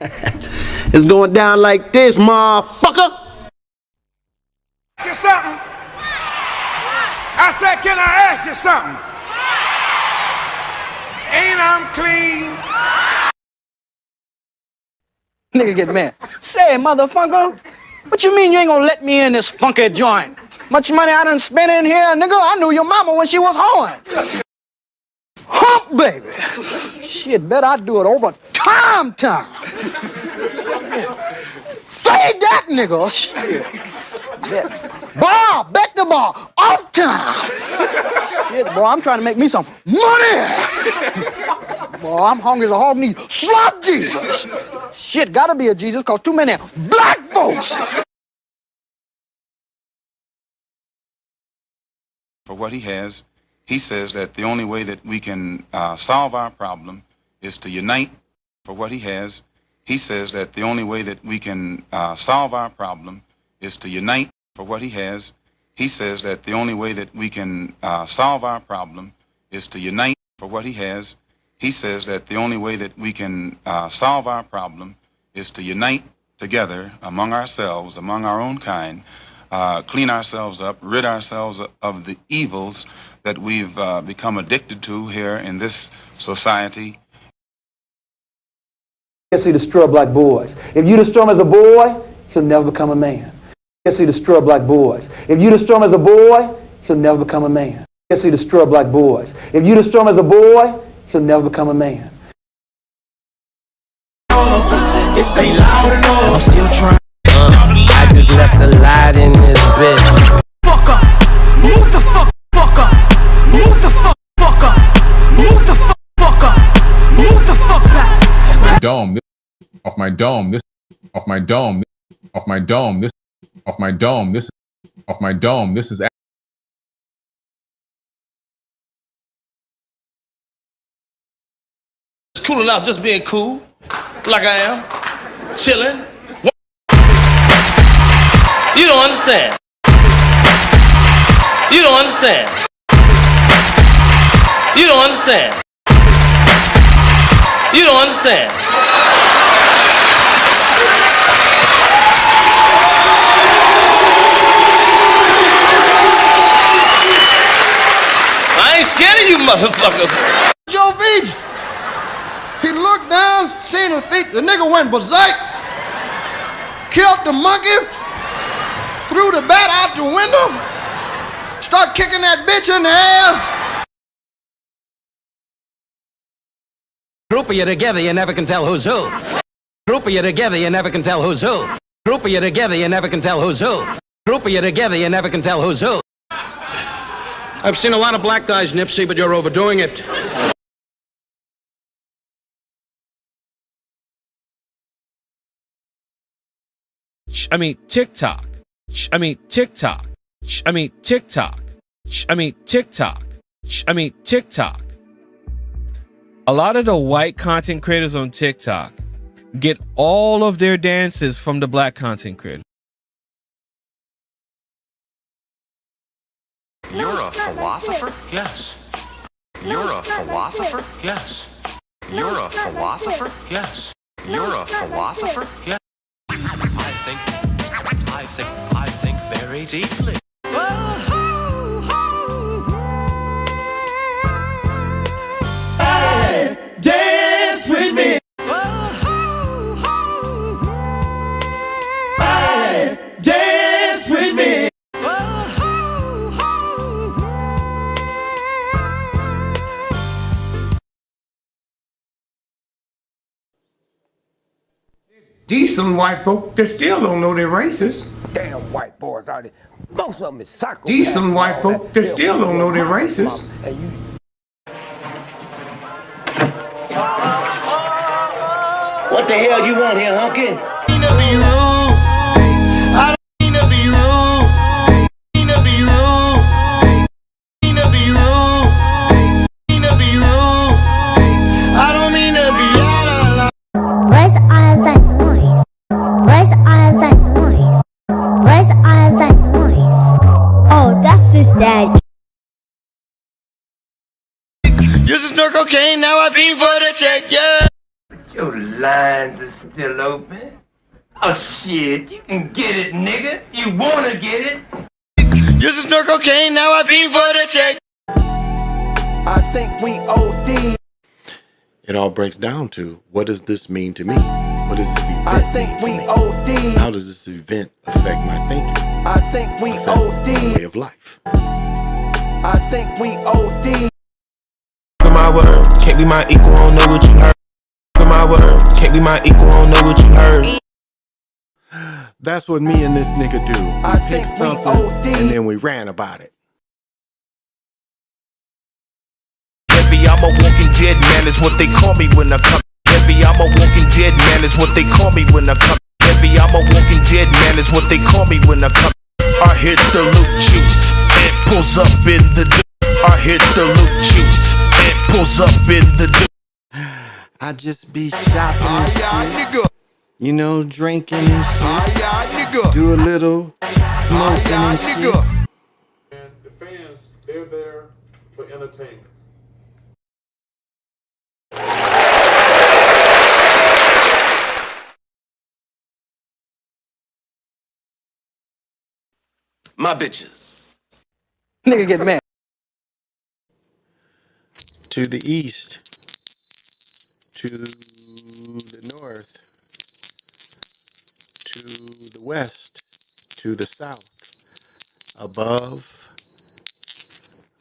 It's going down like this, motherfucker. Ask you something? I said, can I ask you something? Ain't I'm clean? Nigga get mad. Say, motherfucker, what you mean you ain't gonna let me in this funky joint? Much money I done spent in here, nigga. I knew your mama when she was horn. Hump, baby. Shit, bet I do it over time. Say that, nigga. Shit. Bet the bar, off time. Shit, boy, I'm trying to make me some money. Boy, I'm hungry as a hog need. Slap Jesus. Shit, gotta be a Jesus, cause too many black folks. For what he has, he says that the only way that we can solve our problem is to unite. For what he has, he says that the only way that we can solve our problem is to unite. For what he has, he says that the only way that we can solve our problem is to unite. For what he has, he says that the only way that we can solve our problem is to unite together among ourselves, among our own kind, clean ourselves up, rid ourselves of the evils that we've become addicted to here in this society. Yes, he destroy black boys. If you destroy him as a boy, he'll never become a man. Yes, he destroy black boys. If you destroy him as a boy, he'll never become a man. Yes, he destroy black boys. If you destroy him as a boy, he'll never become a man. This ain't loud enough. I'm still trying. I just left a light in this bitch. Fuck up. Move the fuck up. Move the fuck up. Move the fuck up. Move the fuck back. My dome. This off my dome. This off my dome. Off my dome. This off my dome. This off my dome. This is. It's cool enough just being cool, like I am, chilling. You don't understand. You don't understand. You don't understand. You don't understand. I ain't scared of you motherfuckers. Your feet. He looked down, seen his feet. The nigga went berserk. Killed the monkey. Threw the bat out the window. Start kicking that bitch in the air. Group of you together, you never can tell who's who. Group of you together, you never can tell who's who. Group of you together, you never can tell who's who. Group of you together, you never can tell who's who. I've seen a lot of black guys, Nipsey, but you're overdoing it. I mean, TikTok. I mean, TikTok. I mean, TikTok. I mean, TikTok. I mean, TikTok. A lot of the white content creators on TikTok get all of their dances from the black content creators. You're a philosopher? Yes. You're a philosopher? Yes. You're a philosopher? Yes. You're a philosopher? Yes. I think very deeply. Hey, dance with me. Hey, dance with me. Decent white folk that still don't know they're racist. Damn white boys out there. Most of them is psycho. Decent white folk that still don't know they're racist. What the hell you want here, hunky? What's all that noise? What's all that noise? What's all that noise? Oh, that's his dad. Used to snort cocaine, now I fiend for the check, yeah. Your lines are still open. Oh shit, you can get it, nigga. You wanna get it? Used to snort cocaine, now I fiend for the check. I think we OD. It all breaks down to, what does this mean to me? What does this event I think we OD. How does this event affect my thinking? I think we OD. My way of life. I think we OD. My word, can't be my equal, I don't know what you heard. My word, can't be my equal, I don't know what you heard. That's what me and this nigga do. We picked something and then we ran about it. Heavy, I'm a walking dead man, is what they call me when I come. Heavy, I'm a walking dead man, is what they call me when I come. Heavy, I'm a walking dead man, is what they call me when I come. I hit the loot juice, and pulls up in the I hit the loot juice, and pulls up in the I just be shopping, nigga. You know, drinking and shit. Do a little smoking and shit. And the fans, they're there for entertainment. My bitches. Nigga get mad. To the east, to the north, to the west, to the south, above,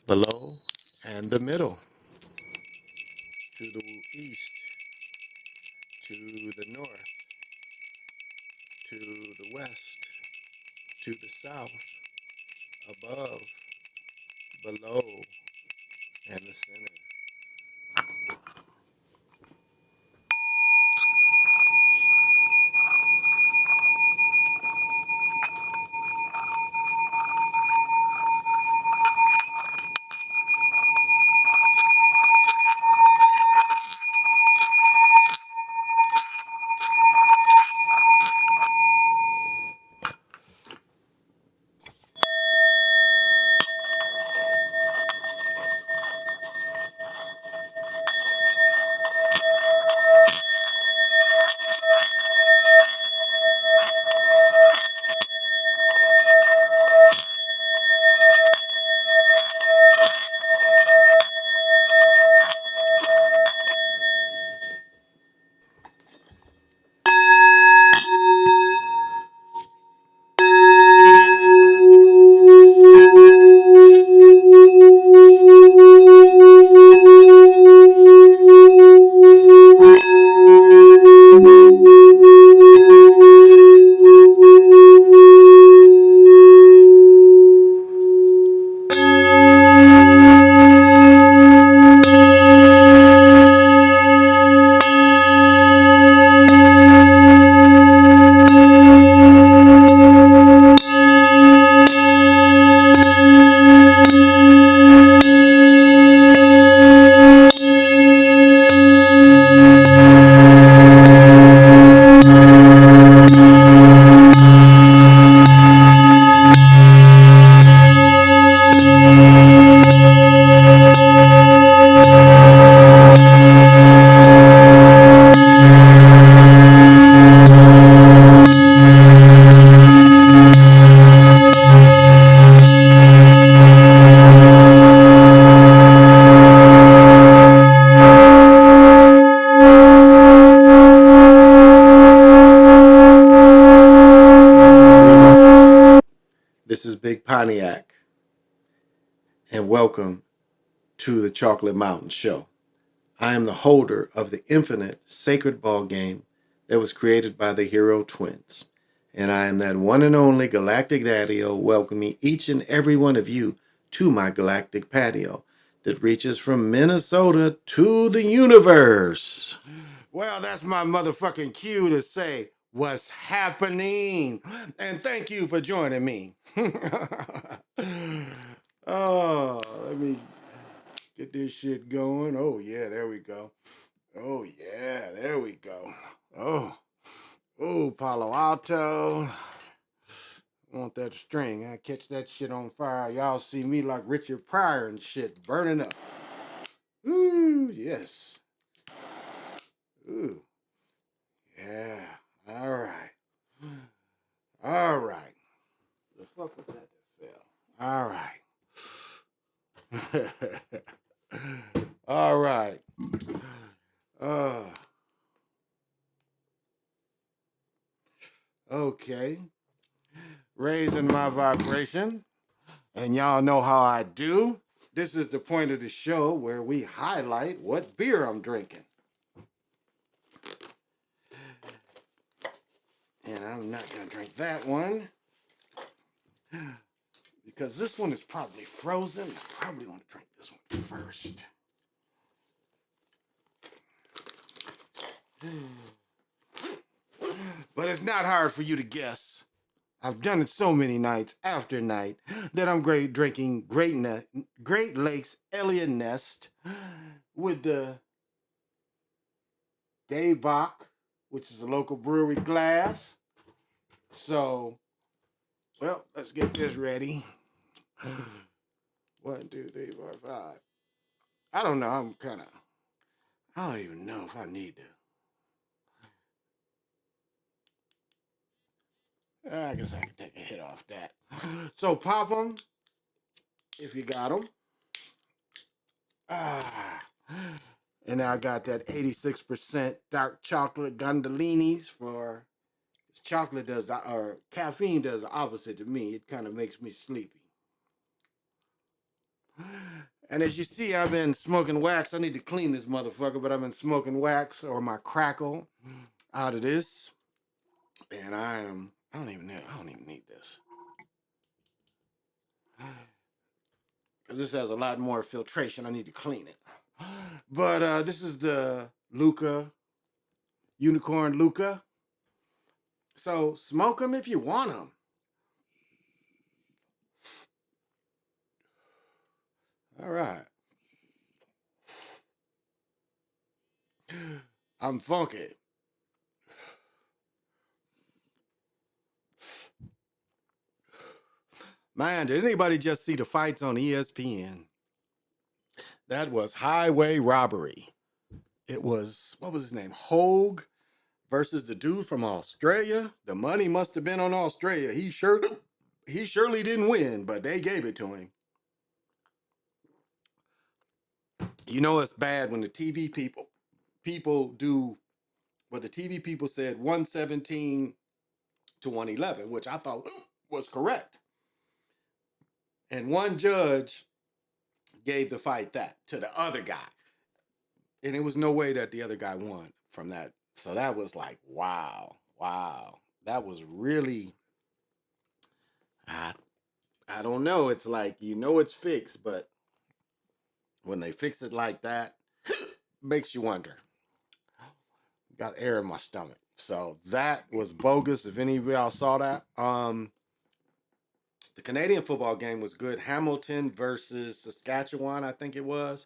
below, and the middle. To the east, to the north, to the west, to the south, above, below, and the center. This is Big Pontiac, and welcome to the Chocolate Mountain Show. I am the holder of the infinite sacred ball game that was created by the Hero Twins, and I am that one and only Galactic Daddy-O welcoming each and every one of you to my galactic patio that reaches from Minnesota to the universe. Well, that's my motherfucking cue to say, what's happening? And thank you for joining me. Oh, let me get this shit going. Oh, yeah, there we go. Oh, yeah, there we go. Oh, Palo Alto. Want that string. I catch that shit on fire. Y'all see me like Richard Pryor and shit, burning up. Ooh, yes. Ooh. Okay. Raising my vibration. And y'all know how I do. This is the point of the show where we highlight what beer I'm drinking. And I'm not going to drink that one. Because this one is probably frozen. I probably want to drink this one first. But it's not hard for you to guess. I've done it so many nights after night that I'm drinking Great Lakes Elliott Nest with the Dave Bach, which is a local brewery glass. So, well, let's get this ready. 1, 2, 3, 4, 5. I don't know. I don't even know if I need to. I guess I can take a hit off that. So pop them if you got them. And I got that 86% dark chocolate gondolinis for chocolate does or caffeine does the opposite to me. It kind of makes me sleepy. And as you see, I've been smoking wax. I need to clean this motherfucker, but I've been smoking wax or my crackle out of this. And I don't even need this. Because this has a lot more filtration. I need to clean it. But this is the Unicorn Luca. So smoke them if you want them. All right. I'm funky. Man, did anybody just see the fights on ESPN? That was highway robbery. It was, what was his name? Hogue versus the dude from Australia. The money must have been on Australia. He surely didn't win, but they gave it to him. You know it's bad when the TV people do what the TV people said, 117 to 111, which I thought was correct. And one judge gave the fight that to the other guy. And it was no way that the other guy won from that. So that was like, wow. That was really, I don't know. It's like, it's fixed, but when they fix it like that, makes you wonder. Got air in my stomach. So that was bogus. If any of y'all saw that. The Canadian football game was good. Hamilton versus Saskatchewan, I think it was.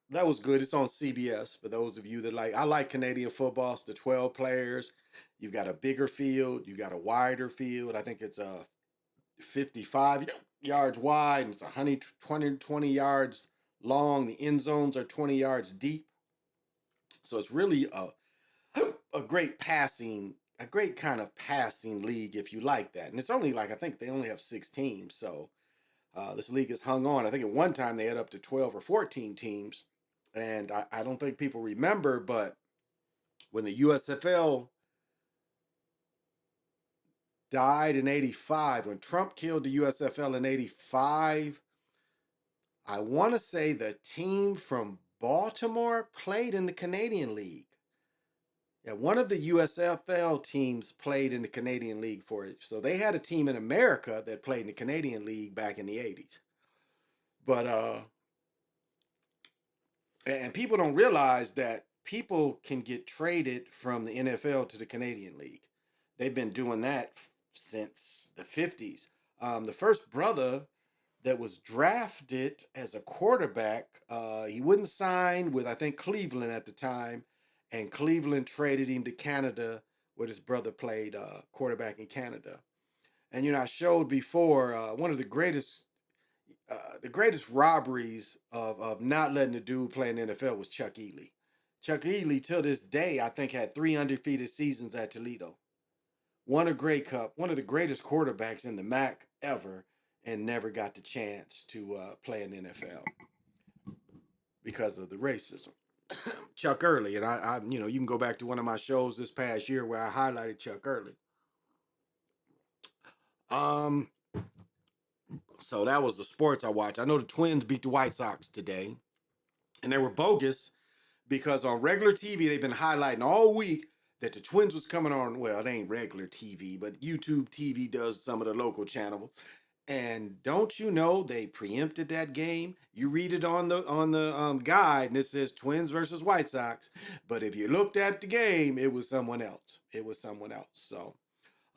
That was good. It's on CBS for those of you that I like Canadian football. It's the 12 players. You've got a bigger field. You've got a wider field. I think it's 55 yards wide and it's 120 yards long. The end zones are 20 yards deep. So it's really a great kind of passing league if you like that. And it's only I think they only have 6 teams. So this league has hung on. I think at one time they had up to 12 or 14 teams. And I don't think people remember, but when the USFL died in 85, when Trump killed the USFL in 85, I want to say the team from Baltimore played in the Canadian League. Yeah, one of the USFL teams played in the Canadian League for it. So they had a team in America that played in the Canadian League back in the 80s. But and people don't realize that people can get traded from the NFL to the Canadian League. They've been doing that since the 50s. The first brother that was drafted as a quarterback, he wouldn't sign with, I think, Cleveland at the time. And Cleveland traded him to Canada, where his brother played quarterback in Canada. And, I showed before one of the greatest robberies of not letting the dude play in the NFL was Chuck Ely. Chuck Ely, till this day, I think, had 3 undefeated seasons at Toledo. Won a Grey Cup, one of the greatest quarterbacks in the MAC ever, and never got the chance to play in the NFL because of the racism. Chuck Early, and I you know, you can go back to one of my shows this past year where I highlighted Chuck Early. So that was the sports I watched. I know the Twins beat the White Sox today, and they were bogus because on regular TV they've been highlighting all week that the Twins was coming on. Well, it ain't regular TV, but YouTube TV does some of the local channel. And don't you know they preempted that game? You read it on the guide, and it says Twins versus White Sox. But if you looked at the game, it was someone else. It was someone else. So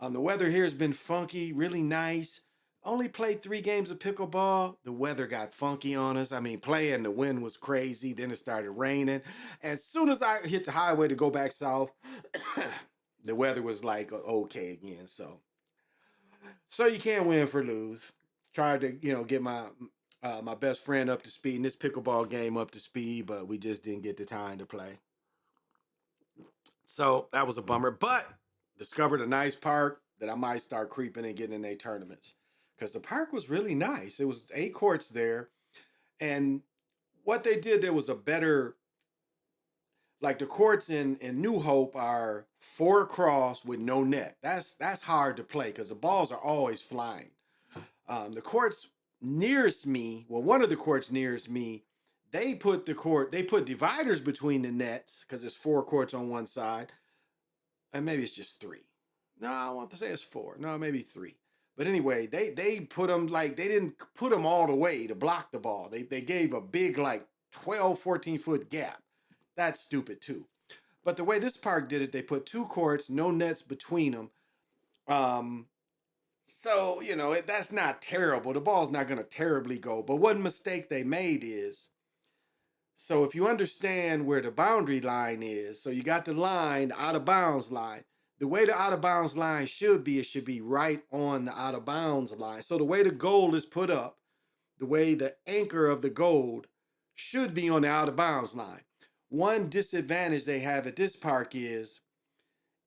the weather here has been funky, really nice. Only played 3 games of pickleball. The weather got funky on us. I mean, playing, the wind was crazy. Then it started raining. As soon as I hit the highway to go back south, the weather was like okay again. So you can't win for lose. Tried to, you know, get my my best friend up to speed in this pickleball game up to speed, but we just didn't get the time to play. So that was a bummer. But discovered a nice park that I might start creeping and getting in their tournaments. Because the park was really nice. It was 8 courts there. And what they did, there was a better, like the courts in New Hope are 4 across with no net. That's hard to play because the balls are always flying. The courts nearest me, well, one of the courts nearest me, they put dividers between the nets because it's 4 courts on one side. And maybe it's just 3. No, I want to say it's 4. No, maybe 3. But anyway, they put them like, they didn't put them all the way to block the ball. They gave a big like 12, 14-foot gap. That's stupid too. But the way this park did it, they put 2 courts, no nets between them. So, you know, that's not terrible. The ball's not going to terribly go. But one mistake they made is, so if you understand where the boundary line is, so you got the line, the out of bounds line. The way the out of bounds line should be, it should be right on the out of bounds line. So the way the goal is put up, the way the anchor of the goal should be on the out of bounds line. One disadvantage they have at this park is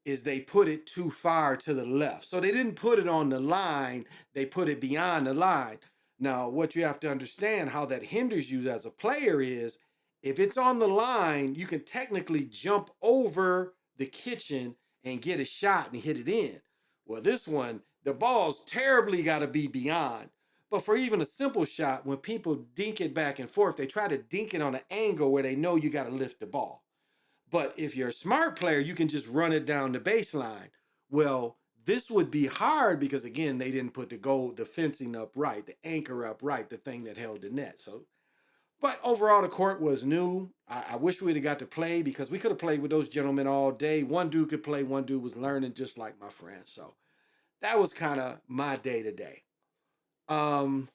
they put it too far to the left. So they didn't put it on the line, they put it beyond the line. Now, what you have to understand, how that hinders you as a player is, if it's on the line, you can technically jump over the kitchen and get a shot and hit it in. Well, this one, the ball's terribly got to be beyond. But for even a simple shot, when people dink it back and forth, they try to dink it on an angle where they know you got to lift the ball. But if you're a smart player, you can just run it down the baseline. Well, this would be hard because, again, they didn't put the fencing up right, the anchor up right, the thing that held the net. So, but overall, the court was new. I wish we'd have got to play because we could have played with those gentlemen all day. One dude could play, one dude was learning just like my friend. So that was kind of my day today. I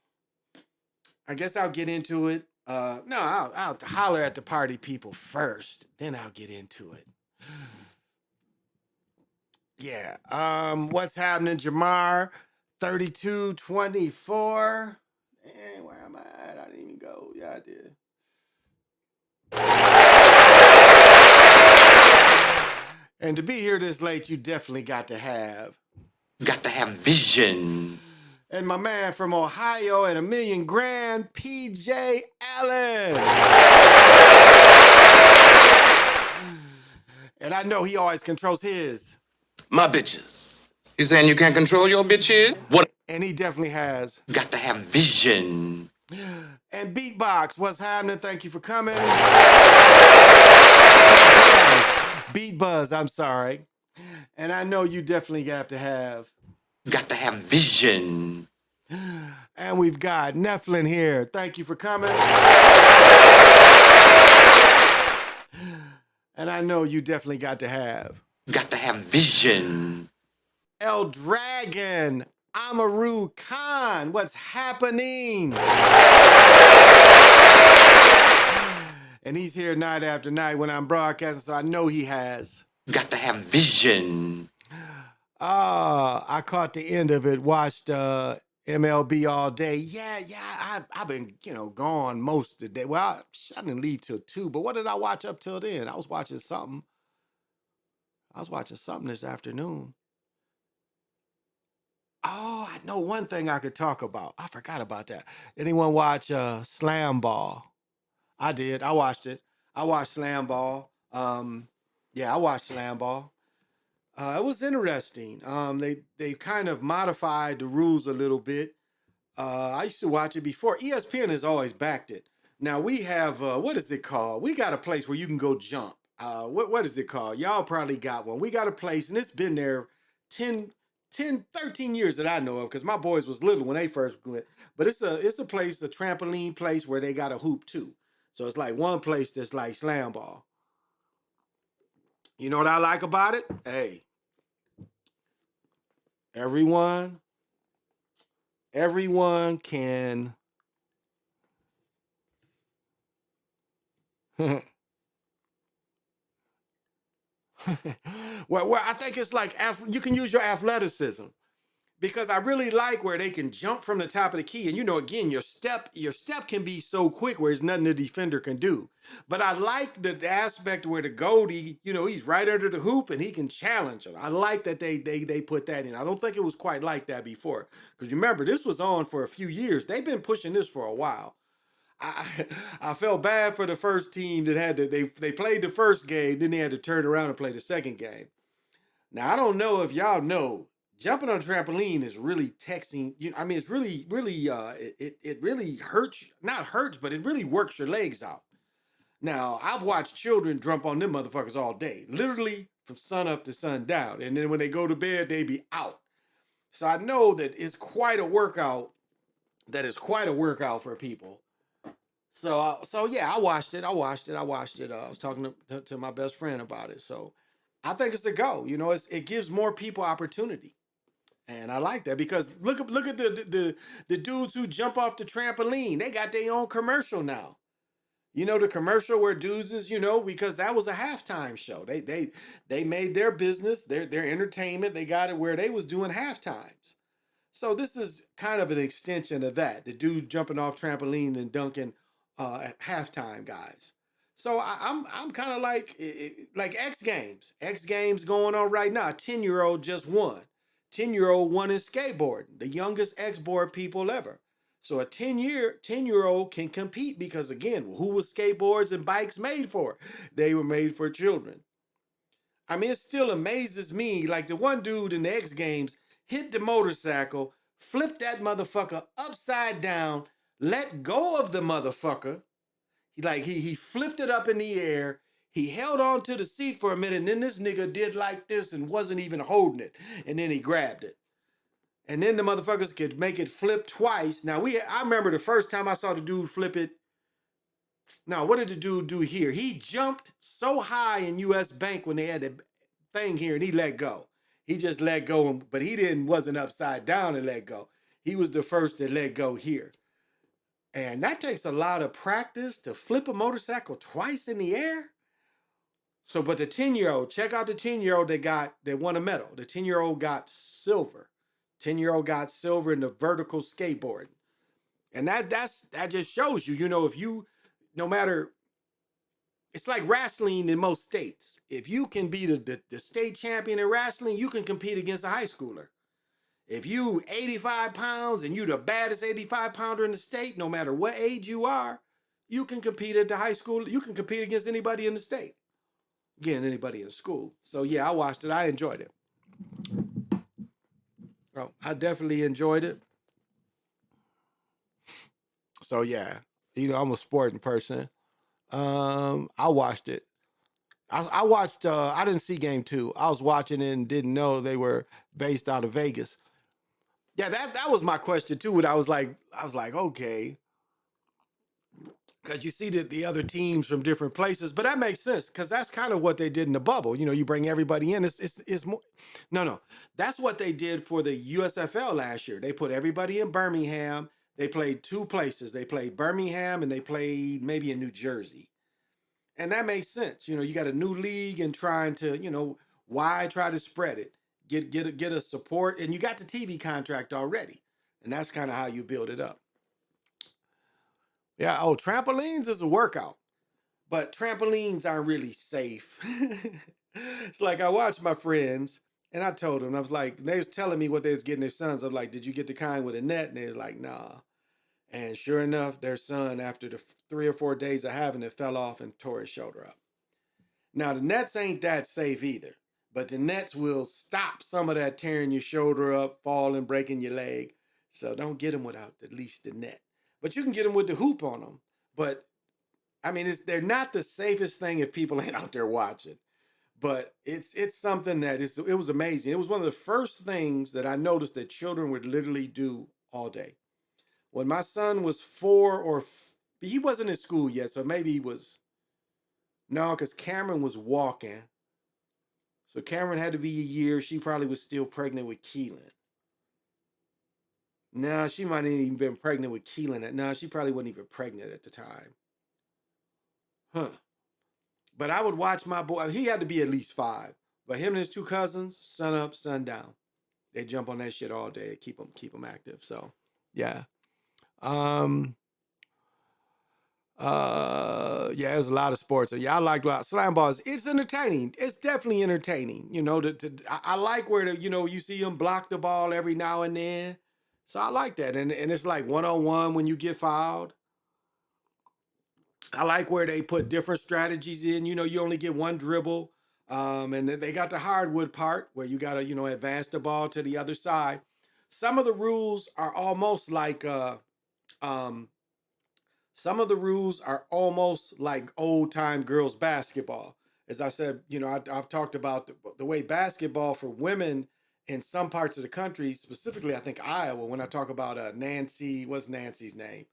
guess I'll get into it. No, I'll holler at the party people first, then I'll get into it. Yeah. What's happening, Jamar? 3224. Man, where am I at? I didn't even go. Yeah, I did. And to be here this late, you definitely got to have vision. And my man from Ohio at $1,000,000 grand, PJ Allen. And I know he always controls my bitches. You saying you can't control your bitches? What? And he definitely has got to have vision. And Beatbox, what's happening? Thank you for coming. Beat Buzz, I'm sorry. And I know you definitely have vision. And we've got Nephlin here. Thank you for coming. And I know you definitely got to have vision. El Dragon, Amaru Khan, what's happening? And he's here night after night when I'm broadcasting, so I know he has vision. I caught the end of it, watched MLB all day. Yeah, I've been, gone most of the day. Well, I didn't leave till 2, but what did I watch up till then? I was watching something this afternoon. Oh, I know one thing I could talk about. I forgot about that. Anyone watch Slam Ball? I did. I watched it. I watched Slam Ball. Yeah, I watched Slam Ball. It was interesting. They kind of modified the rules a little bit. I used to watch it before. ESPN has always backed it. Now we have what is it called? We got a place where you can go jump. What is it called? Y'all probably got one. We got a place, and it's been there 13 years that I know of, because my boys was little when they first went. But it's a place, a trampoline place where they got a hoop too. So it's like one place that's like Slam Ball. You know what I like about it? Hey, everyone can well, I think it's like you can use your athleticism, because I really like where they can jump from the top of the key, and again, your step can be so quick where there's nothing the defender can do. But I like the aspect where the goalie, he's right under the hoop and he can challenge him. I like that they put that in. I don't think it was quite like that before, because remember, this was on for a few years. They've been pushing this for a while. I felt bad for the first team that had to they played the first game, then they had to turn around and play the second game. Now I don't know if y'all know, jumping on a trampoline is really taxing. I mean, it's really it really hurts, not hurts, but it really works your legs out. Now I've watched children jump on them motherfuckers all day, literally from sun up to sundown, and then when they go to bed, they be out. So I know that it's quite a workout. That is quite a workout for people. So yeah, I watched it. I watched it. I was talking to my best friend about it. So I think it's a go. It gives more people opportunity, and I like that, because look at the dudes who jump off the trampoline. They got their own commercial now. The commercial where dudes is, because that was a halftime show. They made their business, their entertainment. They got it where they was doing halftimes. So this is kind of an extension of that. The dude jumping off trampoline and dunking at halftime guys. So I'm kind of like X Games. X Games going on right now. 10-year-old just won. 10-year-old won in skateboarding, the youngest X-board people ever. So a 10-year-old can compete, because again, who was skateboards and bikes made for? They were made for children. I mean, it still amazes me. Like the one dude in the X Games hit the motorcycle, flipped that motherfucker upside down, let go of the motherfucker. He flipped it up in the air. He held on to the seat for a minute, and then this nigga did like this and wasn't even holding it. And then he grabbed it. And then the motherfuckers could make it flip twice. Now, I remember the first time I saw the dude flip it. Now, what did the dude do here? He jumped so high in US Bank when they had the thing here, and he let go. He just let go, but he wasn't upside down and let go. He was the first to let go here. And that takes a lot of practice to flip a motorcycle twice in the air. So, but the 10-year-old, check out the 10-year-old that won a medal. The 10-year-old got silver. 10-year-old got silver in the vertical skateboarding. And that just shows you, if you, no matter, it's like wrestling in most states. If you can be the state champion in wrestling, you can compete against a high schooler. If you 85 pounds and you the baddest 85 pounder in the state, no matter what age you are, you can compete at the high school. You can compete against anybody in the state. Again, anybody in school. So yeah, I watched it. I enjoyed it. Oh, I definitely enjoyed it. So yeah, I'm a sporting person. I watched it. I watched. I didn't see game 2. I was watching it and didn't know they were based out of Vegas. Yeah, that was my question too. When I was like, okay, because you see the other teams from different places, but that makes sense, because that's kind of what they did in the bubble. You bring everybody in. It's more. No, that's what they did for the USFL last year. They put everybody in Birmingham. They played 2 places. They played Birmingham and they played maybe in New Jersey. And that makes sense. You got a new league and trying to, why try to spread it? Get a support, and you got the TV contract already. And that's kind of how you build it up. Yeah, trampolines is a workout. But trampolines aren't really safe. It's like I watched my friends and I told them, I was like, they was telling me what they was getting their sons. I'm like, did you get the kind with a net? And they was like, nah. And sure enough, their son, after the 3 or 4 days of having it, fell off and tore his shoulder up. Now, the nets ain't that safe either, but the nets will stop some of that tearing your shoulder up, falling, breaking your leg. So don't get them without at least the net. But you can get them with the hoop on them. But I mean, they're not the safest thing if people ain't out there watching. But it's something that it was amazing. It was one of the first things that I noticed that children would literally do all day. When my son was 4 he wasn't in school yet, so maybe he was, no, because Cameron was walking. So Cameron had to be a year. She probably was still pregnant with Keelan. No, she might have even been pregnant with Keelan. No, she probably wasn't even pregnant at the time. Huh. But I would watch my boy. He had to be at least 5. But him and his 2 cousins, sun up, sun down. They jump on that shit all day, keep them active. So, yeah. Yeah, there's a lot of sports. So yeah, I like slam balls. It's entertaining. It's definitely entertaining. You know, I like where you see them block the ball every now and then. So I like that. And it's like 1-on-1 when you get fouled. I like where they put different strategies in. You know, you only get one dribble. And then they got the hardwood part where you got to, advance the ball to the other side. Some of the rules are almost like some of the rules are almost like old time girls basketball. As I said, I've talked about the way basketball for women in some parts of the country, specifically, I think Iowa, when I talk about Nancy, what's Nancy's name?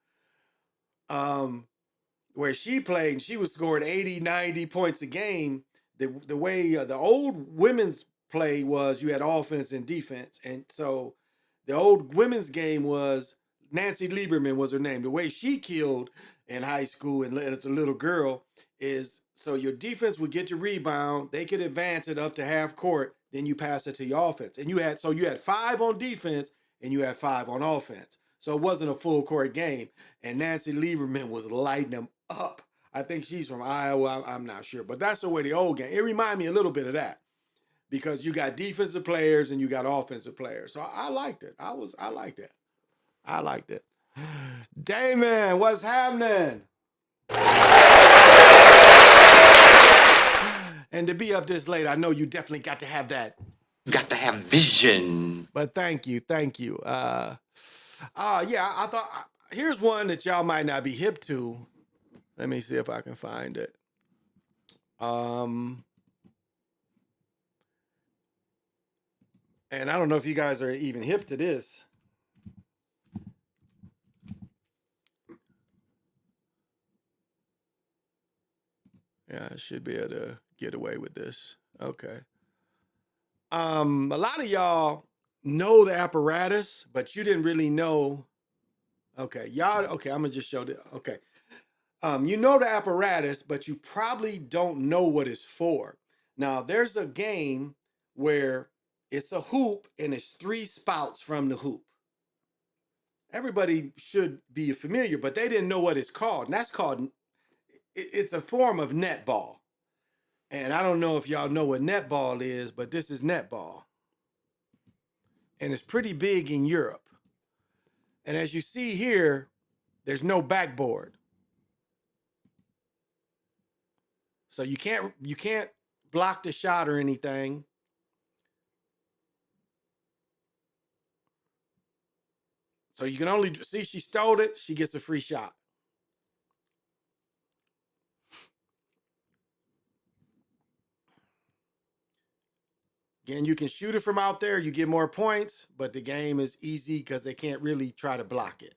Where she played, she was scoring 80, 90 points a game. The way the old women's play was you had offense and defense. And so the old women's game was Nancy Lieberman was her name. The way she killed in high school and as a little girl is so your defense would get your rebound, they could advance it up to half court, then you pass it to your offense. And you had 5 on defense and you had 5 on offense. So it wasn't a full court game. And Nancy Lieberman was lighting them up. I think she's from Iowa. I'm not sure. But that's the way the old game. It reminded me a little bit of that. Because you got defensive players and you got offensive players. So I liked it. I liked it. I liked it. Damon, what's happening? And to be up this late, I know you definitely got to have that. Got to have vision. But thank you. Yeah, I thought here's one that y'all might not be hip to. Let me see if I can find it. And I don't know if you guys are even hip to this. Yeah, I should be able to get away with this. Okay. A lot of y'all know the apparatus, but you didn't really know. Okay, I'm gonna just show this. Okay. You know the apparatus, but you probably don't know what it's for. Now, there's a game where it's a hoop and it's 3 spouts from the hoop. Everybody should be familiar, but they didn't know what it's called. And that's called, it's a form of netball. And I don't know if y'all know what netball is, but this is netball. And it's pretty big in Europe. And as you see here, there's no backboard. So you can't block the shot or anything. So you can only see she stole it, she gets a free shot. Again, you can shoot it from out there, you get more points, but the game is easy because they can't really try to block it.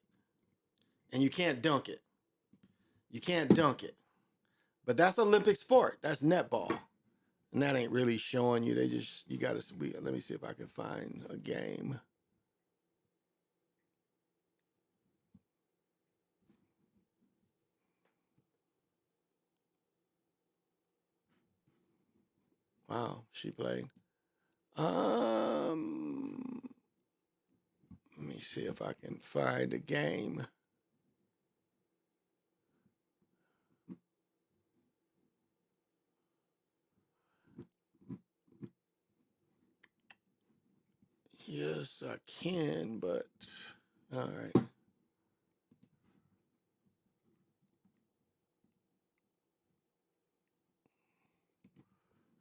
And you can't dunk it. But that's Olympic sport. That's netball. And that ain't really showing you. You gotta, let me see if I can find a game. Wow, she played. Let me see if I can find a game. Yes, I can, but all right.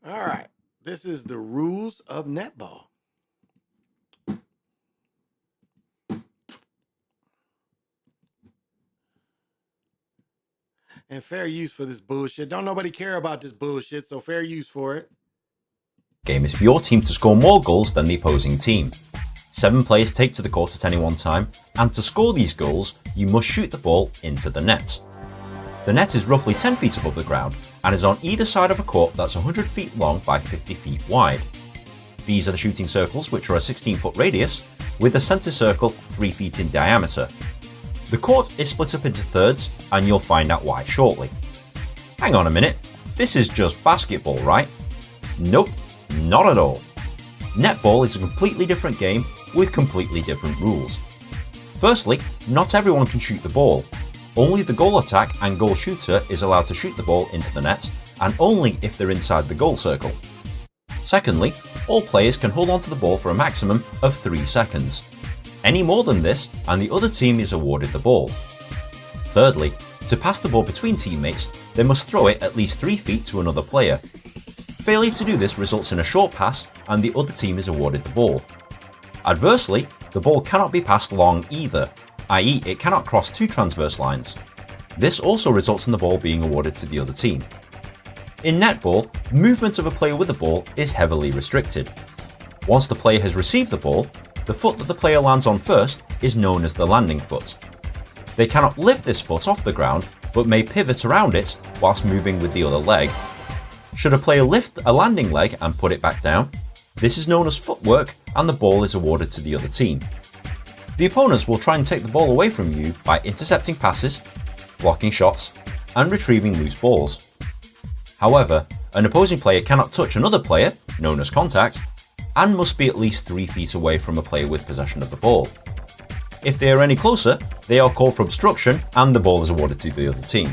All right. This is the rules of netball. And fair use for this bullshit. Don't nobody care about this bullshit, so fair use for it. Game is for your team to score more goals than the opposing team. 7 players take to the court at any one time, and to score these goals, you must shoot the ball into the net. The net is roughly 10 feet above the ground and is on either side of a court that's 100 feet long by 50 feet wide. These are the shooting circles, which are a 16-foot radius, with the centre circle 3 feet in diameter. The court is split up into thirds, and you'll find out why shortly. Hang on a minute, this is just basketball, right? Nope, not at all. Netball is a completely different game with completely different rules. Firstly, not everyone can shoot the ball. Only the goal attack and goal shooter is allowed to shoot the ball into the net, and only if they're inside the goal circle. Secondly, all players can hold onto the ball for a maximum of 3 seconds. Any more than this, and the other team is awarded the ball. Thirdly, to pass the ball between teammates, they must throw it at least 3 feet to another player. Failure to do this results in a short pass, and the other team is awarded the ball. Adversely, the ball cannot be passed long either, i.e. it cannot cross 2 transverse lines. This also results in the ball being awarded to the other team. In netball, movement of a player with the ball is heavily restricted. Once the player has received the ball, the foot that the player lands on first is known as the landing foot. They cannot lift this foot off the ground, but may pivot around it whilst moving with the other leg. Should a player lift a landing leg and put it back down, this is known as footwork, and the ball is awarded to the other team. The opponents will try and take the ball away from you by intercepting passes, blocking shots, and retrieving loose balls. However, an opposing player cannot touch another player, known as contact, and must be at least 3 feet away from a player with possession of the ball. If they are any closer, they are called for obstruction, and the ball is awarded to the other team.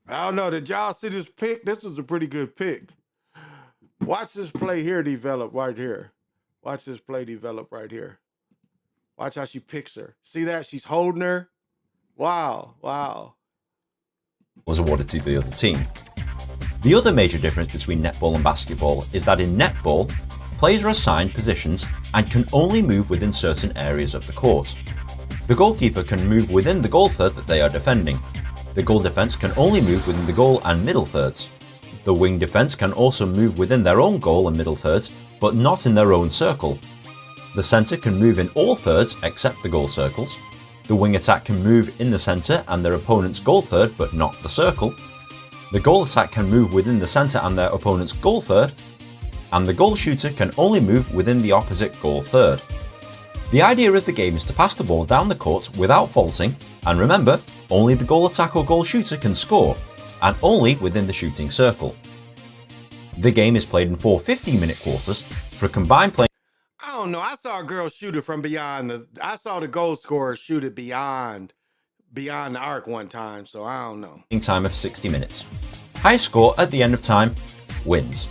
I don't know. Did y'all see this pick? This was a pretty good pick. Watch this play here develop right here. Watch this play develop right here. Watch how she picks her. See that? She's holding her. Wow. Wow. Was awarded to the other team. The other major difference between netball and basketball is that in netball, players are assigned positions and can only move within certain areas of the court. The goalkeeper can move within the goal third that they are defending. The goal defense can only move within the goal and middle thirds. The wing defense can also move within their own goal and middle thirds, but not in their own circle. The center can move in all thirds except the goal circles. The wing attack can move in the center and their opponent's goal third, but not the circle. The goal attack can move within the center and their opponent's goal third, and the goal shooter can only move within the opposite goal third. The idea of the game is to pass the ball down the court without faulting, and remember, only the goal attack or goal shooter can score, and only within the shooting circle. The game is played in 4 15-minute quarters for a combined play. I don't know. I saw a girl shoot it from beyond I saw the goal scorer shoot it beyond the arc one time, so I don't know. Time of 60 minutes. Highest score at the end of time wins.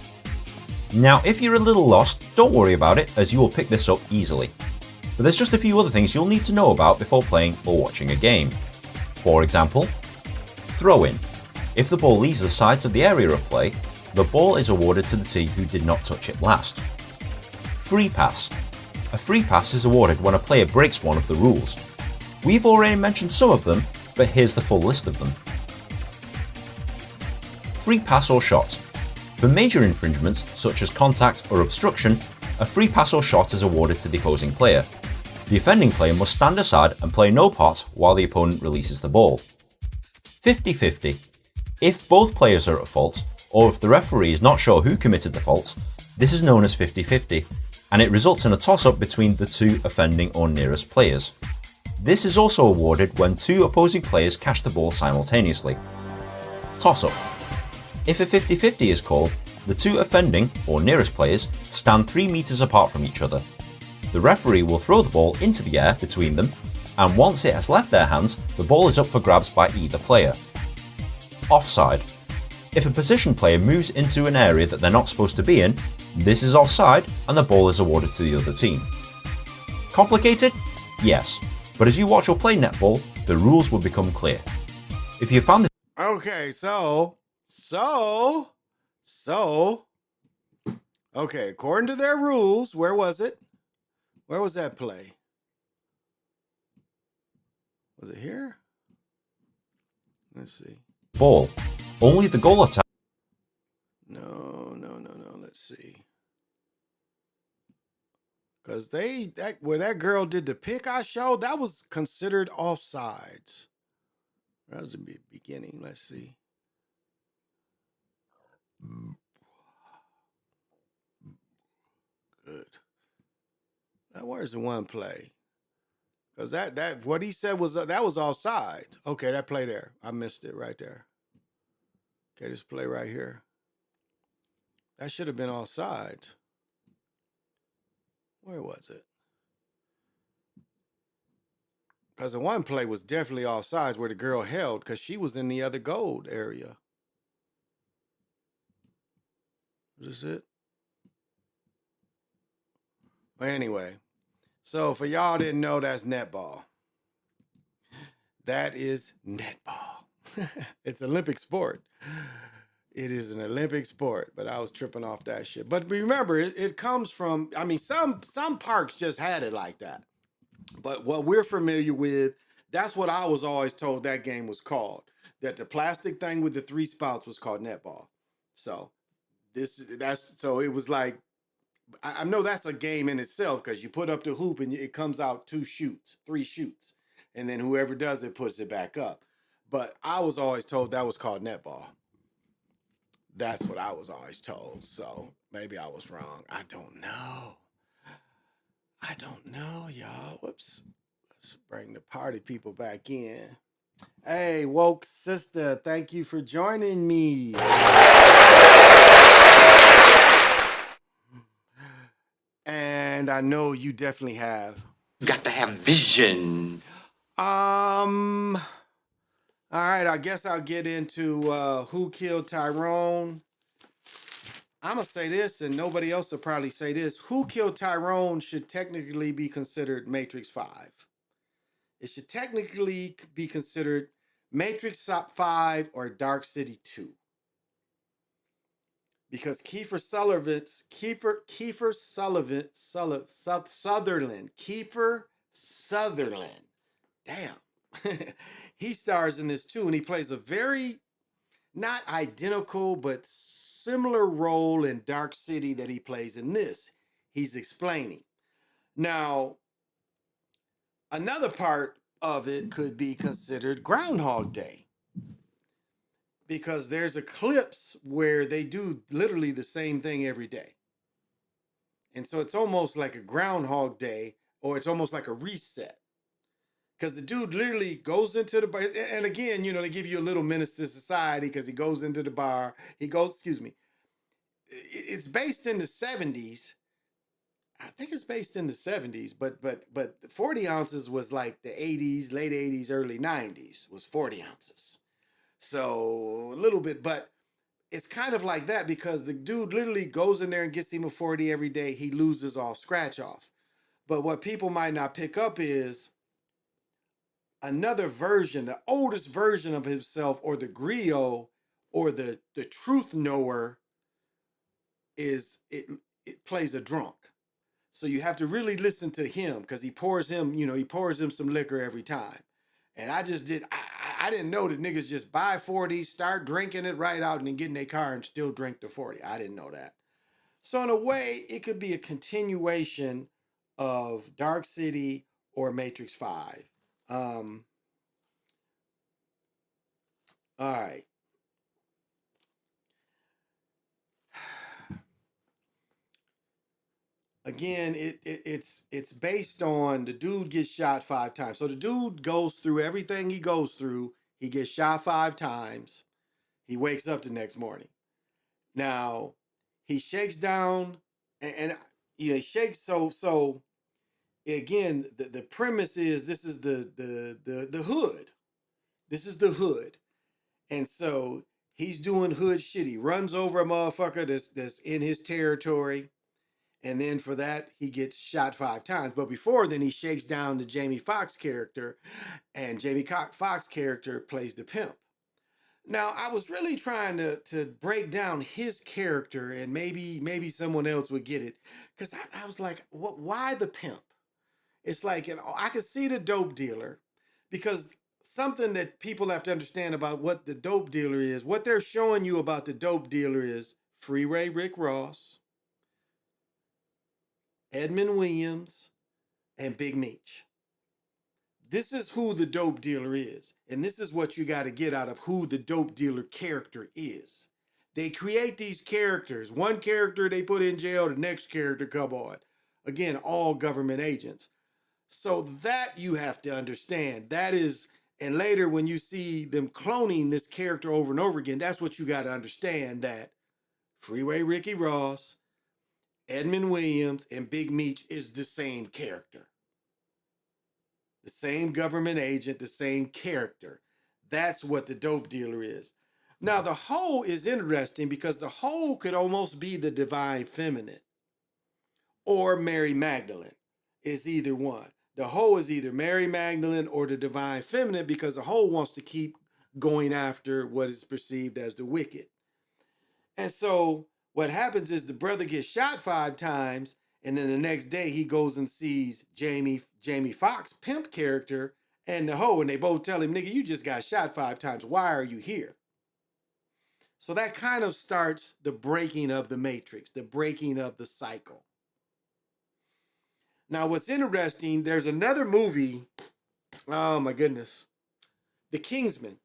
Now, if you're a little lost, don't worry about it, as you will pick this up easily. But there's just a few other things you'll need to know about before playing or watching a game. For example, throw-in. If the ball leaves the sides of the area of play, the ball is awarded to the team who did not touch it last. Free pass. A free pass is awarded when a player breaks one of the rules. We've already mentioned some of them, but here's the full list of them. Free pass or shot. For major infringements such as contact or obstruction, a free pass or shot is awarded to the opposing player. The offending player must stand aside and play no part while the opponent releases the ball. 50-50. If both players are at fault, or if the referee is not sure who committed the fault, this is known as 50-50, and it results in a toss-up between the 2 offending or nearest players. This is also awarded when 2 opposing players catch the ball simultaneously. Toss-up. If a 50-50 is called, the 2 offending or nearest players stand 3 meters apart from each other. The referee will throw the ball into the air between them, and once it has left their hands, the ball is up for grabs by either player. Offside. If a position player moves into an area that they're not supposed to be in, this is offside and the ball is awarded to the other team. Complicated? Yes, but as you watch or play netball, the rules will become clear. If you found this... Okay, so Okay, according to their rules, where was it? Where was that play? Was it here? Let's see. Ball. Only the goal attack. No. Let's see. Because where that girl did the pick I showed, that was considered offsides. That was the beginning. Let's see. Good. Now, where's the one play? Because that what he said was that was offsides. Okay, that play there. I missed it right there. Okay, this play right here. That should have been offsides. Where was it? Because the one play was definitely offsides where the girl held because she was in the other gold area. Is this it? But anyway, so for y'all didn't know, that's netball. That is netball. It's Olympic sport. It is an Olympic sport, but I was tripping off that shit. But remember, it comes from, I mean, some parks just had it like that. But what we're familiar with, that's what I was always told that game was called. That the plastic thing with the 3 spouts was called netball. So so it was like, I know that's a game in itself because you put up the hoop and it comes out 3 shoots. And then whoever does it puts it back up. But I was always told that was called netball. That's what I was always told. So maybe I was wrong. I don't know. Y'all. Whoops. Let's bring the party people back in. Hey, woke sister, thank you for joining me. And I know you definitely have. Got to have vision. All right, I guess I'll get into who killed Tyrone. I'm going to say this, and nobody else will probably say this. Who Killed Tyrone should technically be considered Matrix 5. It should technically be considered Matrix 5 or Dark City 2. Because Kiefer Sutherland, damn, he stars in this too, and he plays a very, not identical, but similar role in Dark City that he plays in this. He's explaining. Now, another part of it could be considered Groundhog Day. Because there's eclipse where they do literally the same thing every day. And so it's almost like a Groundhog Day, or it's almost like a reset. Because the dude literally goes into the bar. And again, they give you a little menace to society because he goes into the bar. It's based in the 70s. I think it's based in the 70s, but 40 ounces was like the 80s, late 80s, early 90s was 40 ounces. So a little bit, but it's kind of like that because the dude literally goes in there and gets him a 40 every day. He loses all scratch off. But what people might not pick up is another version, the oldest version of himself, or the griot, or the truth knower, it plays a drunk. So you have to really listen to him because he pours him some liquor every time. And I didn't know that niggas just buy 40, start drinking it right out and then get in their car and still drink the 40. I didn't know that. So in a way, it could be a continuation of Dark City or Matrix 5. All right. Again, it's based on the dude gets shot 5 times. So the dude goes through everything he goes through. He gets shot 5 times. He wakes up the next morning. Now, he shakes down and he shakes. So again, the premise is this is the hood. This is the hood. And so he's doing hood shit. He runs over a motherfucker that's in his territory. And then for that, he gets shot 5 times. But before then, he shakes down the Jamie Foxx character. And Jamie Foxx character plays the pimp. Now, I was really trying to break down his character, and maybe someone else would get it, because I was like, what? Why the pimp? It's like, I could see the dope dealer, because something that people have to understand about what the dope dealer is, what they're showing you about the dope dealer is Freeway Rick Ross, Edmund Williams, and Big Meech. This is who the dope dealer is. And this is what you got to get out of who the dope dealer character is. They create these characters. One character they put in jail, the next character come on. Again, all government agents. So that you have to understand. That is, and later when you see them cloning this character over and over again, that's what you got to understand, that Freeway Ricky Ross, Edmund Williams, and Big Meech is the same character. The same government agent, the same character. That's what the dope dealer is. Now, the hoe is interesting because the hoe could almost be the divine feminine or Mary Magdalene. Is either one. The hoe is either Mary Magdalene or the divine feminine, because the hoe wants to keep going after what is perceived as the wicked. And so what happens is the brother gets shot 5 times, and then the next day he goes and sees Jamie Foxx, pimp character, and the hoe, and they both tell him, nigga, you just got shot 5 times. Why are you here? So that kind of starts the breaking of the matrix, the breaking of the cycle. Now, what's interesting, there's another movie, oh my goodness, The Kingsman.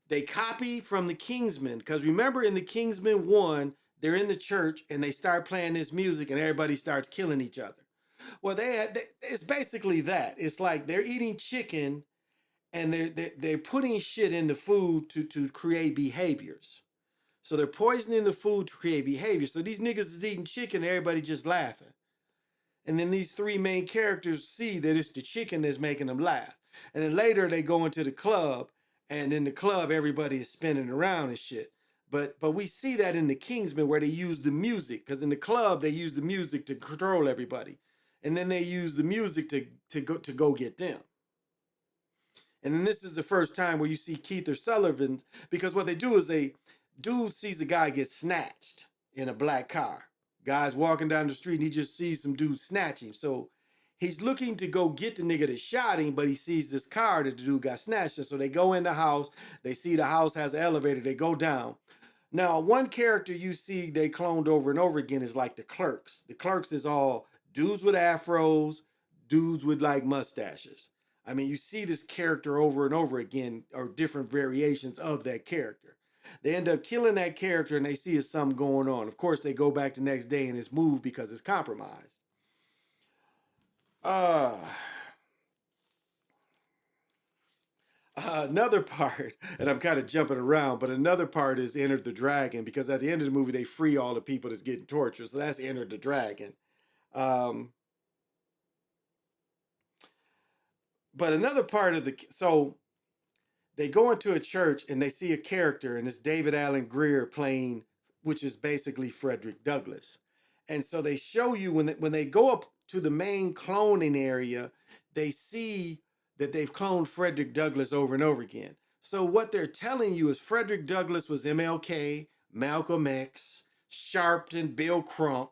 They copy from The Kingsman, because remember in The Kingsman 1, they're in the church and they start playing this music and everybody starts killing each other. Well, it's basically that. It's like they're eating chicken and they're putting shit in the food to create behaviors. So they're poisoning the food to create behavior. So these niggas is eating chicken, everybody just laughing. And then these 3 main characters see that it's the chicken that's making them laugh. And then later they go into the club, and in the club everybody is spinning around and shit. But we see that in the Kingsman where they use the music, because in the club they use the music to control everybody. And then they use the music to go get them. And then this is the first time where you see Keith or Sullivan's, because what they do is dude sees a guy get snatched in a black car. Guy's walking down the street and he just sees some dude snatch him. So he's looking to go get the nigga that shot him, but he sees this car that the dude got snatched in. So they go in the house. They see the house has an elevator. They go down. Now, one character you see they cloned over and over again is like the Clerks. The Clerks is all dudes with afros, dudes with like mustaches. I mean, you see this character over and over again, or different variations of that character. They end up killing that character and they see it's something going on. Of course, they go back the next day and it's moved because it's compromised. Another part, and I'm kind of jumping around, but another part is Enter the Dragon, because at the end of the movie, they free all the people that's getting tortured. So that's Enter the Dragon. But another part of so they go into a church and they see a character, and it's David Allen Greer playing, which is basically Frederick Douglass. And so they show you when they go up to the main cloning area, they see that they've cloned Frederick Douglass over and over again. So what they're telling you is Frederick Douglass was MLK, Malcolm X, Sharpton, Bill Crump.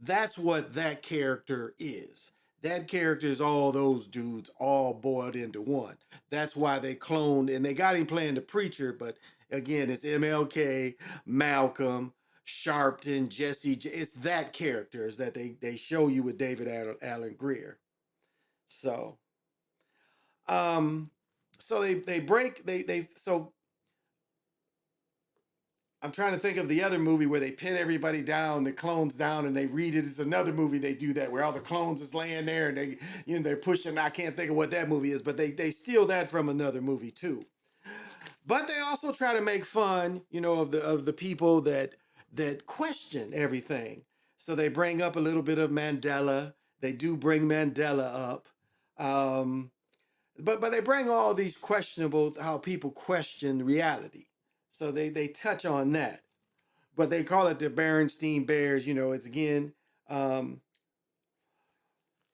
That's what that character is. That character is all those dudes all boiled into one. That's why they cloned, and they got him playing the preacher, but again, it's MLK, Malcolm, Sharpton, Jesse. It's that characters that they show you with David Allen Greer. So, so I'm trying to think of the other movie where they pin everybody down, the clones down, and they read it. It's another movie they do that where all the clones is laying there and they're pushing. I can't think of what that movie is, but they steal that from another movie too. But they also try to make fun, of the people that question everything. So they bring up a little bit of Mandela. They do bring Mandela up. But they bring all these questionable, how people question reality. So they touch on that. But they call it the Berenstein Bears, it's again.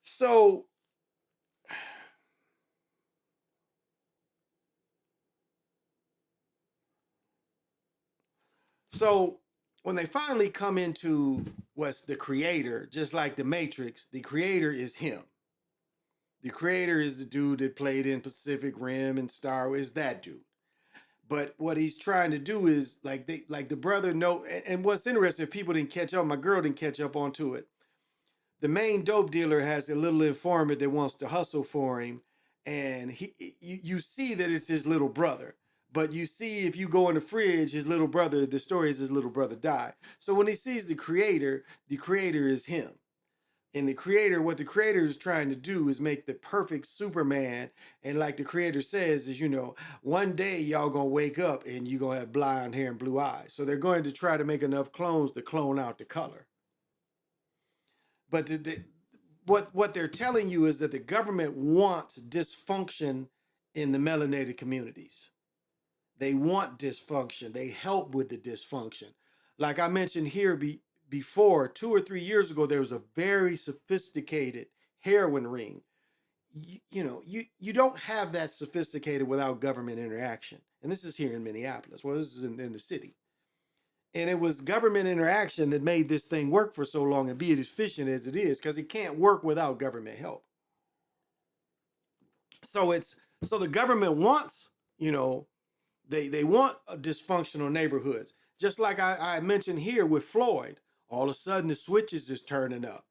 So So when they finally come into what's the creator, just like the Matrix, the creator is him. The creator is the dude that played in Pacific Rim and Star Wars, is that dude. But what he's trying to do is like the brother know, and what's interesting, if people didn't catch up, my girl didn't catch up onto it. The main dope dealer has a little informant that wants to hustle for him, and you see that it's his little brother. But you see, if you go in the fridge, his little brother, the story is his little brother died. So when he sees the creator is him. And the creator, what the creator is trying to do is make the perfect Superman. And like the creator says, is, one day y'all gonna wake up and you're gonna have blonde hair and blue eyes. So they're going to try to make enough clones to clone out the color. But what they're telling you is that the government wants dysfunction in the melanated communities. They want dysfunction. They help with the dysfunction. Like I mentioned here before, 2 or 3 years ago, there was a very sophisticated heroin ring. You don't have that sophisticated without government interaction. And this is here in Minneapolis. Well, this is in the city. And it was government interaction that made this thing work for so long and be as efficient as it is, because it can't work without government help. So the government wants, they want dysfunctional neighborhoods. Just like I mentioned here with Floyd, all of a sudden the switches is turning up.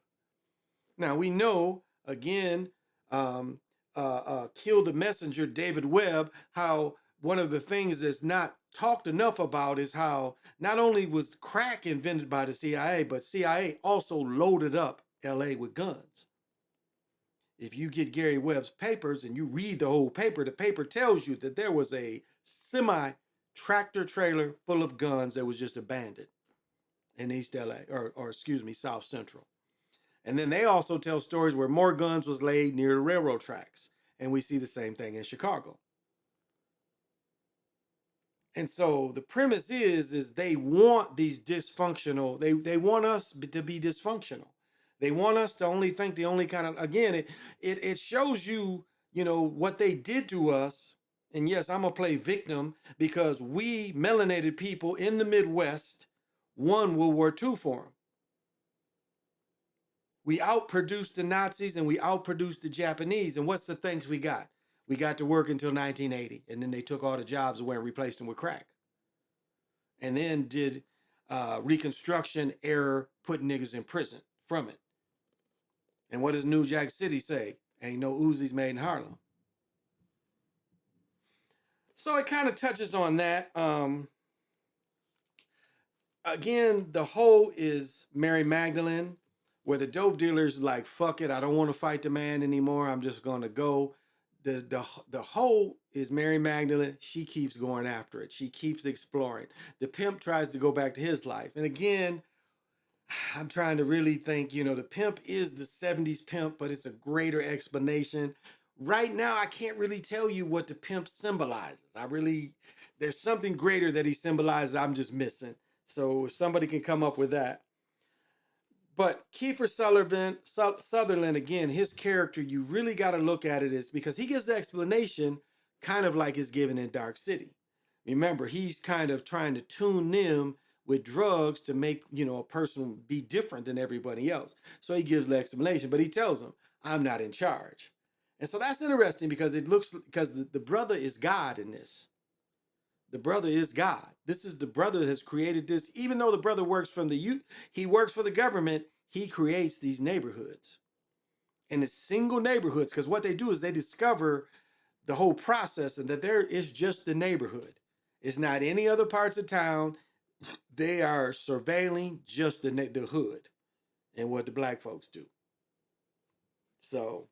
Now we know, again, Kill the Messenger, David Webb, how one of the things that's not talked enough about is how not only was crack invented by the CIA, but CIA also loaded up LA with guns. If you get Gary Webb's papers and you read the whole paper, the paper tells you that there was a semi-tractor trailer full of guns that was just abandoned in East LA, or excuse me, South Central. And then they also tell stories where more guns was laid near the railroad tracks. And we see the same thing in Chicago. And so the premise is they want these dysfunctional, they want us to be dysfunctional. They want us to only think the only kind of, again, it shows you, what they did to us. And yes, I'm going to play victim because we melanated people in the Midwest won World War II for them. We outproduced the Nazis and we outproduced the Japanese. And what's the things we got? We got to work until 1980. And then they took all the jobs away and replaced them with crack. And then did Reconstruction era, put niggas in prison from it. And what does New Jack City say? Ain't no Uzis made in Harlem. So it kind of touches on that. Again, the whole is Mary Magdalene, where the dope dealer's like, fuck it, I don't want to fight the man anymore. I'm just going to go. The whole is Mary Magdalene. She keeps going after it. She keeps exploring. The pimp tries to go back to his life. And again, I'm trying to really think, the pimp is the 70s pimp, but it's a greater explanation. Right now, I can't really tell you what the pimp symbolizes. There's something greater that he symbolizes I'm just missing. So if somebody can come up with that. But Kiefer Sutherland, again, his character, you really got to look at it is because he gives the explanation kind of like is given in Dark City. Remember, he's kind of trying to tune them with drugs to make, a person be different than everybody else. So he gives the explanation, but he tells them, I'm not in charge. And so that's interesting because the brother is God in this. The brother is God. This is the brother has created this. Even though the brother works he works for the government, he creates these neighborhoods. And it's single neighborhoods because what they do is they discover the whole process and that there is just the neighborhood. It's not any other parts of town. They are surveilling just the hood and what the black folks do. So,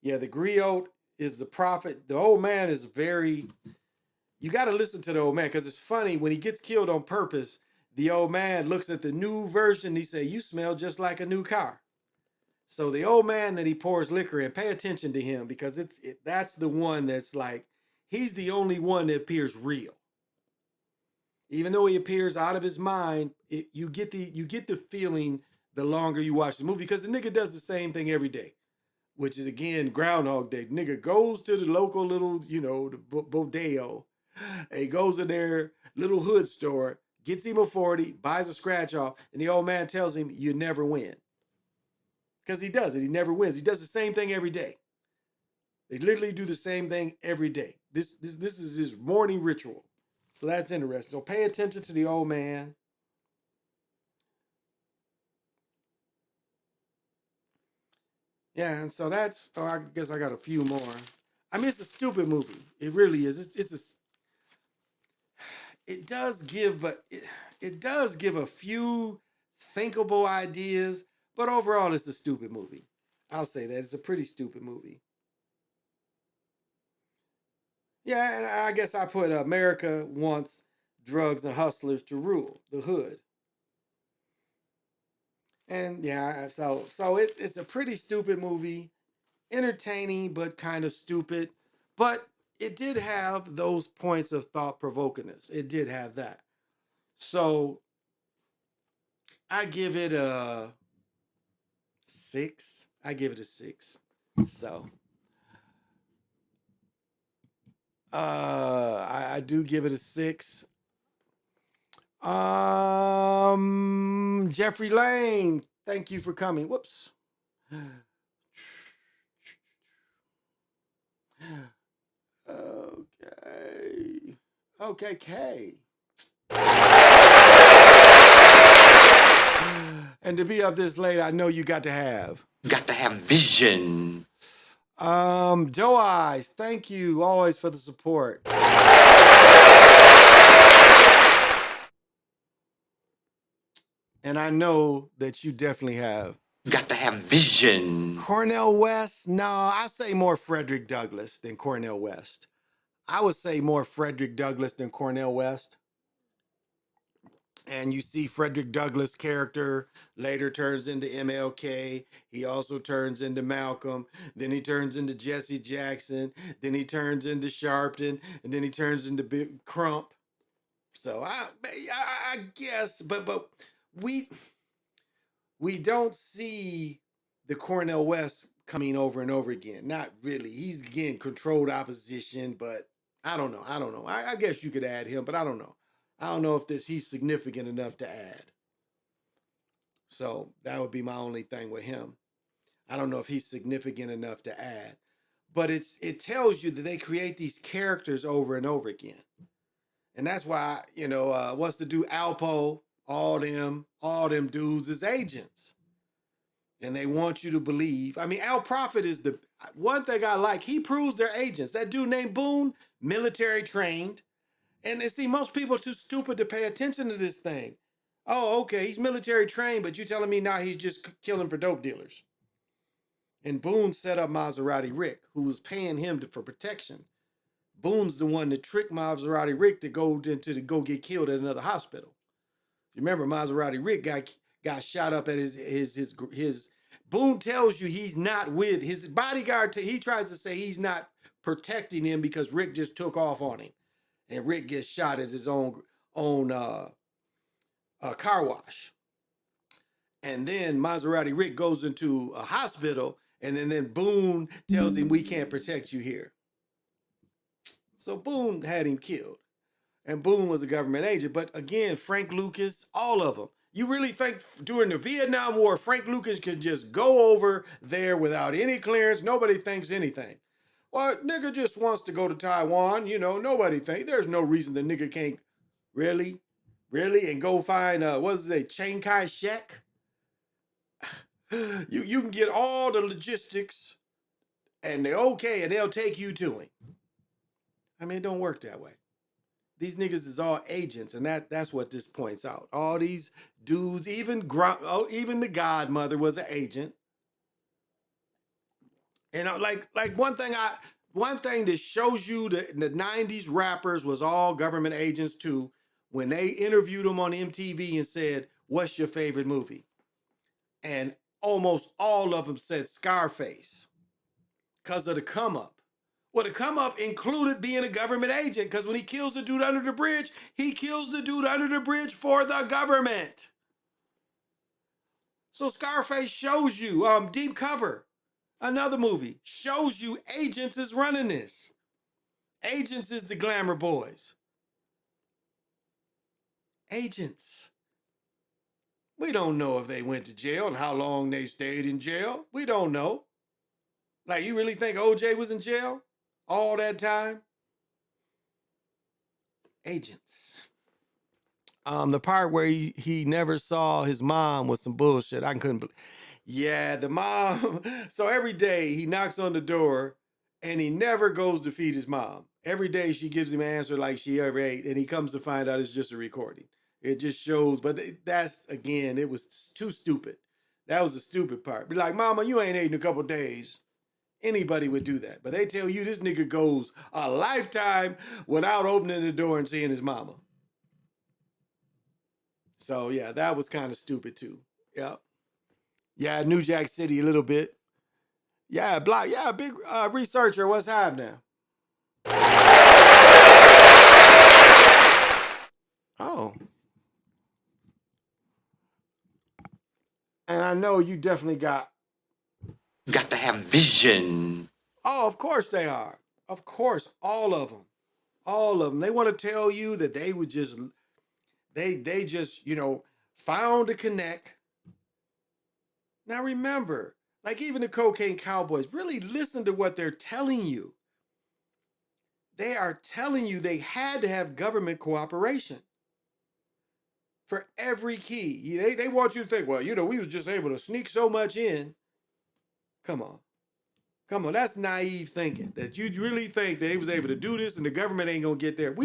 yeah, the griot is the prophet. The old man is you got to listen to the old man because it's funny when he gets killed on purpose. The old man looks at the new version. And he say, you smell just like a new car. So the old man that he pours liquor in, pay attention to him because that's the one that's like, he's the only one that appears real. Even though he appears out of his mind, you get the feeling the longer you watch the movie because the nigga does the same thing every day. which is again Groundhog Day. Nigga goes to the local little, the bodeo. And he goes in their little hood store, gets him a 40, buys a scratch off, and the old man tells him, you never win. Because he does it. He never wins. He does the same thing every day. They literally do the same thing every day. This is his morning ritual. So that's interesting. So pay attention to the old man. Yeah, and so that's, I guess I got a few more. I mean, it's a stupid movie. It really is. It does give a few thinkable ideas, but overall it's a stupid movie. I'll say that. It's a pretty stupid movie. Yeah, and I guess I put America wants drugs and hustlers to rule the hood. And yeah, so it's a pretty stupid movie, entertaining but kind of stupid, but it did have those points of thought provokingness. It did have that. So I give it a 6. I give it a 6. So I do give it a 6. Jeffrey Lane, thank you for coming. Whoops. Okay, K. And to be up this late, I know you got to have vision. Joe Eyes, thank you always for the support. And I know that you definitely have. Got to have vision. Cornel West? No, I say more Frederick Douglass than Cornel West. I would say more Frederick Douglass than Cornel West. And you see Frederick Douglass' character later turns into MLK. He also turns into Malcolm. Then he turns into Jesse Jackson. Then he turns into Sharpton. And then he turns into Big Crump. So I guess, but we don't see the Cornel West coming over and over again. Not really. He's again controlled opposition, but I don't know. I guess you could add him, but I don't know. I don't know if he's significant enough to add. So that would be my only thing with him. I don't know if he's significant enough to add. But it tells you that they create these characters over and over again. And that's why, what's the dude, Alpo, all them dudes is agents. And they want you to believe. I mean, Al Prophet is the one thing I like. He proves they're agents. That dude named Boone, military trained. And see, most people are too stupid to pay attention to this thing. Oh, okay, he's military trained, but you telling me now he's just killing for dope dealers. And Boone set up Maserati Rick, who was paying him for protection. Boone's the one that tricked Maserati Rick to go get killed at another hospital. You remember Maserati Rick got shot up at his Boone tells you he's not with his bodyguard. He tries to say he's not protecting him because Rick just took off on him. And Rick gets shot at his own car wash. And then Maserati Rick goes into a hospital, and then Boone tells him, we can't protect you here. So Boone had him killed. And Boone was a government agent. But again, Frank Lucas, all of them. You really think during the Vietnam War, Frank Lucas could just go over there without any clearance? Nobody thinks anything. Well, nigga just wants to go to Taiwan. Nobody thinks. There's no reason the nigga can't really, and go find, Chiang Kai-shek? You can get all the logistics and and they'll take you to him. I mean, it don't work that way. These niggas is all agents, and that's what this points out. All these dudes, even the godmother was an agent. And like one thing that shows you that the 90s rappers was all government agents too, when they interviewed them on MTV and said, what's your favorite movie? And almost all of them said Scarface because of the come up. Well, the come up included being a government agent, because when he kills the dude under the bridge, he kills the dude under the bridge for the government. So Scarface shows you Deep Cover. Another movie shows you Agents is running this. Agents is the glamour boys. Agents. We don't know if they went to jail and how long they stayed in jail. We don't know. Like, you really think OJ was in jail all that time? Agents. The part where he never saw his mom was some bullshit. I couldn't believe. Yeah, the mom. So every day he knocks on the door and he never goes to feed his mom. Every day she gives him an answer like she ever ate, and he comes to find out it's just a recording. It just shows, but that's, again, it was too stupid. That was the stupid part. Be like, mama, you ain't ate in a couple days. Anybody would do that. But they tell you this nigga goes a lifetime without opening the door and seeing his mama. So yeah, that was kind of stupid too. Yeah. Yeah, New Jack City a little bit. Yeah, Block. Yeah, big researcher. What's happening? Oh. And I know you definitely got to have vision. Oh, of course they are. Of course, all of them. All of them. They want to tell you that they would just, they just, found a connect. Now remember, like even the cocaine cowboys, really listen to what they're telling you. They are telling you they had to have government cooperation for every key. They want you to think, well, we was just able to sneak so much in. Come on. Come on, that's naive thinking. That you really think that they was able to do this and the government ain't gonna get there.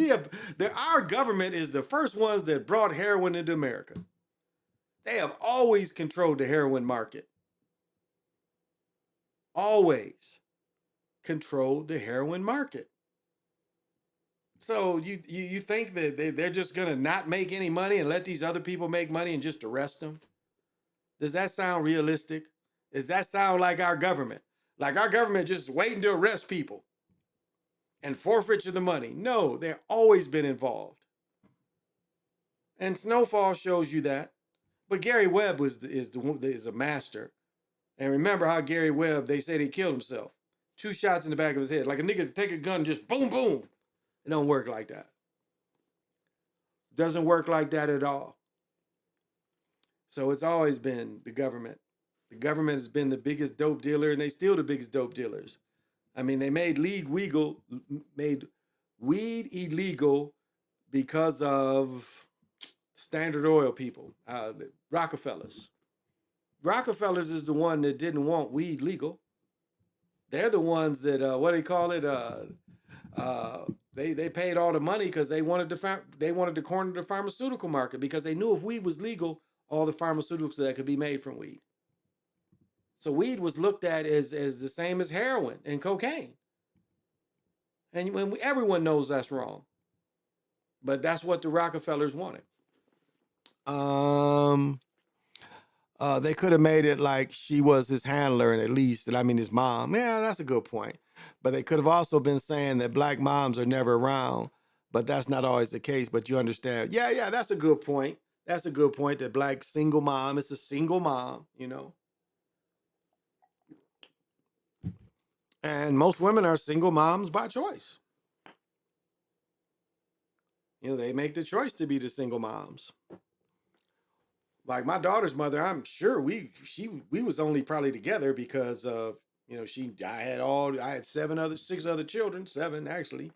Our government is the first ones that brought heroin into America. They have always controlled the heroin market. Always controlled the heroin market. So you think that they're just gonna not make any money and let these other people make money and just arrest them? Does that sound realistic? Does that sound like our government? Like our government just waiting to arrest people and forfeit the money? No, they've always been involved. And Snowfall shows you that. But Gary Webb is a master. And remember how Gary Webb, they said he killed himself. 2 shots in the back of his head. Like a nigga take a gun and just boom, boom. It don't work like that. Doesn't work like that at all. So it's always been the government. The government has been the biggest dope dealer, and they still the biggest dope dealers. I mean, they made weed illegal because of Standard Oil people, the Rockefellers. Rockefellers is the one that didn't want weed legal. They're the ones that what do they call it? They paid all the money because they wanted to corner the pharmaceutical market because they knew if weed was legal, all the pharmaceuticals that could be made from weed. So weed was looked at as the same as heroin and cocaine. And everyone knows that's wrong. But that's what the Rockefellers wanted. They could have made it like she was his handler, and at least, his mom. Yeah, that's a good point. But they could have also been saying that black moms are never around, but that's not always the case. But you understand. Yeah, that's a good point. That's a good point that black single mom, it's a single mom, And most women are single moms by choice. They make the choice to be the single moms. Like my daughter's mother, I'm sure we was only probably together because I had 6 other children, 7 actually.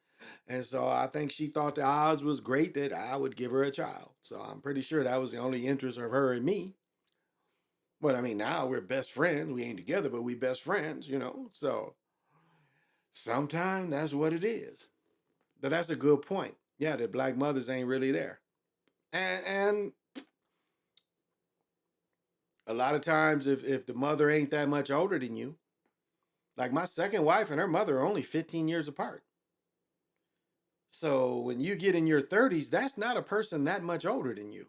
And so I think she thought the odds was great that I would give her a child. So I'm pretty sure that was the only interest of her and me. But now we're best friends. We ain't together, but we best friends, So sometimes that's what it is. But that's a good point. Yeah, that black mothers ain't really there. And a lot of times if the mother ain't that much older than you, like my second wife and her mother are only 15 years apart. So when you get in your 30s, that's not a person that much older than you.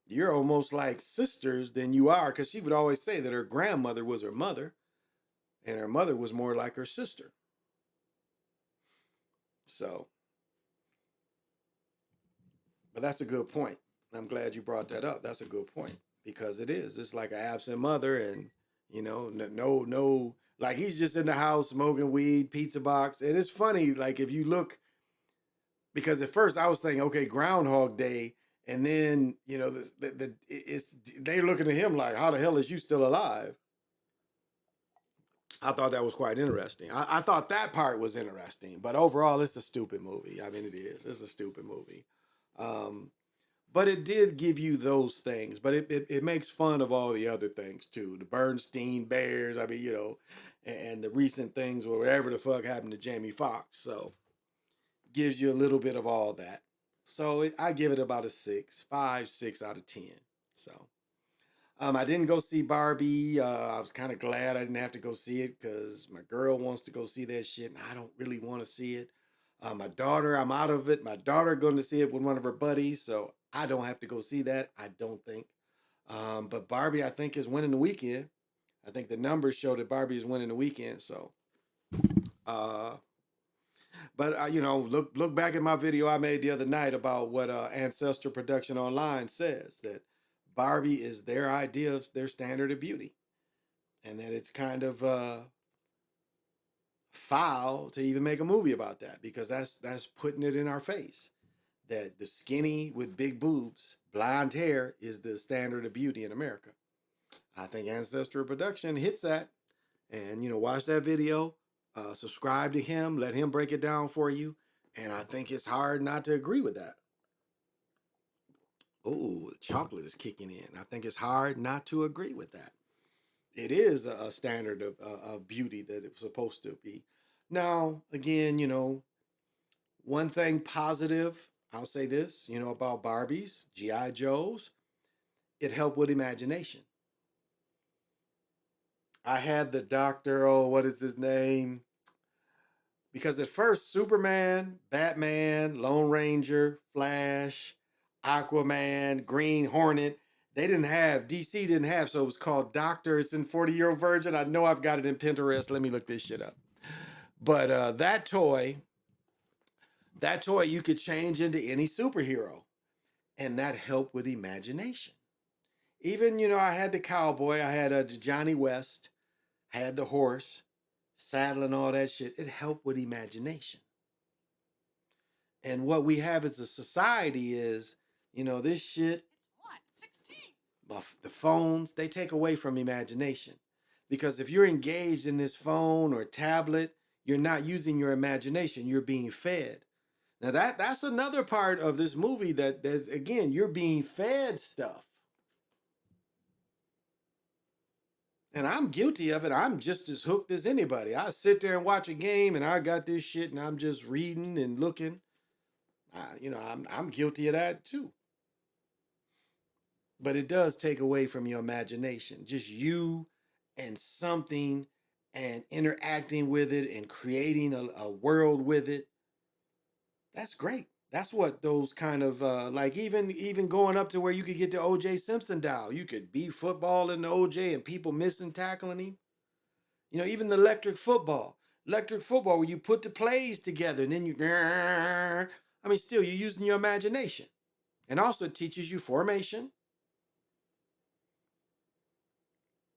You're almost like sisters than you are, because she would always say that her grandmother was her mother and her mother was more like her sister. So, but that's a good point. I'm glad you brought that up. That's a good point because it is. It's like an absent mother, and You know, no, like he's just in the house smoking weed, pizza box. And it's funny, like if you look, because at first I was thinking, okay, Groundhog Day, and then you know it's they're looking at him like, how the hell is you still alive? I thought that was quite interesting. I thought that part was interesting, but overall, it's a stupid movie. I mean, it is. It's a stupid movie. But it did give you those things, but it makes fun of all the other things too. The Bernstein Bears, I mean, you know, and the recent things or whatever the fuck happened to Jamie Foxx. So gives you a little bit of all that. So I give it about a 6 out of 10. So I didn't go see Barbie. I was kind of glad I didn't have to go see it because my girl wants to go see that shit, and I don't really want to see it. My daughter, I'm out of it. My daughter going to see it with one of her buddies, so I don't have to go see that. I don't think. But Barbie, I think, is winning the weekend. I think the numbers show that Barbie is winning the weekend. So, but you know, look back at my video I made the other night about what Ancestor Production Online says, that Barbie is their idea of their standard of beauty, and that it's kind of foul to even make a movie about that, because that's putting it in our face that the skinny with big boobs, blonde hair is the standard of beauty in America. I think Ancestral Production hits that. And, you know, watch that video, subscribe to him, let him break it down for you. And I think it's hard not to agree with that. Oh, the chocolate is kicking in. I think it's hard not to agree with that. It is a standard of beauty that it's supposed to be. Now, again, you know, one thing positive, I'll say this, you know, about Barbies, G.I. Joes, it helped with imagination. I had the doctor, oh, what is his name? Because at first, Superman, Batman, Lone Ranger, Flash, Aquaman, Green Hornet, DC didn't have, so it was called Doctor. It's in 40-Year-Old Virgin. I know I've got it in Pinterest. Let me look this shit up. But that toy you could change into any superhero. And that helped with imagination. Even, you know, I had the cowboy, I had Johnny West, had the horse, saddle and all that shit. It helped with imagination. And what we have as a society is, you know, this shit. It's what? 16. The phones, they take away from imagination. Because if you're engaged in this phone or tablet, you're not using your imagination. You're being fed. Now that's another part of this movie that there's, again, you're being fed stuff. And I'm guilty of it. I'm just as hooked as anybody. I sit there and watch a game and I got this shit and I'm just reading and looking. You know, I'm guilty of that too. But it does take away from your imagination. Just you and something and interacting with it and creating a world with it. That's great. That's what those kind of like even going up to where you could get the O.J. Simpson doll. You could be footballing the O.J. and people missing tackling him. You know, even the electric football where you put the plays together and then you, I mean, still you're using your imagination, and also it teaches you formation.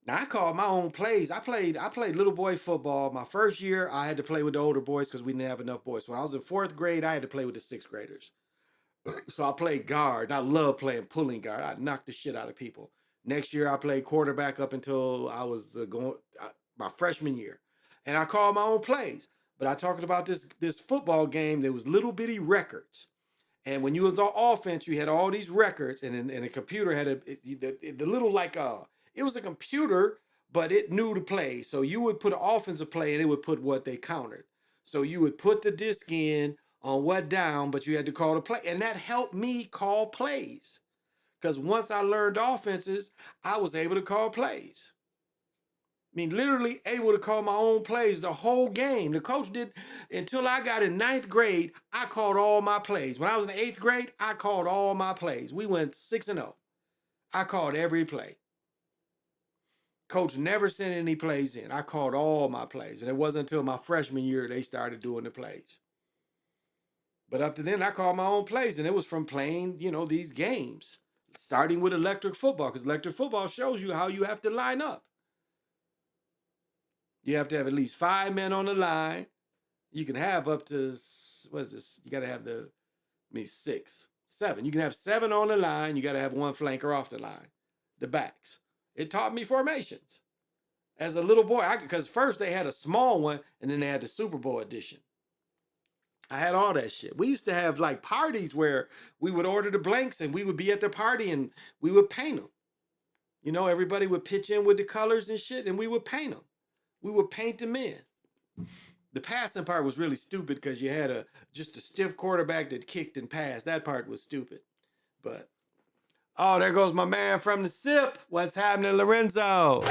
Now I called my own plays. I played little boy football. My first year, I had to play with the older boys because we didn't have enough boys. So when I was in 4th grade, I had to play with the 6th graders. So I played guard. I love playing pulling guard. I knocked the shit out of people. Next year, I played quarterback up until I was my freshman year. And I called my own plays. But I talked about this football game. There was little bitty records. And when you was on offense, you had all these records. And a computer had the little like it was a computer, but it knew the play. So you would put an offensive play and it would put what they countered. So you would put the disc in on what down, but you had to call the play. And that helped me call plays. Because once I learned offenses, I was able to call plays. I mean, literally able to call my own plays the whole game. The coach did, until I got in 9th grade, I called all my plays. When I was in 8th grade, I called all my plays. We went 6-0. I called every play. Coach never sent any plays in. I called all my plays. And it wasn't until my freshman year they started doing the plays. But up to then, I called my own plays, and it was from playing, you know, these games, starting with electric football, because electric football shows you how you have to line up. You have to have at least 5 men on the line. You can have up to, what is this? You got to have the, 6, 7. You can have 7 on the line. You got to have 1 flanker off the line, the backs. It taught me formations as a little boy. Because first they had a small one, and then they had the Super Bowl edition. I had all that shit. We used to have like parties where we would order the blanks, and we would be at the party, and we would paint them. You know, everybody would pitch in with the colors and shit, and we would paint them. We would paint them in. The passing part was really stupid because you had just a stiff quarterback that kicked and passed. That part was stupid. But, oh, there goes my man from the SIP. What's happening, Lorenzo?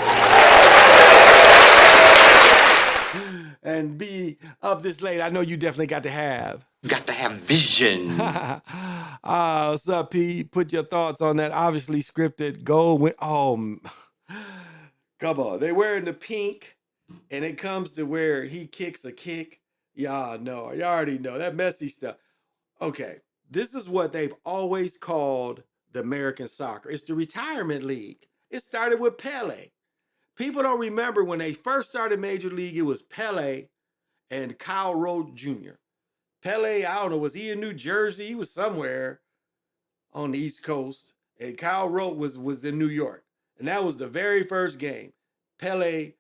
And be up this late. I know you definitely got to have. Got to have vision. What's up, P? Put your thoughts on that obviously scripted goal. Oh, come on. They wearing the pink, and it comes to where he kicks a kick. Y'all know. Y'all already know. That messy stuff. Okay. This is what they've always called the American soccer. It's the retirement league. It started with Pele. People don't remember when they first started Major League, it was Pele and Kyle Rote Jr. Pele, I don't know, was he in New Jersey? He was somewhere on the East Coast. And Kyle Rote was in New York. And that was the very first game. Pele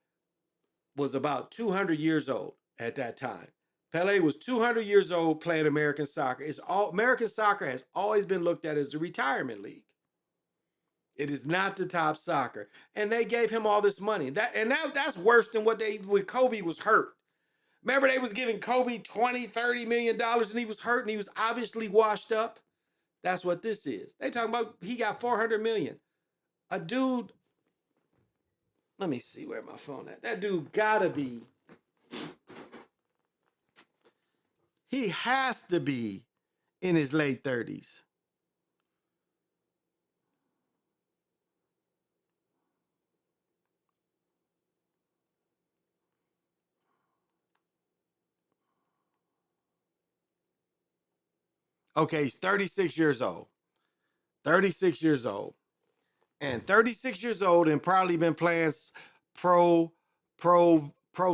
was about 200 years old at that time. Pele was 200 years old playing American soccer. American soccer has always been looked at as the retirement league. It is not the top soccer. And they gave him all this money. That's worse than when Kobe was hurt. Remember, they was giving Kobe $20, $30 million and he was hurt and he was obviously washed up. That's what this is. They talking about he got $400 million. A dude, let me see where my phone at. That dude gotta be, he has to be in his late 30s. Okay, he's 36 years old. 36 years old. And 36 years old and probably been playing pro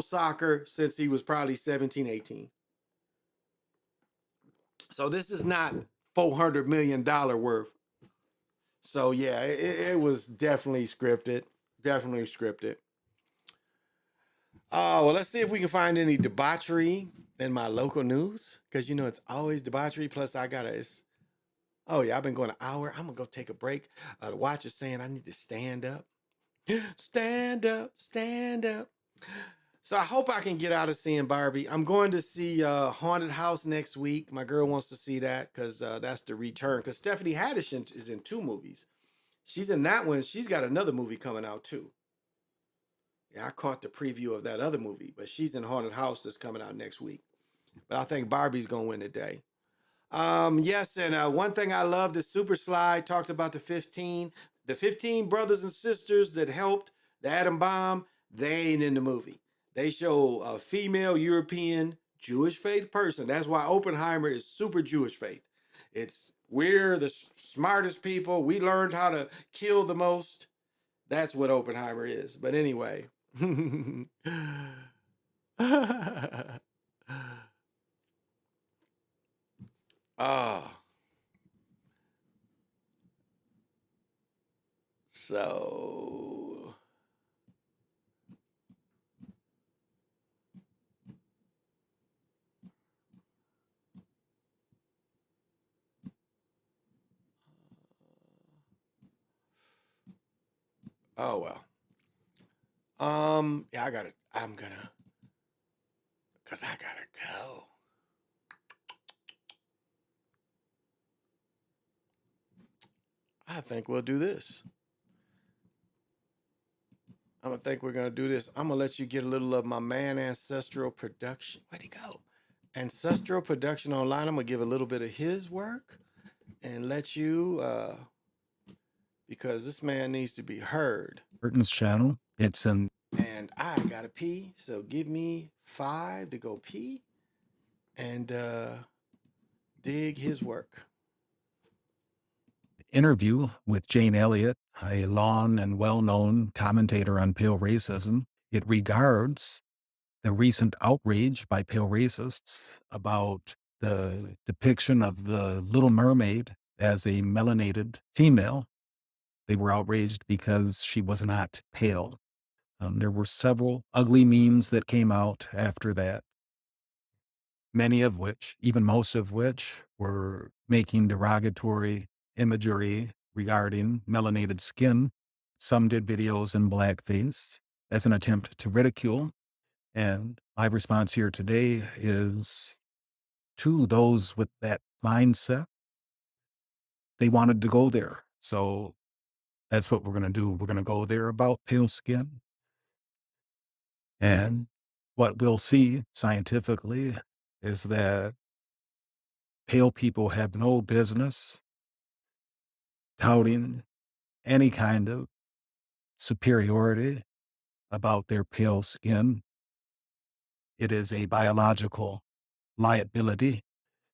soccer since he was probably 17, 18. So this is not $400 million worth. So yeah, it was definitely scripted. Definitely scripted. Oh, well, let's see if we can find any debauchery in my local news. Because, you know, it's always debauchery. Plus, oh, yeah, I've been going an hour. I'm going to go take a break. The watch is saying I need to stand up. Stand up, stand up. So I hope I can get out of seeing Barbie. I'm going to see Haunted House next week. My girl wants to see that because that's the return. Because Stephanie Haddish is in 2 movies. She's in that one. She's got another movie coming out too. Yeah, I caught the preview of that other movie, but she's in Haunted House that's coming out next week. But I think Barbie's going to win today. Yes, and one thing I love, the Super Slide talked about the 15 brothers and sisters that helped the atom bomb. They ain't in the movie. They show a female European Jewish faith person. That's why Oppenheimer is super Jewish faith. We're the smartest people. We learned how to kill the most. That's what Oppenheimer is. But anyway. So oh well. Yeah, because I gotta go. I think we'll do this. I'm gonna do this. I'm gonna let you get a little of my man Ancestral Production. Where'd he go? Ancestral Production Online. I'm gonna give a little bit of his work and let you because this man needs to be heard. Burton's channel. It's an And I gotta pee, so give me 5 to go pee and dig his work. interview with Jane Elliott, a long and well-known commentator on pale racism. It regards the recent outrage by pale racists about the depiction of the Little Mermaid as a melanated female. They were outraged because she was not pale. There were several ugly memes that came out after that, many of which, even most of which, were making derogatory imagery regarding melanated skin. Some did videos in blackface as an attempt to ridicule. And my response here today is to those with that mindset. They wanted to go there. So that's what we're going to do. We're going to go there about pale skin. And what we'll see scientifically is that pale people have no business touting any kind of superiority about their pale skin. It is a biological liability.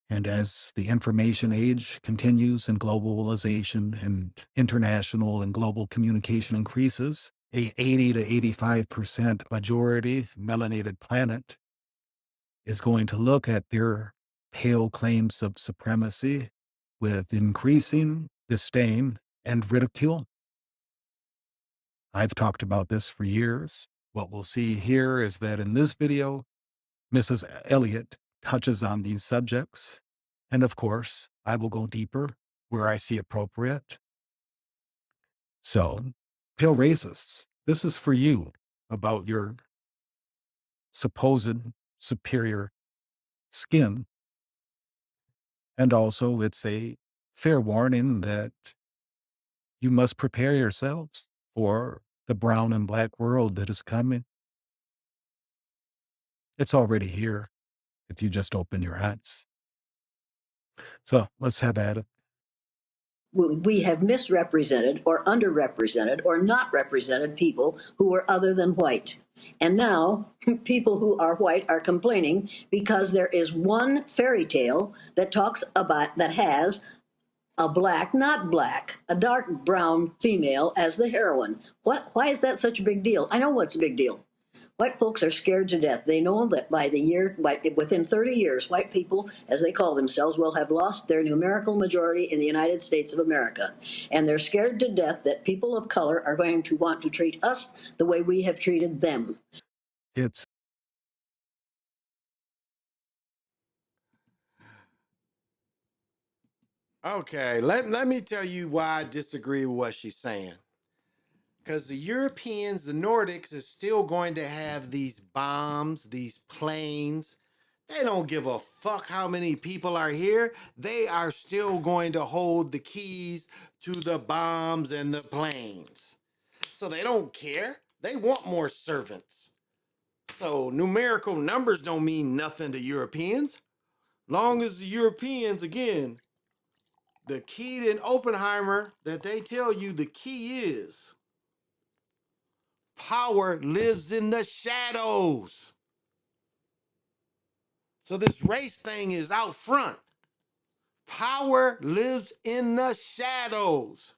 And as the information age continues and globalization and international and global communication increases, a 80 to 85% majority melanated planet is going to look at their pale claims of supremacy with increasing disdain and ridicule. I've talked about this for years. What we'll see here is that in this video, Mrs. Elliott touches on these subjects. And of course, I will go deeper where I see appropriate. So, pale racists, this is for you about your supposed superior skin. And also, it's a fair warning that you must prepare yourselves for the brown and black world that is coming. It's already here if you just open your eyes. So let's have at it. We have misrepresented or underrepresented or not represented people who are other than white. And now people who are white are complaining because there is one fairy tale that talks about, that has a black, not black, a dark brown female as the heroine. Why is that such a big deal? I know what's a big deal. White folks are scared to death. They know that within 30 years, white people, as they call themselves, will have lost their numerical majority in the United States of America. And they're scared to death that people of color are going to want to treat us the way we have treated them. It's Okay, let me tell you why I disagree with what she's saying. Because the Europeans, the Nordics, is still going to have these bombs, these planes. They don't give a fuck how many people are here. They are still going to hold the keys to the bombs and the planes. So they don't care. They want more servants. So numerical numbers don't mean nothing to Europeans. Long as the Europeans, again, the key to Oppenheimer that they tell you the key is power lives in the shadows. So this race thing is out front. Power lives in the shadows.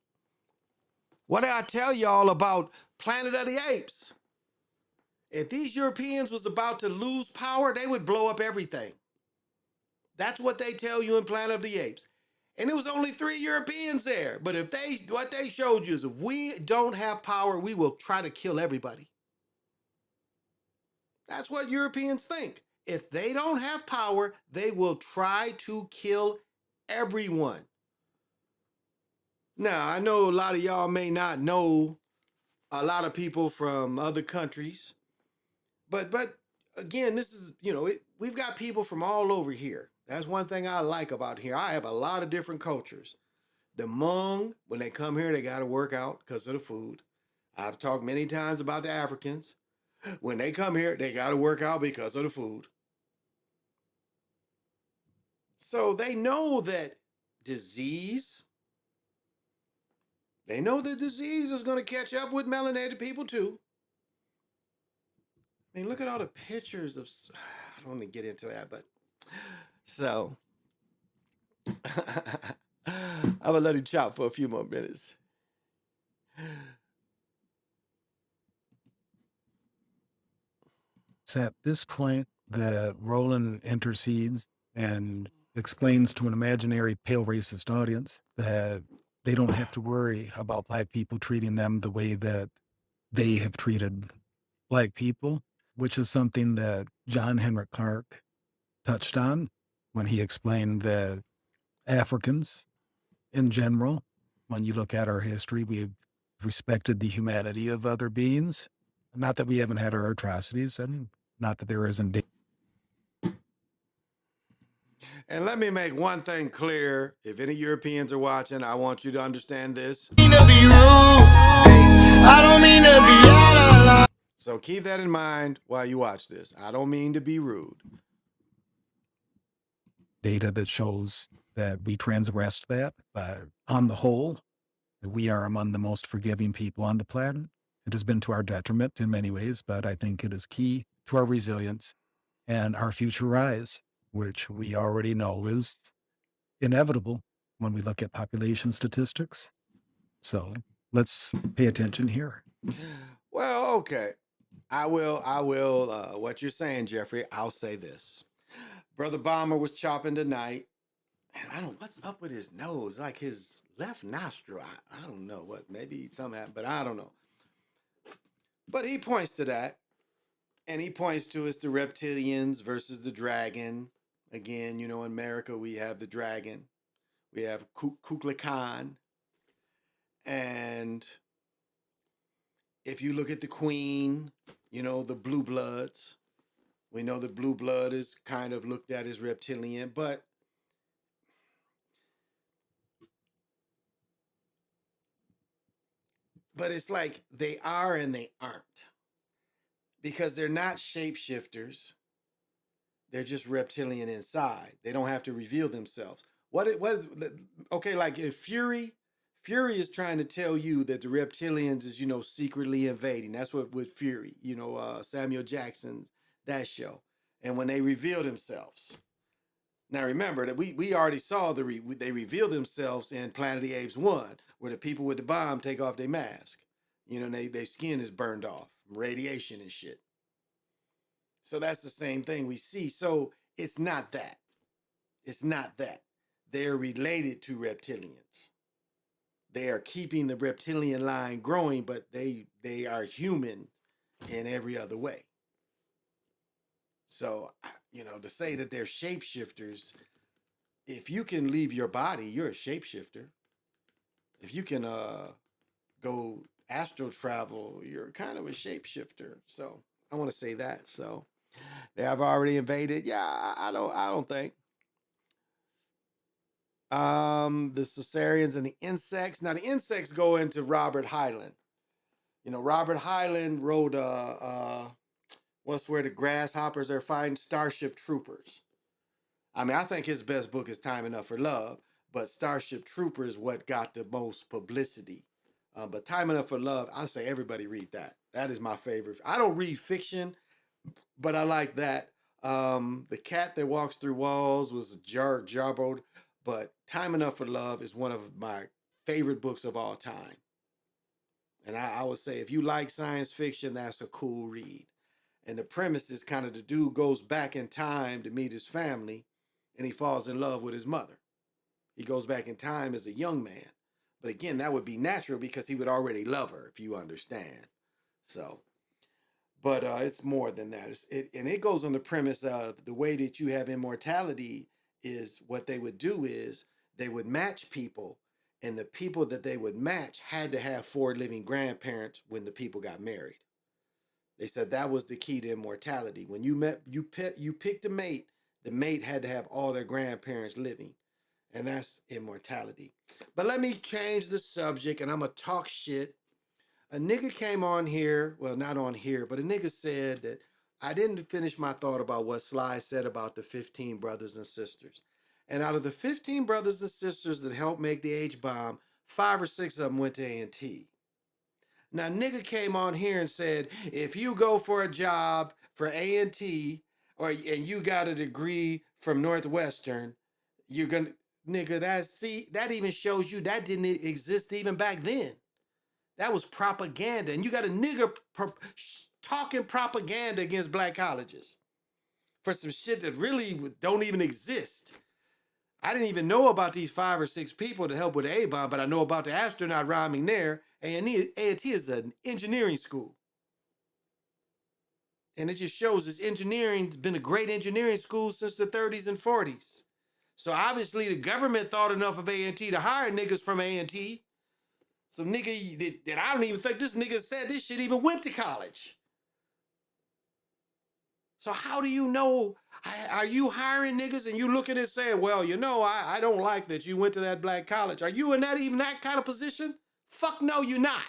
What did I tell y'all about Planet of the Apes? If these Europeans was about to lose power, they would blow up everything. That's what they tell you in Planet of the Apes. And it was only 3 Europeans there. But what they showed you is if we don't have power, we will try to kill everybody. That's what Europeans think. If they don't have power, they will try to kill everyone. Now, I know a lot of y'all may not know a lot of people from other countries, but again, this is, we've got people from all over here. That's one thing I like about here. I have a lot of different cultures. The Hmong, when they come here, they got to work out because of the food. I've talked many times about the Africans. When they come here, they got to work out because of the food. So they know that disease, they know that disease is going to catch up with melanated people too. I mean, look at all the pictures of, I don't want to get into that, but so I'm going to let him chop for a few more minutes. It's at this point that Roland intercedes and explains to an imaginary pale racist audience that they don't have to worry about black people treating them the way that they have treated black people, which is something that John Henrik Clark touched on when he explained that Africans in general, when you look at our history, we've respected the humanity of other beings. Not that we haven't had our atrocities, and not that there isn't. And let me make one thing clear. If any Europeans are watching, I want you to understand this. I don't mean to be out of line. So keep that in mind while you watch this. I don't mean to be rude. Data that shows that we transgressed that, but on the whole, we are among the most forgiving people on the planet. It has been to our detriment in many ways, but I think it is key to our resilience and our future rise, which we already know is inevitable when we look at population statistics. So let's pay attention here. Well, okay. I will, what you're saying, Jeffrey, I'll say this. Brother Bomber was chopping tonight. And I don't know what's up with his nose, like his left nostril. I don't know what, maybe something happened, but I don't know. But he points to that. And he points to it's the reptilians versus the dragon. Again, in America, we have the dragon. We have Kukulkan Khan. And if you look at the queen, the blue bloods. We know the blue blood is kind of looked at as reptilian, but it's like they are and they aren't. Because they're not shapeshifters. They're just reptilian inside. They don't have to reveal themselves. What it was, okay, like if Fury is trying to tell you that the reptilians is, secretly invading. That's what with Fury, Samuel Jackson's, that show. And when they reveal themselves. Now remember that we already saw they reveal themselves in Planet of the Apes 1, where the people with the bomb take off their mask. Their skin is burned off, radiation and shit. So that's the same thing we see. So it's not that. It's not that. They're related to reptilians. They are keeping the reptilian line growing, but they are human in every other way. So, to say that they're shapeshifters, if you can leave your body, you're a shapeshifter. If you can go astral travel, you're kind of a shapeshifter. So I want to say that. So they have already invaded. Yeah, I don't think. The Caesareans and the insects. Now the insects go into Robert Heinlein. Robert Heinlein wrote what's where the grasshoppers are fighting, Starship Troopers. I mean, I think his best book is Time Enough for Love, but Starship Troopers what got the most publicity. But Time Enough for Love, I say everybody read that. That is my favorite. I don't read fiction, but I like that. The Cat That Walks Through Walls was jarbled, but Time Enough for Love is one of my favorite books of all time. And I would say if you like science fiction, that's a cool read. And the premise is kind of the dude goes back in time to meet his family, and he falls in love with his mother. He goes back in time as a young man. But again, that would be natural because he would already love her, if you understand. So, but it's more than that. And it goes on the premise of the way that you have immortality is what they would do is they would match people, and the people that they would match had to have 4 living grandparents when the people got married. They said that was the key to immortality. When you picked a mate, the mate had to have all their grandparents living. And that's immortality. But let me change the subject, and I'm going to talk shit. A nigga came on here, well, not on here, but a nigga said that I didn't finish my thought about what Sly said about the 15 brothers and sisters. And out of the 15 brothers and sisters that helped make the H-bomb, 5 or 6 of them went to A&T. Now, nigga came on here and said, if you go for a job for A&T, and you got a degree from Northwestern, you're going to... Nigga, that even shows you that didn't exist even back then. That was propaganda. And you got a nigga talking propaganda against black colleges for some shit that really don't even exist. I didn't even know about these 5 or 6 people to help with the A-bomb, but I know about the astronaut rhyming there. A&T is an engineering school. And it just shows this engineering's been a great engineering school since the 30s and 40s. So obviously the government thought enough of A&T to hire niggas from A&T. Some nigga that I don't even think this nigga said this shit even went to college. So how do you know? Are you hiring niggas and you looking at saying, well, you know, I don't like that you went to that black college. Are you in that kind of position? Fuck no, you're not.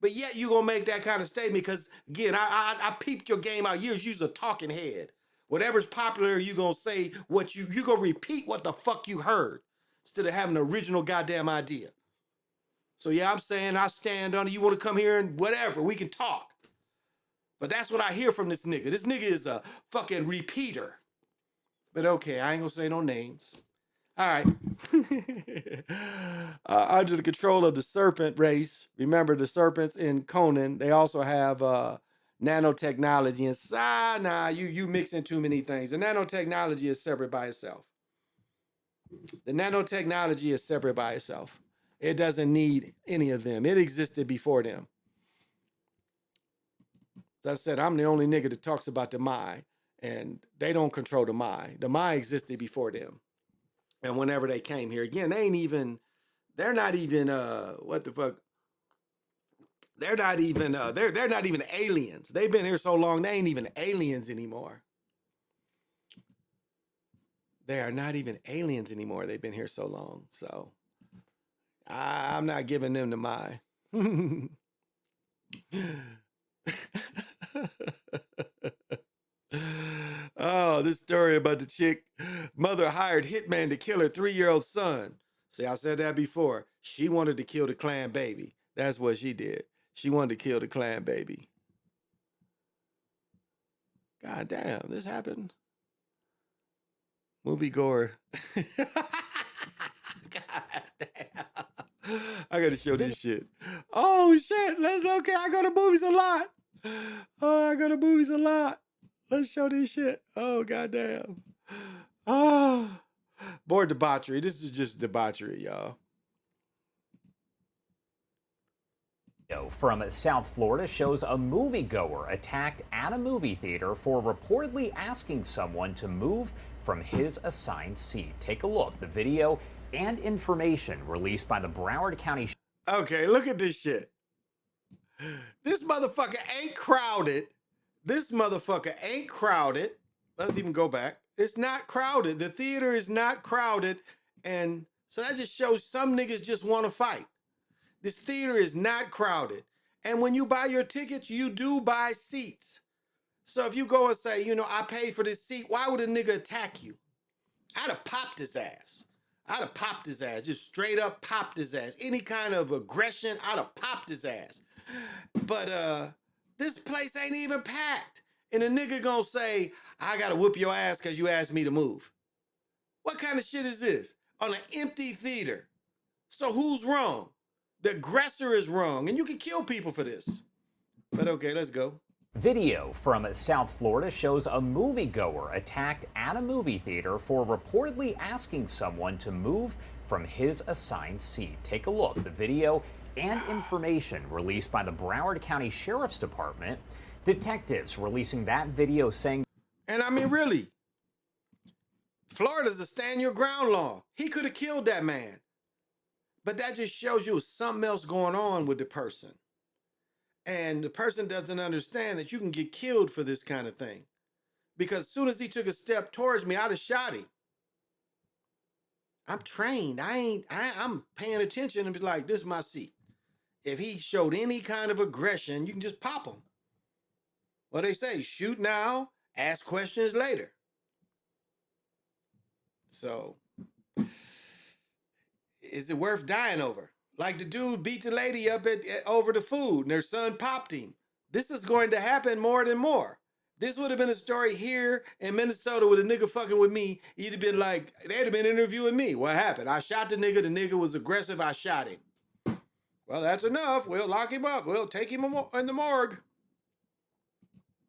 But yet you gonna make that kind of statement because, again, I peeped your game out years. You's a talking head. Whatever's popular, you gonna say what you gonna repeat what the fuck you heard instead of having an original goddamn idea. So yeah, I'm saying I stand on it. You want to come here and whatever, we can talk. But that's what I hear from this nigga. This nigga is a fucking repeater. But okay, I ain't gonna say no names. All right. Under the control of the serpent race, remember the serpents in Conan, they also have nanotechnology inside. Nah, you mixing too many things. The nanotechnology is separate by itself. The nanotechnology is separate by itself. It doesn't need any of them. It existed before them. As I said, I'm the only nigga that talks about the Mai, and they don't control the Mai. The Mai existed before them. And whenever they came here, again, they're not even what the fuck? They're not even aliens. They've been here so long, they ain't even aliens anymore. They are not even aliens anymore. They've been here so long. So I'm not giving them the Mai. Oh, this story about the chick. Mother hired hitman to kill her 3-year-old son. See, I said that before. She wanted to kill the clan baby. That's what she did. She wanted to kill the clan baby. God damn, this happened. Moviegoer. God damn. I gotta show this shit. Oh shit, okay. I go to movies a lot. Oh, I go to movies a lot. Let's show this shit. Oh, goddamn. Oh, more debauchery. This is just debauchery, y'all. From South Florida shows a moviegoer attacked at a movie theater for reportedly asking someone to move from his assigned seat. Take a look. The video and information released by the Broward County. Okay, look at this shit. This motherfucker ain't crowded. This motherfucker ain't crowded. Let's even go back. It's not crowded. The theater is not crowded. And so that just shows some niggas just want to fight. This theater is not crowded. And when you buy your tickets, you do buy seats. So if you go and say, you know, I paid for this seat, why would a nigga attack you? I'd have popped his ass. Just straight up popped his ass. Any kind of aggression, I'd have popped his ass. But this place ain't even packed. And a nigga gonna say, I gotta whoop your ass because you asked me to move. What kind of shit is this? On an empty theater. So who's wrong? The aggressor is wrong. And you can kill people for this. But okay, let's go. Video from South Florida shows a moviegoer attacked at a movie theater for reportedly asking someone to move from his assigned seat. Take a look. The video and information released by the Broward County Sheriff's Department. Detectives releasing that video saying, and I mean, really, Florida's a stand your ground law. He could have killed that man. But that just shows you something else going on with the person. And the person doesn't understand that you can get killed for this kind of thing. Because as soon as he took a step towards me, I'd have shot him. I'm trained. I'm paying attention and be like, this is my seat. If he showed any kind of aggression, you can just pop him. What they say, shoot now, ask questions later. So, is it worth dying over? Like the dude beat the lady up over the food and their son popped him. This is going to happen more and more. This would have been a story here in Minnesota with a nigga fucking with me. He'd have been like, they'd have been interviewing me. What happened? I shot the nigga was aggressive, I shot him. Well, that's enough. We'll lock him up. We'll take him in the morgue.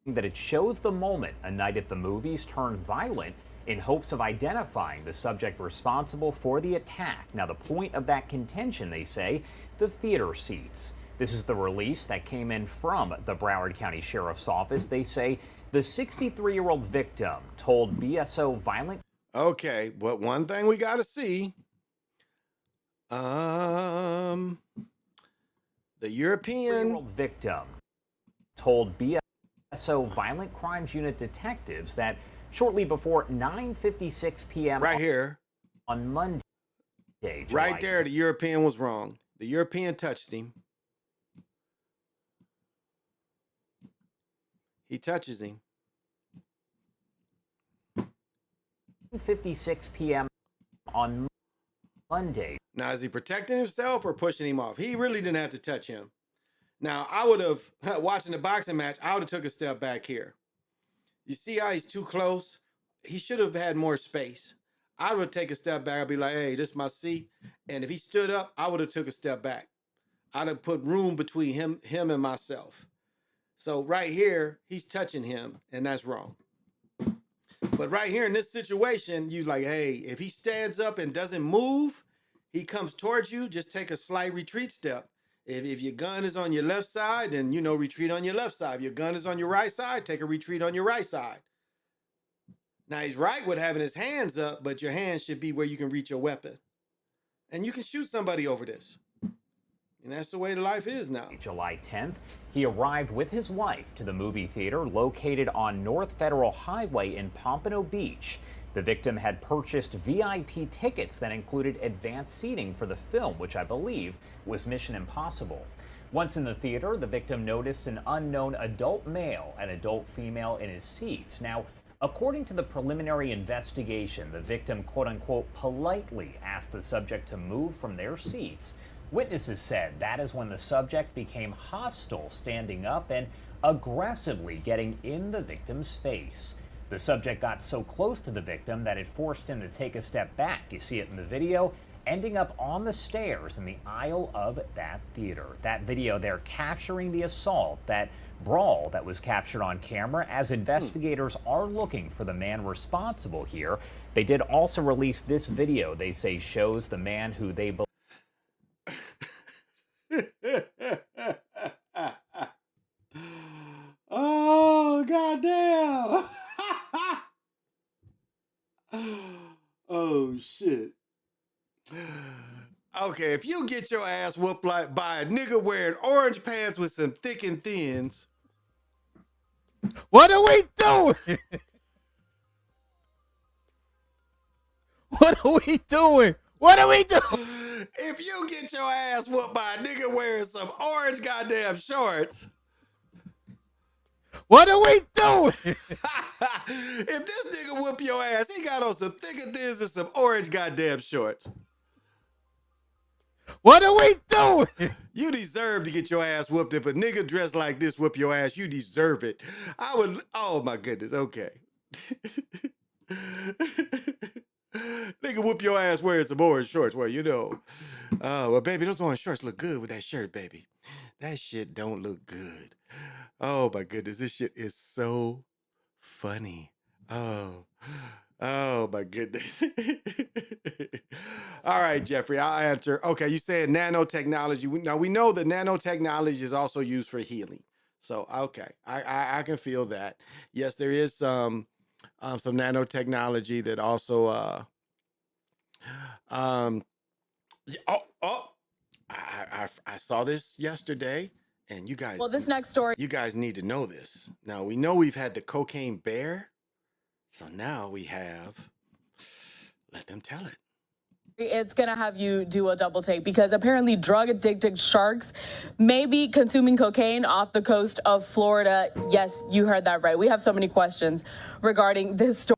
that it shows the moment a night at the movies turned violent in hopes of identifying the subject responsible for the attack. Now, the point of that contention, they say, the theater seats. This is the release that came in from the Broward County Sheriff's Office. They say the 63-year-old victim told BSO violent. Okay, but one thing we got to see, the European victim told BSO Violent Crimes Unit detectives that shortly before 9:56 p.m. right here on Monday, right there, the European was wrong. The European touched him. He touches him. 9:56 p.m. on Monday. Now, is he protecting himself or pushing him off? He really didn't have to touch him. Now, I would have, watching the boxing match, I would have took a step back here. You see how he's too close? He should have had more space. I would take a step back. I'd be like, hey, this is my seat. And if he stood up, I would have took a step back. I'd have put room between him and myself. So right here, he's touching him, and that's wrong. But right here in this situation, you like, hey, if he stands up and doesn't move, he comes towards you, just take a slight retreat step. If your gun is on your left side, then, retreat on your left side. If your gun is on your right side, take a retreat on your right side. Now, he's right with having his hands up, but your hands should be where you can reach your weapon. And you can shoot somebody over this. And that's the way the life is now. July 10th, he arrived with his wife to the movie theater located on North Federal Highway in Pompano Beach. The victim had purchased VIP tickets that included advanced seating for the film, which I believe was Mission Impossible. Once in the theater, the victim noticed an unknown adult male and adult female in his seats. Now, according to the preliminary investigation, the victim, quote-unquote, politely asked the subject to move from their seats. Witnesses said that is when the subject became hostile, standing up and aggressively getting in the victim's face. The subject got so close to the victim that it forced him to take a step back. You see it in the video, ending up on the stairs in the aisle of that theater. That video there capturing the assault, that brawl that was captured on camera, as investigators are looking for the man responsible here. They did also release this video they say shows the man who they believe. Oh, goddamn. Oh, shit. Okay, if you get your ass whooped like by a nigga wearing orange pants with some thick and thins. What are we doing? What are we doing? What are we doing? If you get your ass whooped by a nigga wearing some orange goddamn shorts. What are we doing? If this nigga whoop your ass, he got on some thick and thins and some orange goddamn shorts. What are we doing? You deserve to get your ass whooped. If a nigga dressed like this whoop your ass, you deserve it. I would, oh my goodness, okay. Nigga whoop your ass wearing some orange shorts. Well, well, baby, those orange shorts look good with that shirt, baby. That shit don't look good. Oh my goodness, this shit is so funny. Oh my goodness. All right, Jeffrey, I'll answer. Okay, you said nanotechnology. Now we know that nanotechnology is also used for healing. So okay, I can feel that. Yes, there is some nanotechnology that also I saw this yesterday, and you guys. Well, this next story. You guys need to know this. Now we know we've had the cocaine bear, so now we have. Let them tell it. It's going to have you do a double take because apparently drug-addicted sharks may be consuming cocaine off the coast of Florida. Yes, you heard that right. We have so many questions regarding this story.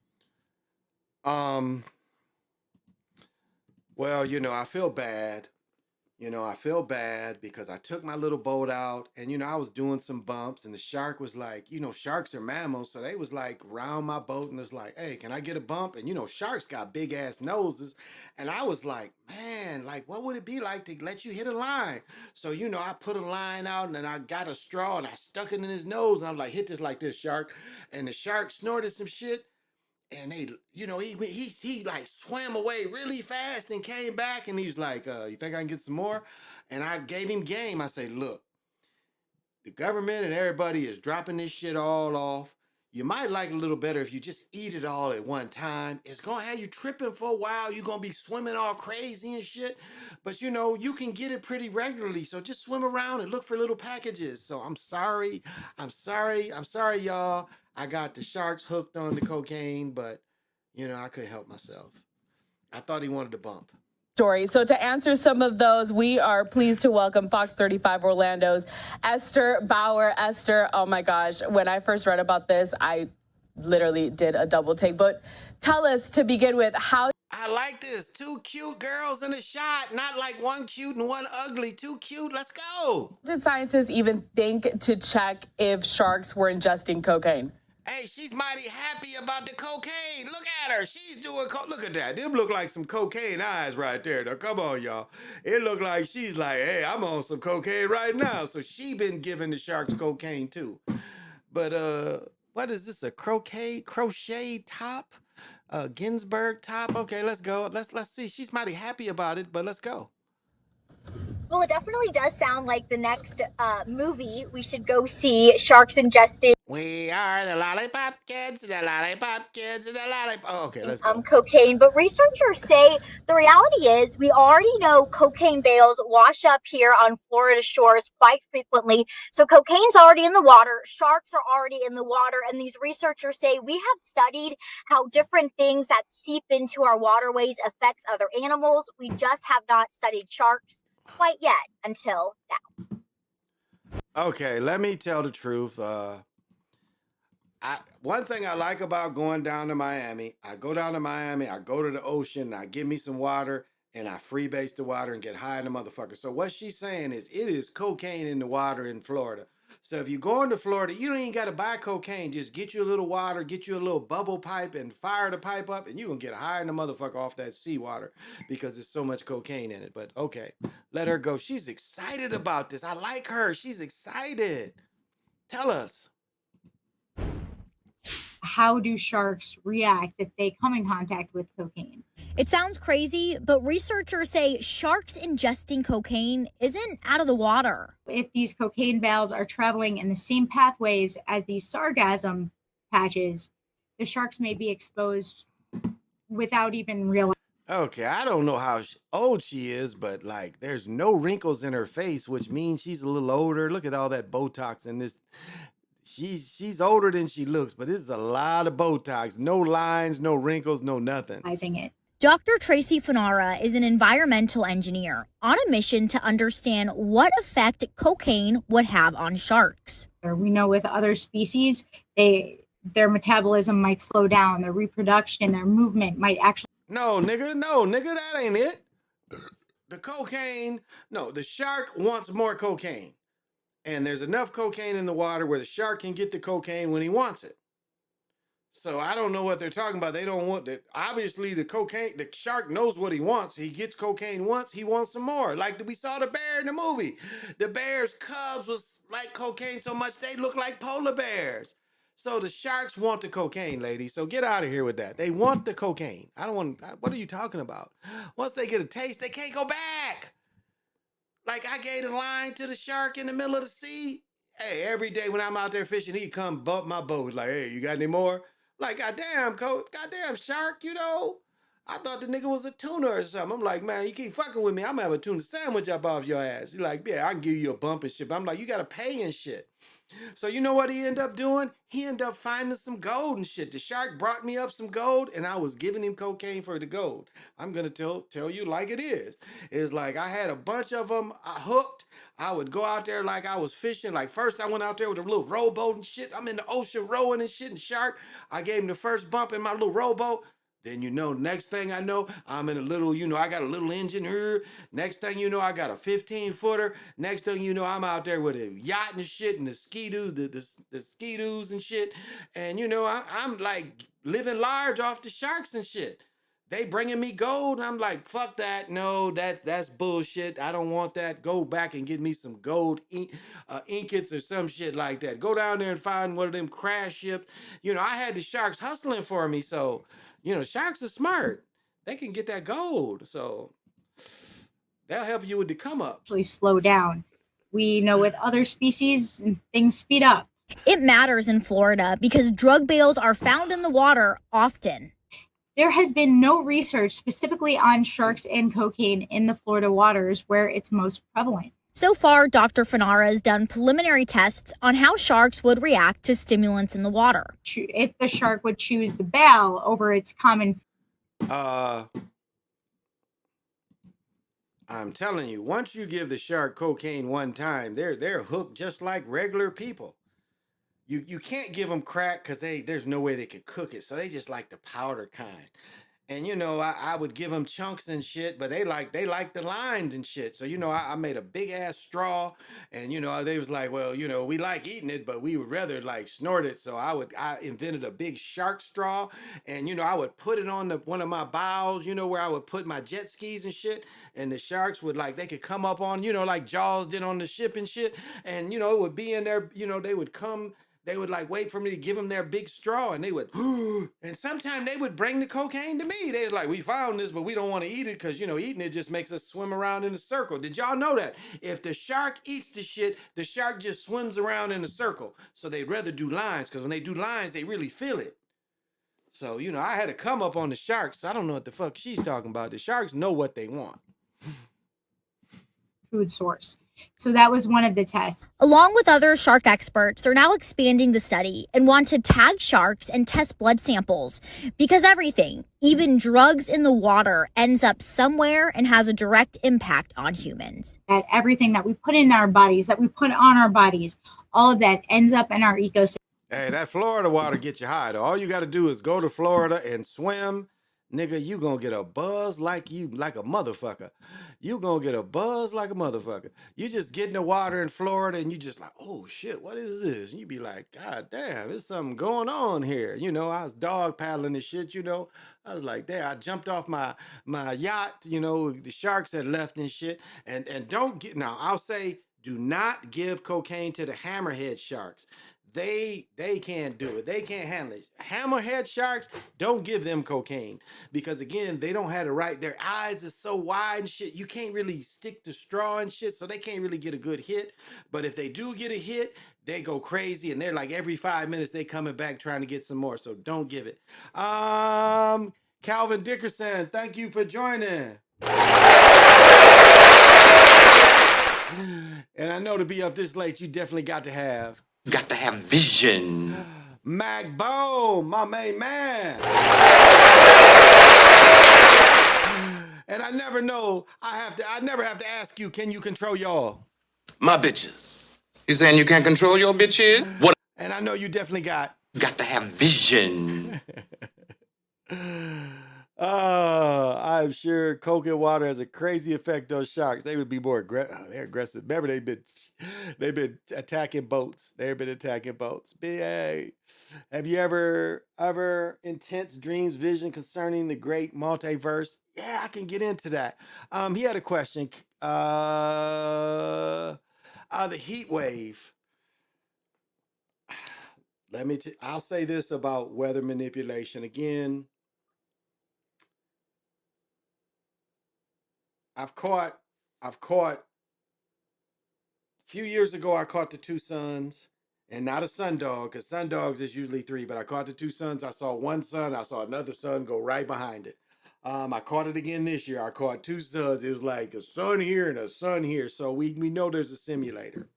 Well, I feel bad You know, I feel bad because I took my little boat out and, you know, I was doing some bumps and the shark was like, you know, sharks are mammals. So they was like round my boat and was like, hey, can I get a bump? And, you know, sharks got big ass noses. And I was like, man, like, what would it be like to let you hit a line? So, you know, I put a line out and then I got a straw and I stuck it in his nose. And I'm like, hit this like this, shark. And the shark snorted some shit. And they, you know, he like swam away really fast and came back and he's like, you think I can get some more? And I gave him game. I say, look, the government and everybody is dropping this shit all off. You might like it a little better if you just eat it all at one time. It's gonna have you tripping for a while. You're gonna be swimming all crazy and shit. But you know, you can get it pretty regularly. So just swim around and look for little packages. So I'm sorry. I'm sorry, y'all. I got the sharks hooked on the cocaine, but you know, I couldn't help myself. I thought he wanted to bump. Story. So to answer some of those, we are pleased to welcome Fox 35 Orlando's Esther Bauer. Esther, oh my gosh, when I first read about this, I literally did a double take. But tell us to begin with, how... I like this. 2 cute girls in a shot, not like one cute and one ugly. 2 cute, let's go. did scientists even think to check if sharks were ingesting cocaine? Hey, she's mighty happy about the cocaine. Look at her. She's doing look at that. Them look like some cocaine eyes right there. Now, come on, y'all. It look like she's like, hey, I'm on some cocaine right now. So she been giving the sharks cocaine too. But what is this? A crochet top? Ginsburg top? Okay, let's go. Let's see. She's mighty happy about it, but let's go. Well, it definitely does sound like the next movie we should go see, Sharks Ingesting. We are the lollipop kids, the lollipop kids, the lollipop. Oh, okay, let's go. Cocaine, but researchers say the reality is we already know cocaine bales wash up here on Florida shores quite frequently. So cocaine's already in the water, sharks are already in the water, and these researchers say we have studied how different things that seep into our waterways affects other animals. We just have not studied sharks quite yet until now. Okay, let me tell the truth. One thing I like about going down to Miami, I go down to Miami, I go to the ocean, I get me some water, and I freebase the water and get high in the motherfucker. So what she's saying is it is cocaine in the water in Florida. So if you're going to Florida, you don't even got to buy cocaine. Just get you a little water, get you a little bubble pipe and fire the pipe up, and you're going to get high in the motherfucker off that seawater because there's so much cocaine in it. But okay, let her go. She's excited about this. I like her. She's excited. Tell us. How do sharks react if they come in contact with cocaine? It sounds crazy, but researchers say sharks ingesting cocaine isn't out of the water. If these cocaine bales are traveling in the same pathways as these sargassum patches, the sharks may be exposed without even realizing. Okay, I don't know how old she is, but like there's no wrinkles in her face, which means she's a little older. Look at all that Botox in this. She's older than she looks, but this is a lot of Botox. No lines, no wrinkles, no nothing. Dr. Tracy Fanara is an environmental engineer on a mission to understand what effect cocaine would have on sharks. We know with other species, their metabolism might slow down, their reproduction, their movement might actually... No, nigga, that ain't it. The cocaine, no, the shark wants more cocaine. And there's enough cocaine in the water where the shark can get the cocaine when he wants it. So I don't know what they're talking about. They don't want that. Obviously, the shark knows what he wants. He gets cocaine once, he wants some more. Like we saw the bear in the movie. The bear's cubs was like cocaine so much they look like polar bears. So the sharks want the cocaine, lady. So get out of here with that. They want the cocaine. I don't want, what are you talking about? Once they get a taste, they can't go back. Like I gave a line to the shark in the middle of the sea. Hey, every day when I'm out there fishing, he'd come bump my boat. Like, hey, you got any more? Like, goddamn shark, you know? I thought the nigga was a tuna or something. I'm like, man, you keep fucking with me, I'm gonna have a tuna sandwich up off your ass. He's like, yeah, I can give you a bump and shit. But I'm like, you gotta pay and shit. So you know what he ended up doing? He ended up finding some gold and shit. The shark brought me up some gold and I was giving him cocaine for the gold. I'm going to tell you like it is. It's like I had a bunch of them hooked. I would go out there like I was fishing. Like first I went out there with a little rowboat and shit. I'm in the ocean rowing and shit and shark. I gave him the first bump in my little rowboat. Then you know, next thing I know, I'm in a little, you know, I got a little engine here. Next thing you know, I got a 15-footer. Next thing you know, I'm out there with a yacht and shit and the skidoo, the skidoos and shit. And you know, I'm like living large off the sharks and shit. They bringing me gold, and I'm like, fuck that. No, that's bullshit. I don't want that. Go back and get me some gold ingots or some shit like that. Go down there and find one of them crash ships. You know, I had the sharks hustling for me, so you know, sharks are smart. They can get that gold, so they'll help you with the come up. Actually slow down. We know with other species, things speed up. It matters in Florida because drug bales are found in the water often. There has been no research specifically on sharks and cocaine in the Florida waters where it's most prevalent. So far, Dr. Fanara has done preliminary tests on how sharks would react to stimulants in the water. If the shark would choose the bale over its common... I'm telling you, once you give the shark cocaine one time, they're hooked just like regular people. You can't give them crack because there's no way they could cook it, so they just like the powder kind. And you know, I would give them chunks and shit, but they like the lines and shit. So you know, I made a big ass straw, and you know, they was like, well, you know, we like eating it, but we would rather like snort it. So I invented a big shark straw, and you know, I would put it on one of my bows, you know, where I would put my jet skis and shit, and the sharks would like they could come up on, you know, like Jaws did on the ship and shit, and you know, it would be in there, you know, they would come. They would like wait for me to give them their big straw, and they would, and sometimes they would bring the cocaine to me. They was like, we found this, but we don't want to eat it because, you know, eating it just makes us swim around in a circle. Did y'all know that? If the shark eats the shit, the shark just swims around in a circle. So they'd rather do lines because when they do lines, they really feel it. So, you know, I had to come up on the sharks. I don't know what the fuck she's talking about. The sharks know what they want. Food source. So that was one of the tests. Along with other shark experts, they're now expanding the study and want to tag sharks and test blood samples because everything, even drugs in the water, ends up somewhere and has a direct impact on humans. That everything that we put in our bodies, that we put on our bodies, all of that ends up in our ecosystem. Hey, that Florida water gets you high, though. All you got to do is go to Florida and swim. Nigga, you gonna get a buzz like a motherfucker. You gonna get a buzz like a motherfucker. You just get in the water in Florida and you just like, oh shit, what is this? And you be like, God damn, there's something going on here. You know, I was dog paddling this shit, you know. I was like, damn, I jumped off my yacht, you know, the sharks had left and shit. And don't get, now I'll say, do not give cocaine to the hammerhead sharks. They can't do it. They can't handle it. Hammerhead sharks, don't give them cocaine because again, they don't have the right. Their eyes are so wide and shit. You can't really stick the straw and shit, so they can't really get a good hit. But if they do get a hit, they go crazy and they're like every 5 minutes they coming back trying to get some more. So don't give it. Calvin Dickerson, thank you for joining. And I know to be up this late, you definitely got to have vision. Mac Bone, my main man. And I never know, I never have to ask you, can you control y'all? My bitches. You saying you can't control your bitches? What? And I know you definitely got to have vision. I'm sure Coke and water has a crazy effect on sharks. They would be more they're aggressive. Remember, they've been attacking boats. They've been attacking boats. BA. Have you ever intense dreams, vision concerning the great multiverse? Yeah, I can get into that. He had a question. The heat wave. I'll say this about weather manipulation again. I've caught a few years ago I caught the two suns and not a sun dog because sun dogs is usually 3, but I caught the two suns. I saw one sun, I saw another sun go right behind it. I caught it again this year. I caught two suns. It was like a sun here and a sun here. So we know there's a simulator.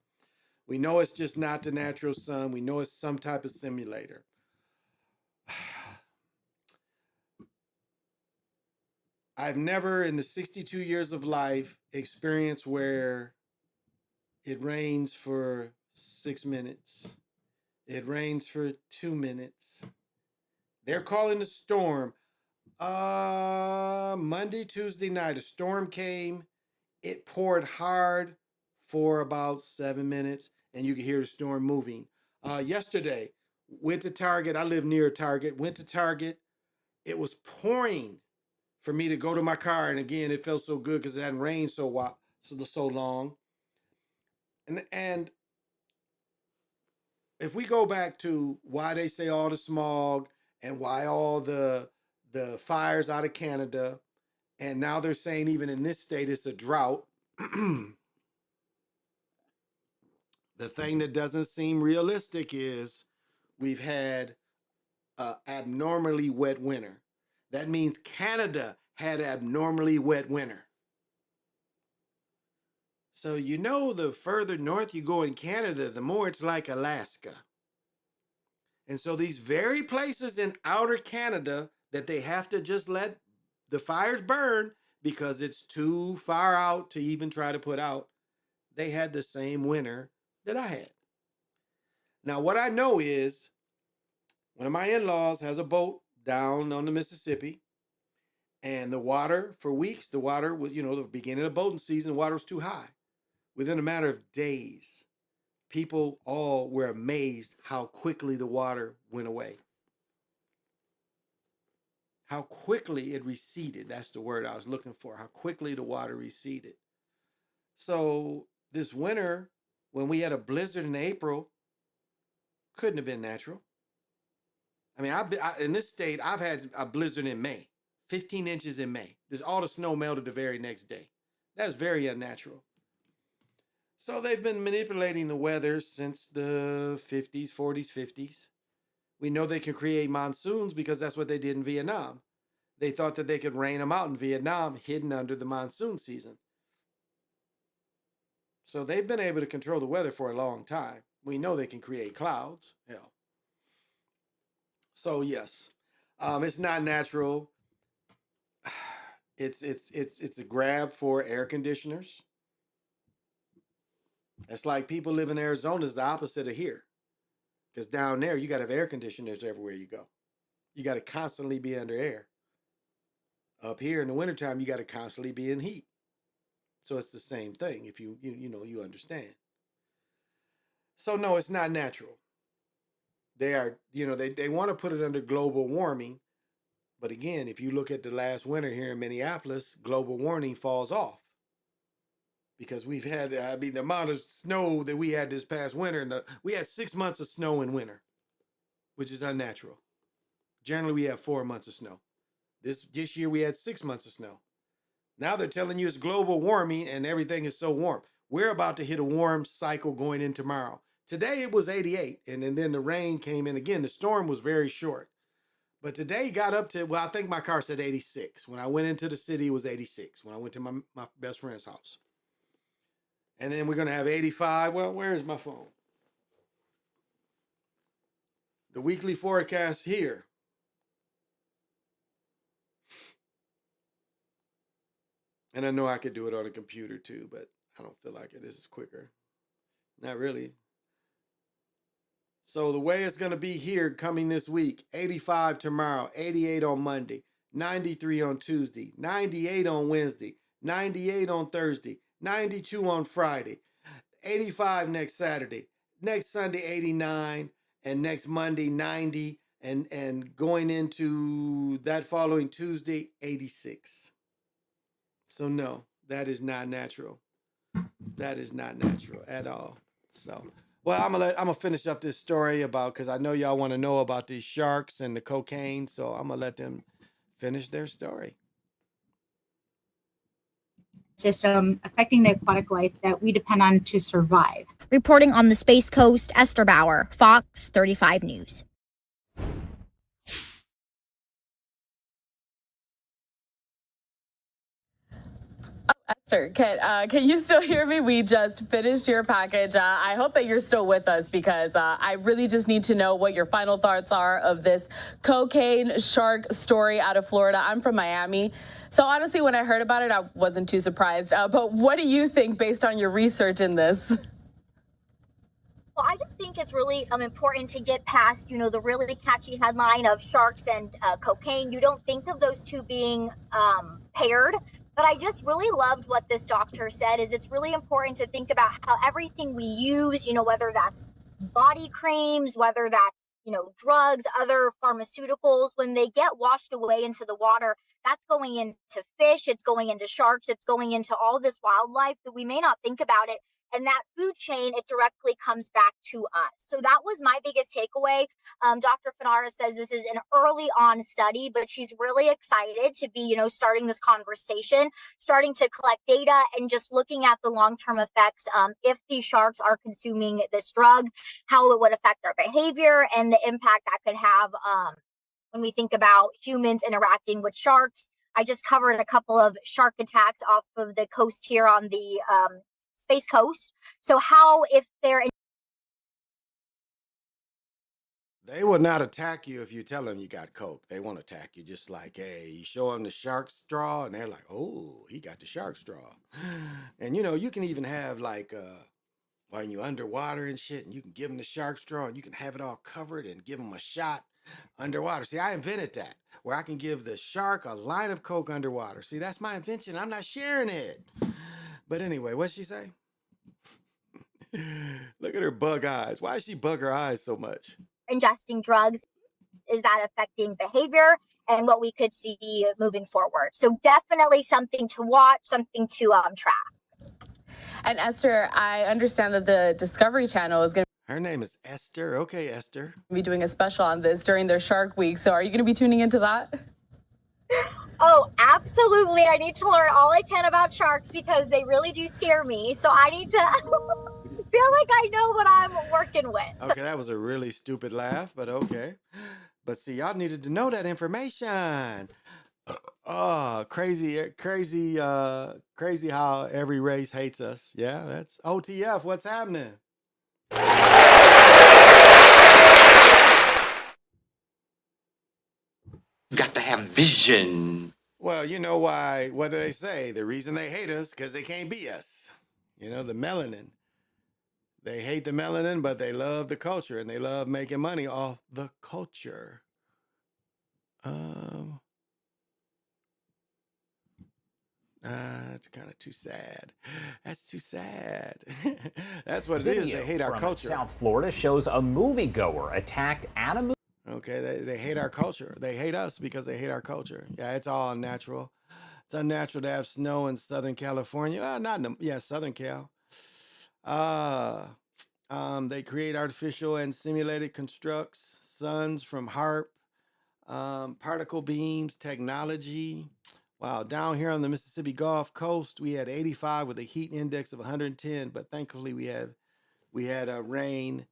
We know it's just not the natural sun. We know it's some type of simulator. I've never in the 62 years of life experienced where it rains for 6 minutes. It rains for 2 minutes. They're calling a storm. Monday, Tuesday night, a storm came. It poured hard for about 7 minutes, and you could hear the storm moving. Yesterday, went to Target. I live near Target. Went to Target. It was pouring for me to go to my car, and again, it felt so good because it hadn't rained so long. And if we go back to why they say all the smog and why all the fires out of Canada, and now they're saying even in this state it's a drought. The thing that doesn't seem realistic is we've had an abnormally wet winter. That means Canada had abnormally wet winter. So you know, the further north you go in Canada, the more it's like Alaska. And so these very places in outer Canada that they have to just let the fires burn because it's too far out to even try to put out, they had the same winter that I had. Now, what I know is one of my in-laws has a boat down on the Mississippi, and the water, for weeks, the water was, the beginning of boating season, the water was too high. Within a matter of days, people all were amazed how quickly the water went away. How quickly it receded. That's the word I was looking for. How quickly the water receded. So this winter, when we had a blizzard in April, couldn't have been natural. I mean, in this state, I've had a blizzard in May, 15 inches in May. There's all the snow melted the very next day. That's very unnatural. So they've been manipulating the weather since the 50s, 40s, 50s. We know they can create monsoons because that's what they did in Vietnam. They thought that they could rain them out in Vietnam, hidden under the monsoon season. So they've been able to control the weather for a long time. We know they can create clouds. Hell. So yes, it's not natural. It's a grab for air conditioners. It's like people live in Arizona is the opposite of here. Because down there, you got to have air conditioners everywhere you go. You got to constantly be under air. Up here in the wintertime, you got to constantly be in heat. So it's the same thing if you understand. So no, it's not natural. They are, they want to put it under global warming. But again, if you look at the last winter here in Minneapolis, global warming falls off. Because we've had, the amount of snow that we had this past winter, we had 6 months of snow in winter, which is unnatural. Generally, we have 4 months of snow. This year, we had 6 months of snow. Now they're telling you it's global warming and everything is so warm. We're about to hit a warm cycle going in tomorrow. Today, it was 88, and then the rain came in. Again, the storm was very short. But today got up to, I think my car said 86. When I went into the city, it was 86. When I went to my best friend's house. And then we're going to have 85. Well, where is my phone? The weekly forecast here. And I know I could do it on a computer too, but I don't feel like it. This is quicker. Not really. So the way it's going to be here coming this week, 85 tomorrow, 88 on Monday, 93 on Tuesday, 98 on Wednesday, 98 on Thursday, 92 on Friday, 85 next Saturday, next Sunday 89, and next Monday 90, and going into that following Tuesday 86. So no, that is not natural. That is not natural at all. So, well, I'm gonna finish up this story because I know y'all want to know about these sharks and the cocaine. So I'm gonna let them finish their story. System affecting the aquatic life that we depend on to survive. Reporting on the Space Coast, Esther Bauer, Fox 35 News. Esther, can you still hear me? We just finished your package. I hope that you're still with us because I really just need to know what your final thoughts are of this cocaine shark story out of Florida. I'm from Miami. So honestly, when I heard about it, I wasn't too surprised. But what do you think based on your research in this? Well, I just think it's really important to get past, the really catchy headline of sharks and cocaine. You don't think of those two being paired, but I just really loved what this doctor said. Is it's really important to think about how everything we use, whether that's body creams, whether that's drugs, other pharmaceuticals, when they get washed away into the water, that's going into fish, it's going into sharks, it's going into all this wildlife that we may not think about it. And that food chain, it directly comes back to us. So that was my biggest takeaway. Dr. Fanara says this is an early on study, but she's really excited to be, starting this conversation, starting to collect data and just looking at the long-term effects if these sharks are consuming this drug, how it would affect their behavior and the impact that could have when we think about humans interacting with sharks. I just covered a couple of shark attacks off of the coast here on the Space Coast. So how if they're They will not attack you if you tell them you got coke. They won't attack you. Just like, hey, you show them the shark straw, and they're like, oh, he got the shark straw. And you can even have like when you underwater and shit, and you can give them the shark straw, and you can have it all covered and give them a shot underwater. See, I invented that, where I can give the shark a line of coke underwater. See, that's my invention. I'm not sharing it. But anyway, what'd she say? Look at her bug eyes. Why does she bug her eyes so much? ingesting drugs, is that affecting behavior and what we could see moving forward? So definitely something to watch, something to track. And Esther, I understand that the Discovery Channel is going to Her name is Esther. Okay, Esther. be doing a special on this during their Shark Week. So are you going to be tuning into that? Oh, absolutely. I need to learn all I can about sharks because they really do scare me. So I need to feel like I know what I'm working with. Okay, that was a really stupid laugh, but okay. But see, y'all needed to know that information. Oh, crazy how every race hates us. Yeah, that's OTF. What's happening? You got to have vision. Well, you know why? What do they say? The reason they hate us because they can't be us. The melanin. They hate the melanin, but they love the culture and they love making money off the culture. It's kind of too sad. That's too sad. That's what it is. They hate our culture. South Florida shows a moviegoer attacked at a movie. Okay, they hate our culture. They hate us because they hate our culture. Yeah, it's all unnatural. It's unnatural to have snow in Southern California. Southern Cal. They create artificial and simulated constructs, suns from HARP, particle beams, technology. Wow, down here on the Mississippi Gulf Coast, we had 85 with a heat index of 110, but thankfully we had a rain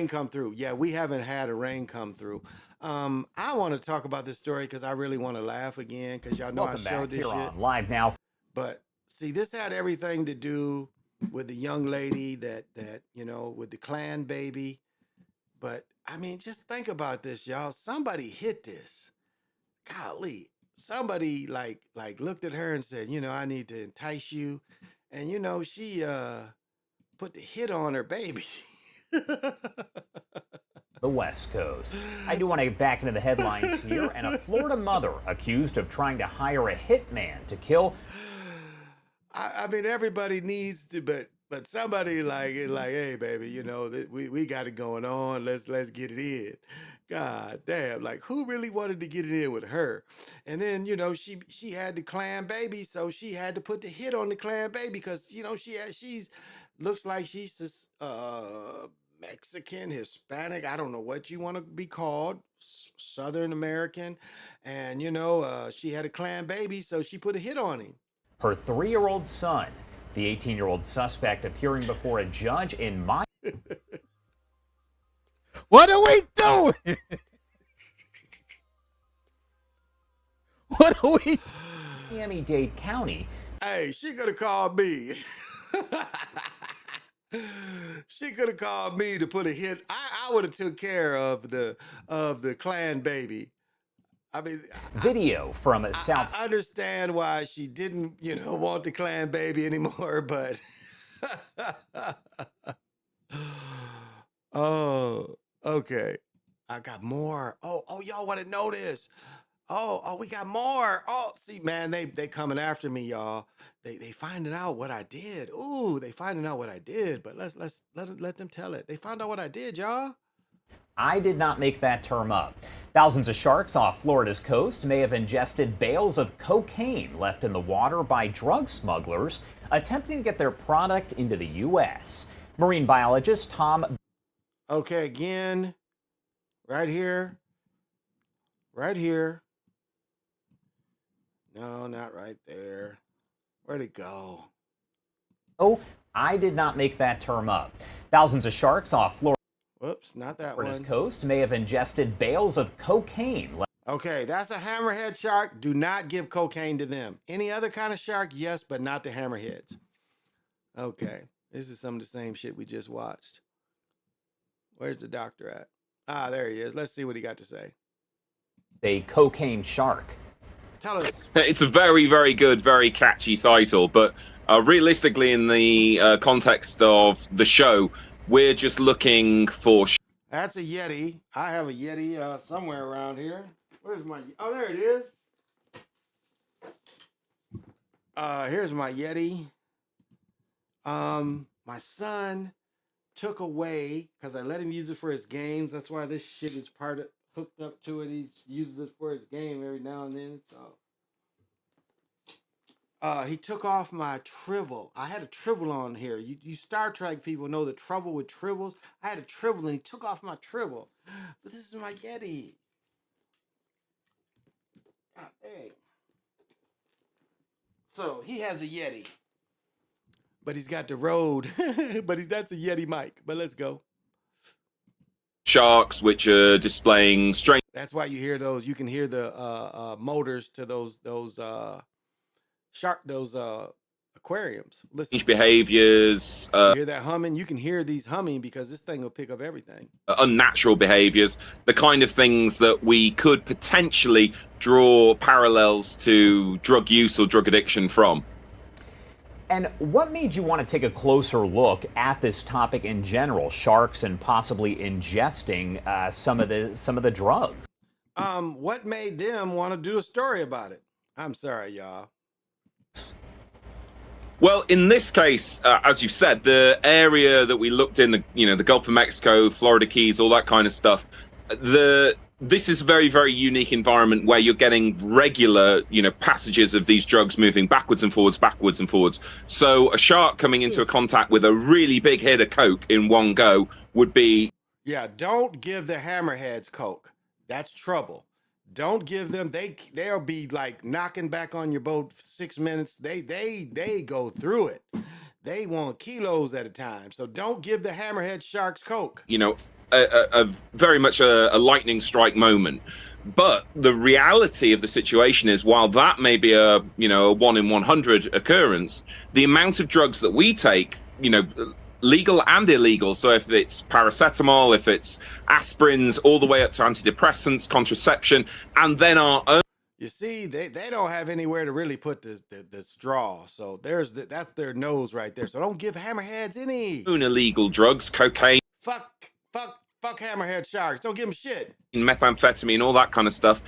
come through. Yeah, we haven't had a rain come through. I want to talk about this story because I really want to laugh again because y'all know Welcome I showed back this here shit. on Live Now. But see, this had everything to do with the young lady that with the Klan baby. But I mean, just think about this, y'all. Somebody hit this. Golly, somebody like looked at her and said, I need to entice you, and she put the hit on her baby. The West Coast. I do want to get back into the headlines here. And a Florida mother accused of trying to hire a hitman to kill. I mean, everybody needs to, but somebody like, hey, baby, we got it going on. Let's get it in. God damn, like who really wanted to get it in with her? And then she had the Klan baby, so she had to put the hit on the Klan baby because she's looks like she's this Mexican, Hispanic, I don't know what you want to be called, Southern American, and she had a Klan baby, so she put a hit on him. Her 3-year-old son, the 18-year-old suspect appearing before a judge in What are we doing? What are we Miami-Dade County. Hey, she could have called me. She could have called me to put a hit. I would have took care of the Klan baby. I mean, video from South. I understand why she didn't, want the Klan baby anymore, but Oh, okay. I got more. Oh, y'all want to know this? Oh, we got more. Oh, see, man, they coming after me, y'all. They finding out what I did. Ooh, they finding out what I did. But let them tell it. They found out what I did, y'all. I did not make that term up. Thousands of sharks off Florida's coast may have ingested bales of cocaine left in the water by drug smugglers attempting to get their product into the U.S. Marine biologist Tom. Okay, again, right here. Right here. No, not right there. Where'd it go? Oh, I did not make that term up. Thousands of sharks off Whoops, not that Florida's one. coast may have ingested bales of cocaine. Okay, that's a hammerhead shark. Do not give cocaine to them. Any other kind of shark, yes, but not the hammerheads. Okay, this is some of the same shit we just watched. Where's the doctor at? Ah, there he is. Let's see what he got to say. A cocaine shark. Tell us. It's a very, very good, very catchy title, but realistically, in the context of the show, we're just looking for. That's a Yeti. I have a Yeti somewhere around here. Where's my? Oh, there it is. Here's my Yeti. My son took away because I let him use it for his games. That's why this shit is hooked up to it. He uses it for his game every now and then. So he took off my trivel. I had a trivel on here. You Star Trek people know the trouble with trivels. I had a trivel and he took off my trivel. But this is my Yeti. God dang. So he has a Yeti. But he's got the Rode. That's a Yeti mic. But let's go. Sharks, which are displaying strange. That's why you hear those. You can hear the motors to those aquariums. Listen. Behaviors. You hear that humming? You can hear these humming because this thing will pick up everything. Unnatural behaviors, the kind of things that we could potentially draw parallels to drug use or drug addiction from. And what made you want to take a closer look at this topic in general, sharks and possibly ingesting some of the drugs? What made them want to do a story about it? I'm sorry, y'all. Well, in this case, as you said, the area that we looked in, the Gulf of Mexico, Florida Keys, all that kind of stuff, this is a very, very unique environment where you're getting regular, passages of these drugs moving backwards and forwards. So a shark coming into contact with a really big hit of coke in one go would be... Yeah, don't give the hammerheads coke. That's trouble. Don't give them. They'll be like knocking back on your boat for 6 minutes. They go through it. They want kilos at a time. So don't give the hammerhead sharks coke. A very much a lightning strike moment. But the reality of the situation is, while that may be a 1 in 100 occurrence, the amount of drugs that we take, legal and illegal. So if it's paracetamol, if it's aspirins, all the way up to antidepressants, contraception, and then our own. You see, they don't have anywhere to really put the straw. So that's their nose right there. So don't give hammerheads any illegal drugs, cocaine. Fuck hammerhead sharks. Don't give them shit. Methamphetamine, all that kind of stuff.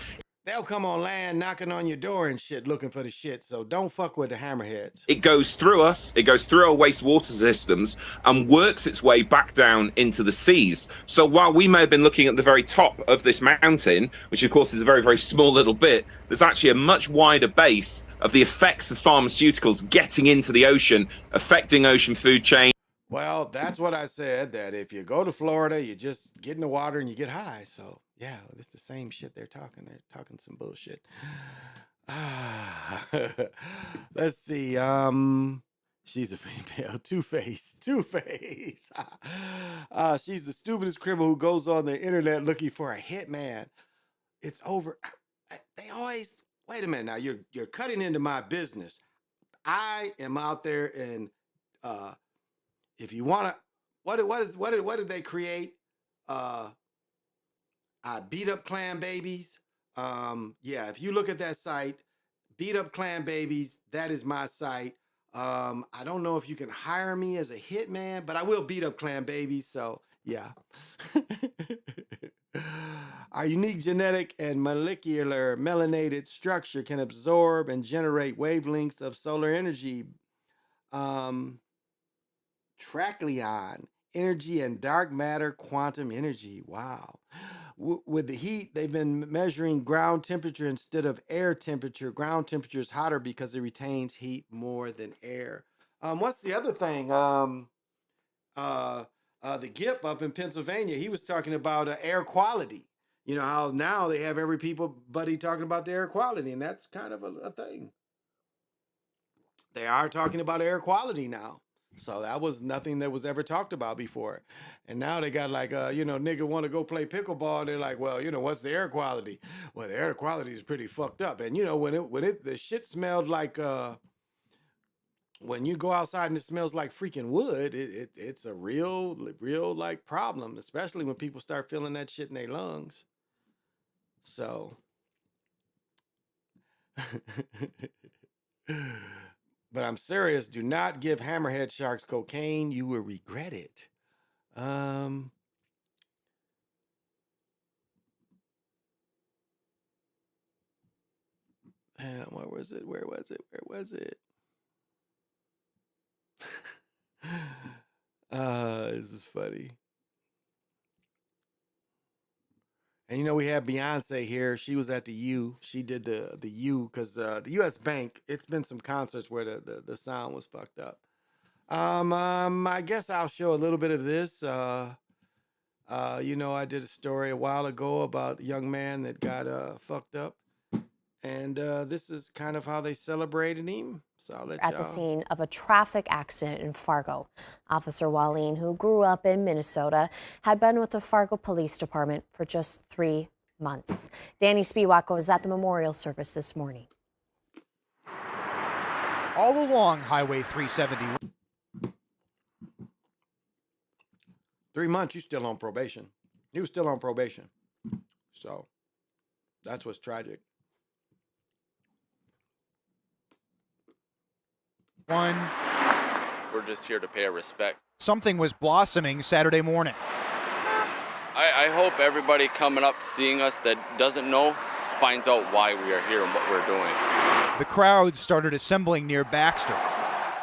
They'll come on land knocking on your door and shit looking for the shit. So don't fuck with the hammerheads. It goes through us. It goes through our wastewater systems and works its way back down into the seas. So while we may have been looking at the very top of this mountain, which of course is a very, very small little bit, there's actually a much wider base of the effects of pharmaceuticals getting into the ocean, affecting ocean food chain. Well, that's what I said, that if you go to Florida, you just get in the water and you get high. So, yeah, it's the same shit they're talking. They're talking some bullshit. Let's see. She's a female. Two-Face. She's the stupidest criminal who goes on the internet looking for a hitman. It's over. They always... Wait a minute now. You're cutting into my business. I am out there and... if you want to, what did they create? I beat up clan babies. Yeah, if you look at that site, beat up clan babies, that is my site. I don't know if you can hire me as a hitman, but I will beat up clan babies. So yeah. Our unique genetic and molecular melanated structure can absorb and generate wavelengths of solar energy, trachyon energy, and dark matter quantum energy. Wow. With the heat, they've been measuring ground temperature instead of air temperature. Ground temperature is hotter because it retains heat more than air. What's the other thing? The GIP up in Pennsylvania, he was talking about air quality. You know how now they have every buddy talking about the air quality, and that's kind of a thing. They are talking about air quality now. So that was nothing that was ever talked about before. And now they got like, nigga want to go play pickleball. They're like, well, what's the air quality? Well, the air quality is pretty fucked up. And the shit smelled like, when you go outside and it smells like freaking wood, it's a real like problem, especially when people start feeling that shit in their lungs. So, but I'm serious. Do not give hammerhead sharks cocaine. You will regret it. And where was it? This is funny. And we had Beyonce here. She was at the U. She did the U because the U.S. Bank. It's been some concerts where the sound was fucked up. I guess I'll show a little bit of this. I did a story a while ago about a young man that got fucked up, and this is kind of how they celebrated him. So I'll let at the scene of a traffic accident in Fargo. Officer Wallene, who grew up in Minnesota, had been with the Fargo Police Department for just 3 months. Danny Spiewak was at the memorial service this morning. All along Highway 370. 3 months, you still on probation. He was still on probation. So that's what's tragic. We're just here to pay our respect. Something was blossoming Saturday morning. I hope everybody coming up seeing us that doesn't know finds out why we are here and what we're doing. The crowd started assembling near Baxter.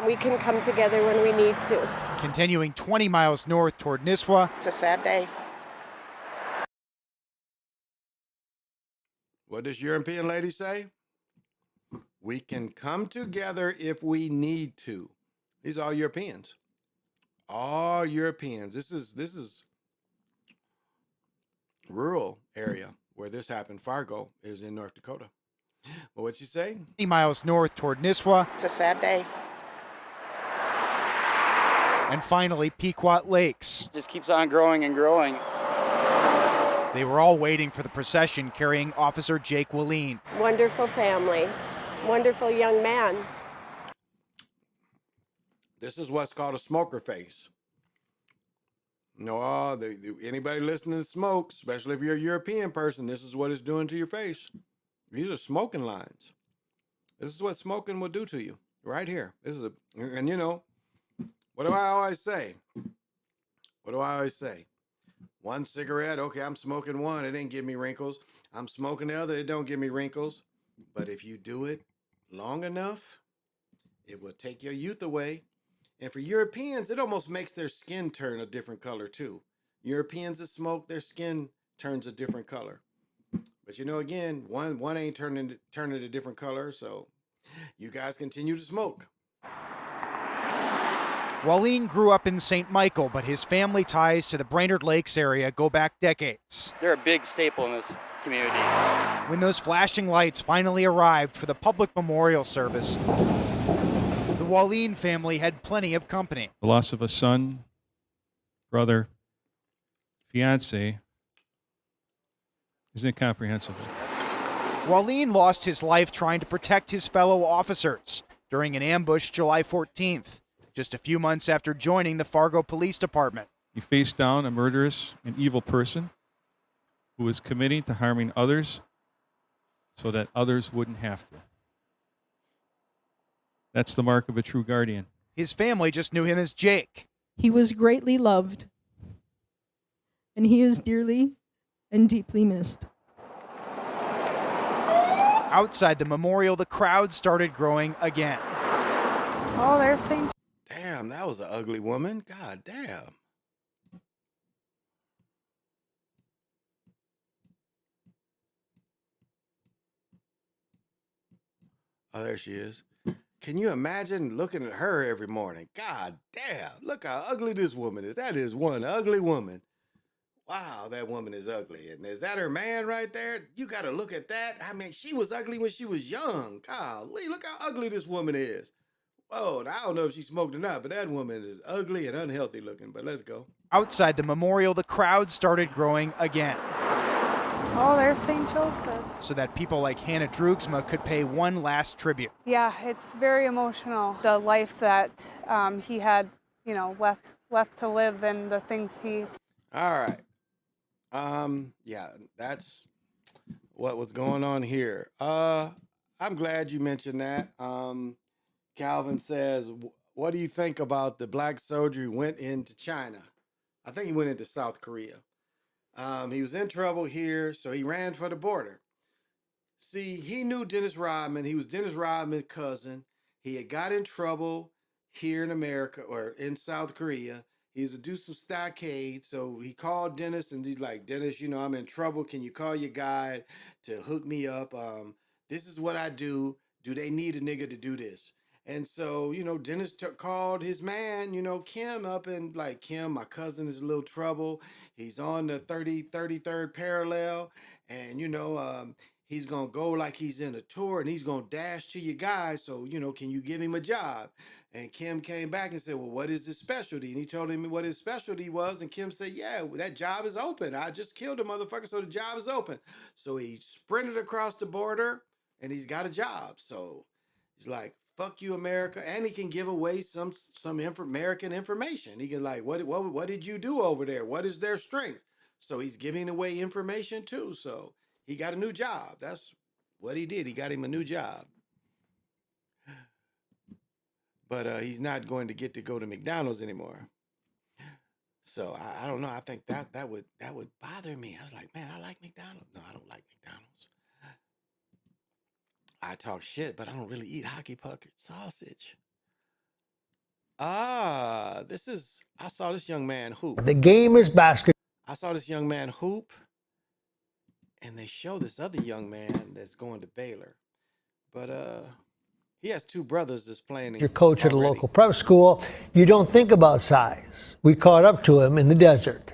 We can come together when we need to. Continuing 20 miles north toward Nisswa. It's a sad day. What does European lady say? We can come together if we need to. These are all Europeans. All Europeans. This is rural area where this happened. Fargo is in North Dakota. But what'd you say? 20 miles north toward Nisswa. It's a sad day. And finally, Pequot Lakes. Just keeps on growing and growing. They were all waiting for the procession carrying Officer Jake Wallene. Wonderful family. Wonderful young man. This is what's called a smoker face. Anybody listening to smoke, especially if you're a European person, this is what it's doing to your face. These are smoking lines. This is what smoking will do to you right here. What do I always say? One cigarette, okay, I'm smoking one, it didn't give me wrinkles. I'm smoking the other, it don't give me wrinkles. But if you do it long enough, it will take your youth away. And for Europeans, it almost makes their skin turn a different color too. Europeans that smoke, their skin turns a different color. But again, one ain't turning a different color, so you guys continue to smoke. Wallene grew up in St. Michael, but his family ties to the Brainerd Lakes area go back decades. They're a big staple in this community. When those flashing lights finally arrived for the public memorial service, the Wallene family had plenty of company. The loss of a son, brother, fiance is incomprehensible. Wallene lost his life trying to protect his fellow officers during an ambush July 14th. Just a few months after joining the Fargo Police Department. He faced down a murderous and evil person who was committing to harming others so that others wouldn't have to. That's the mark of a true guardian. His family just knew him as Jake. He was greatly loved, and he is dearly and deeply missed. Outside the memorial, the crowd started growing again. Oh, there's St. Damn, that was an ugly woman. God damn. Oh, there she is. Can you imagine looking at her every morning? God damn, look how ugly this woman is. That is one ugly woman. Wow, that woman is ugly. And is that her man right there? You got to look at that. I mean, she was ugly when she was young. Golly, look how ugly this woman is. Whoa, I don't know if she smoked or not, but that woman is ugly and unhealthy looking. But let's go. Outside the memorial, the crowd started growing again. Oh, there's St. Joseph. So that people like Hannah Droogsma could pay one last tribute. Yeah, it's very emotional. The life that he had, you know, left to live, and the things he. All right. Yeah, that's what was going on here. I'm glad you mentioned that. Calvin says, what do you think about the black soldier who went into China? I think he went into South Korea. He was in trouble here, so he ran for the border. See, he knew Dennis Rodman. He was Dennis Rodman's cousin. He had got in trouble here in America or in South Korea. He was to do some stockade, so he called Dennis, and he's like, Dennis, you know, I'm in trouble. Can you call your guy to hook me up? This is what I do. Do they need a nigga to do this? And so, you know, Dennis called his man, you know, Kim up, and like, Kim, my cousin is in a little trouble. He's on the 33rd parallel, and, you know, he's going to go like he's in a tour, and he's going to dash to your guy. So, you know, can you give him a job? And Kim came back and said, well, what is his specialty? And he told him what his specialty was. And Kim said, yeah, that job is open. I just killed a motherfucker, so the job is open. So he sprinted across the border, and he's got a job. So he's like, fuck you, America. And he can give away some American information. He can like, what did you do over there? What is their strength? So he's giving away information too. So he got a new job. That's what he did. He got him a new job. But he's not going to get to go to McDonald's anymore. So I don't know. I think that would bother me. I was like, man, I like McDonald's. No, I don't like McDonald's. I talk shit, but I don't really eat hockey puck sausage. I saw this young man hoop. The game is basketball. I saw this young man hoop, and they show this other young man that's going to Baylor. But he has two brothers that's playing. Your coach at a local prep school. You don't think about size. We caught up to him in the desert.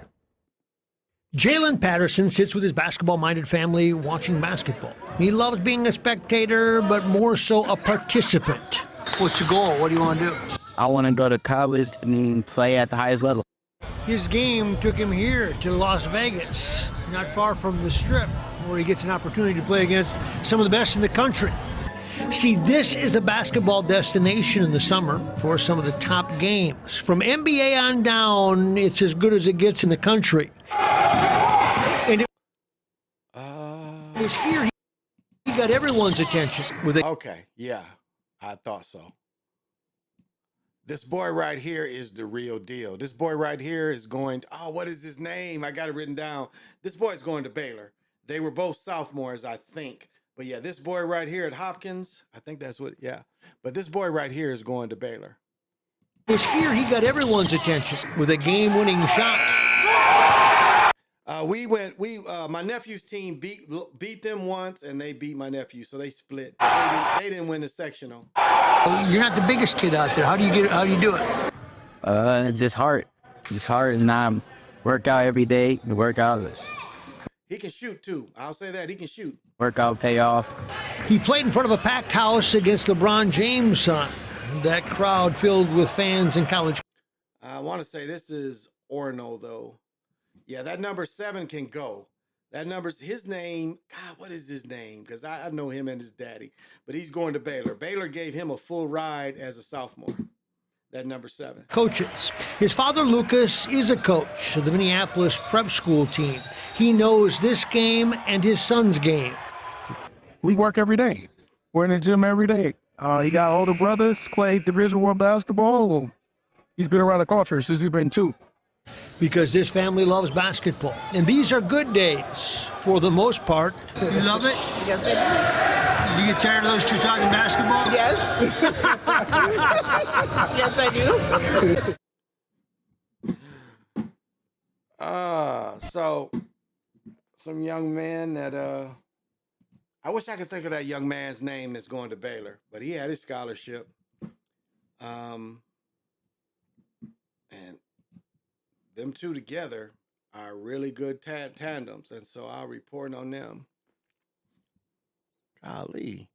Jalen Patterson sits with his basketball-minded family watching basketball. He loves being a spectator, but more so a participant. What's your goal? What do you want to do? I want to go to college and play at the highest level. His game took him here to Las Vegas, not far from the Strip, where he gets an opportunity to play against some of the best in the country. See, this is a basketball destination in the summer for some of the top games. From NBA on down, it's as good as it gets in the country. And it was here he got everyone's attention. Okay, yeah, I thought so. This boy right here is the real deal. This boy right here is going, what is his name? I got it written down. This boy's going to Baylor. They were both sophomores, I think. But yeah, this boy right here at Hopkins, I think that's what, yeah. But this boy right here is going to Baylor. It was here he got everyone's attention with a game-winning shot. My nephew's team beat them once, and they beat my nephew, so they split. They didn't win the sectional. You're not the biggest kid out there. How do you do it? It's just hard. It's hard, and I work out every day. The workout. He can shoot too. I'll say that he can shoot. Workout pay off. He played in front of a packed house against LeBron James' son. That crowd filled with fans in college. I want to say this is Orno, though. Yeah, that number 7 can go. That number's his name. God, what is his name? Because I know him and his daddy. But he's going to Baylor. Baylor gave him a full ride as a sophomore. That number 7. Coaches. His father, Lucas, is a coach of the Minneapolis prep school team. He knows this game and his son's game. We work every day. We're in the gym every day. He got older brothers, played Division I basketball. He's been around the culture since he's been 2. Because this family loves basketball. And these are good days for the most part. You love it? Yes, I Do you get tired of those two talking basketball? do. Yes. Yes, I do. So some young man that I wish I could think of that young man's name that's going to Baylor, but he had his scholarship. And them two together are really good tandems, and so I'll report on them. Golly.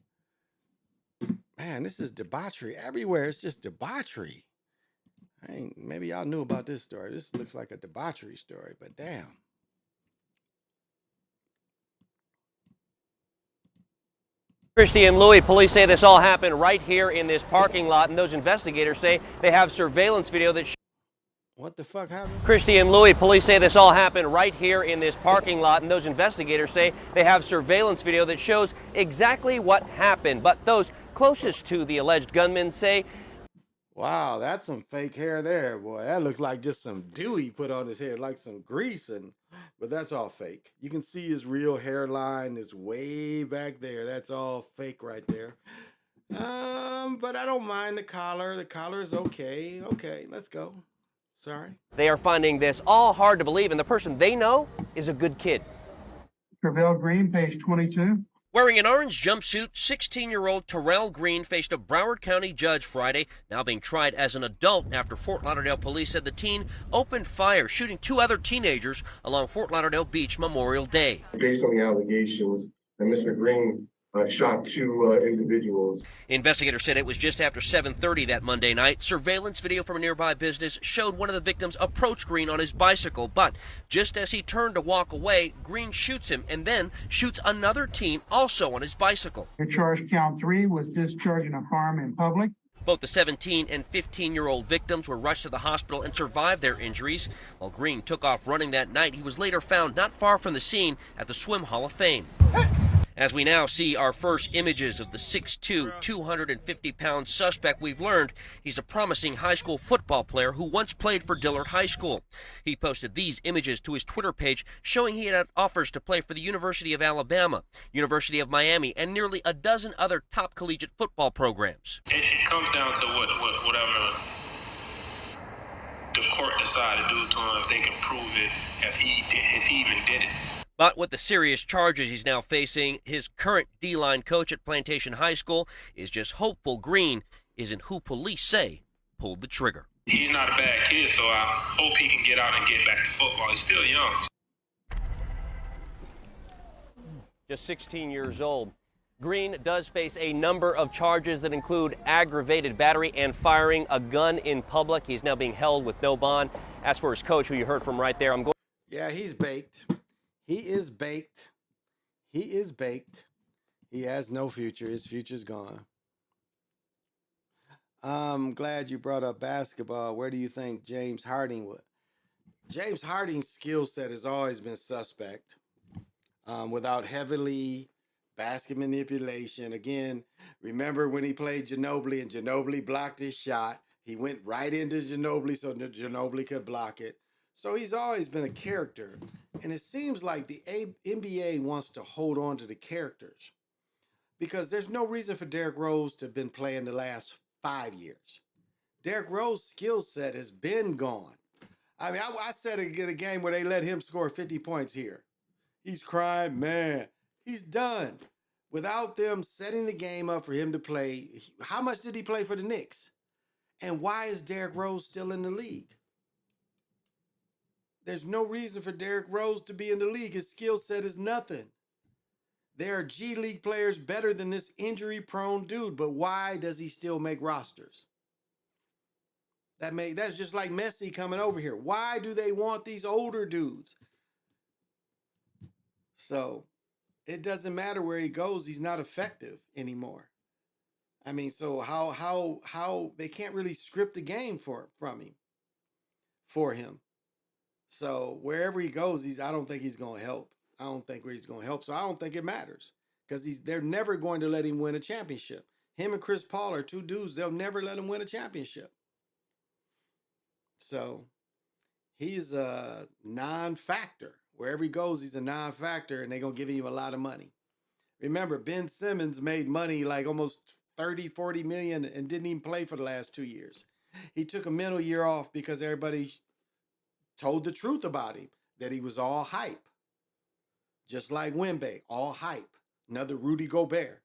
Man, this is debauchery everywhere. It's just debauchery. Maybe y'all knew about this story. This looks like a debauchery story, but damn. Christy and Louis, police say this all happened right here in this parking lot, and those investigators say they have surveillance video that What the fuck happened? Christy and Louis, police say this all happened right here in this parking lot, and those investigators say they have surveillance video that shows exactly what happened. But those closest to the alleged gunman say, Wow, that's some fake hair there, boy. That looked like just some dew he put on his head, like some grease, but that's all fake. You can see his real hairline is way back there. That's all fake right there. But I don't mind the collar. The collar is okay. Okay, let's go. Sorry. they are finding this all hard to believe, and the person they know is a good kid. Travell Green, page 22. Wearing an orange jumpsuit, 16-year-old Tyrone Green faced a Broward County judge Friday, now being tried as an adult after Fort Lauderdale police said the teen opened fire, shooting 2 other teenagers along Fort Lauderdale Beach Memorial Day. Based on the allegations, that Mr. Green shot 2 individuals. Investigators said it was just after 7:30 that Monday night. Surveillance video from a nearby business showed one of the victims approach Green on his bicycle, but just as he turned to walk away, Green shoots him and then shoots another teen also on his bicycle. The charge count 3 was discharging a firearm in public. Both the 17 and 15-year-old victims were rushed to the hospital and survived their injuries. While Green took off running that night, he was later found not far from the scene at the Swim Hall of Fame. As we now see our first images of the 6'2", 250-pound suspect, we've learned he's a promising high school football player who once played for Dillard High School. He posted these images to his Twitter page showing he had offers to play for the University of Alabama, University of Miami, and nearly a dozen other top collegiate football programs. It comes down to whatever the court decide to do to him, if they can prove it, if he even did it. But with the serious charges he's now facing, his current D-line coach at Plantation High School is just hopeful Green isn't who police say pulled the trigger. He's not a bad kid, so I hope he can get out and get back to football. He's still young. Just 16 years old. Green does face a number of charges that include aggravated battery and firing a gun in public. He's now being held with no bond. As for his coach, who you heard from right there, Yeah, he's baked. He is baked. He is baked. He has no future. His future's gone. I'm glad you brought up basketball. Where do you think James Harden would? James Harden's skill set has always been suspect. Without heavily basket manipulation. Again, remember when he played Ginobili and Ginobili blocked his shot. He went right into Ginobili so Ginobili could block it. So he's always been a character. And it seems like the NBA wants to hold on to the characters because there's no reason for Derrick Rose to have been playing the last 5 years. Derrick Rose's skill set has been gone. I mean, I said it in a game where they let him score 50 points here. He's crying, man. He's done. Without them setting the game up for him to play, how much did he play for the Knicks? And why is Derrick Rose still in the league? There's no reason for Derrick Rose to be in the league. His skill set is nothing. There are G League players better than this injury-prone dude, but why does he still make rosters? That's just like Messi coming over here. Why do they want these older dudes? So it doesn't matter where he goes. He's not effective anymore. I mean, so how they can't really script the game for him. So wherever he goes, I don't think he's going to help. I don't think he's going to help. So I don't think it matters because they're never going to let him win a championship. Him and Chris Paul are two dudes, they'll never let him win a championship. So he's a non-factor. Wherever he goes, he's a non-factor, and they're going to give him a lot of money. Remember, Ben Simmons made money like almost 30, 40 million and didn't even play for the last 2 years. He took a middle year off because everybody told the truth about him, that he was all hype. Just like Wemby, all hype. Another Rudy Gobert.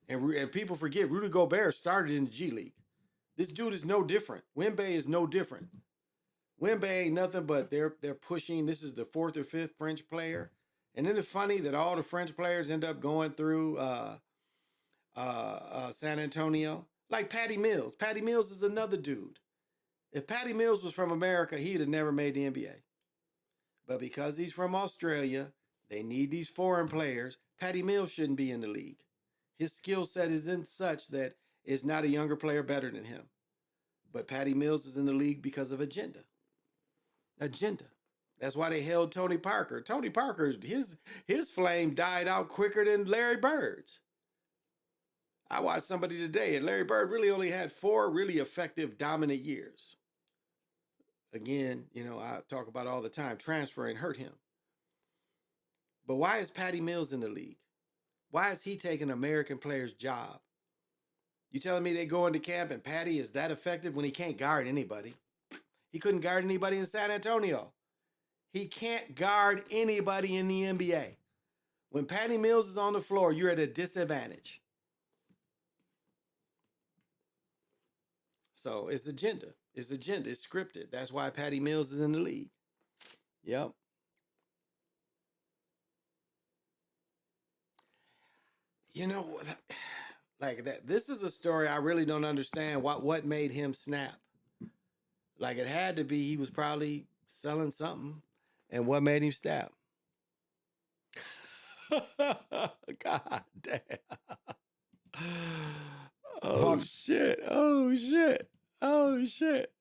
And people forget, Rudy Gobert started in the G League. This dude is no different. Wemby is no different. Wemby ain't nothing but they're pushing. This is the 4th or 5th French player. And then it's funny that all the French players end up going through San Antonio. Like Patty Mills. Patty Mills is another dude. If Patty Mills was from America, he'd have never made the NBA. But because he's from Australia, they need these foreign players. Patty Mills shouldn't be in the league. His skill set isn't such that it's not a younger player better than him. But Patty Mills is in the league because of agenda. Agenda. That's why they held Tony Parker. Tony Parker, his flame died out quicker than Larry Bird's. I watched somebody today, and Larry Bird really only had 4 really effective, dominant years. Again, I talk about it all the time, transferring hurt him. But why is Patty Mills in the league? Why is he taking an American player's job? You telling me they go into camp and Patty is that effective when he can't guard anybody? He couldn't guard anybody in San Antonio. He can't guard anybody in the NBA. When Patty Mills is on the floor, you're at a disadvantage. So it's agenda. It's agenda. It's scripted. That's why Patty Mills is in the league. Yep. Like that. This is a story I really don't understand. What made him snap? Like it had to be he was probably selling something, and what made him snap? God damn! Oh shit! Oh shit! Oh shit!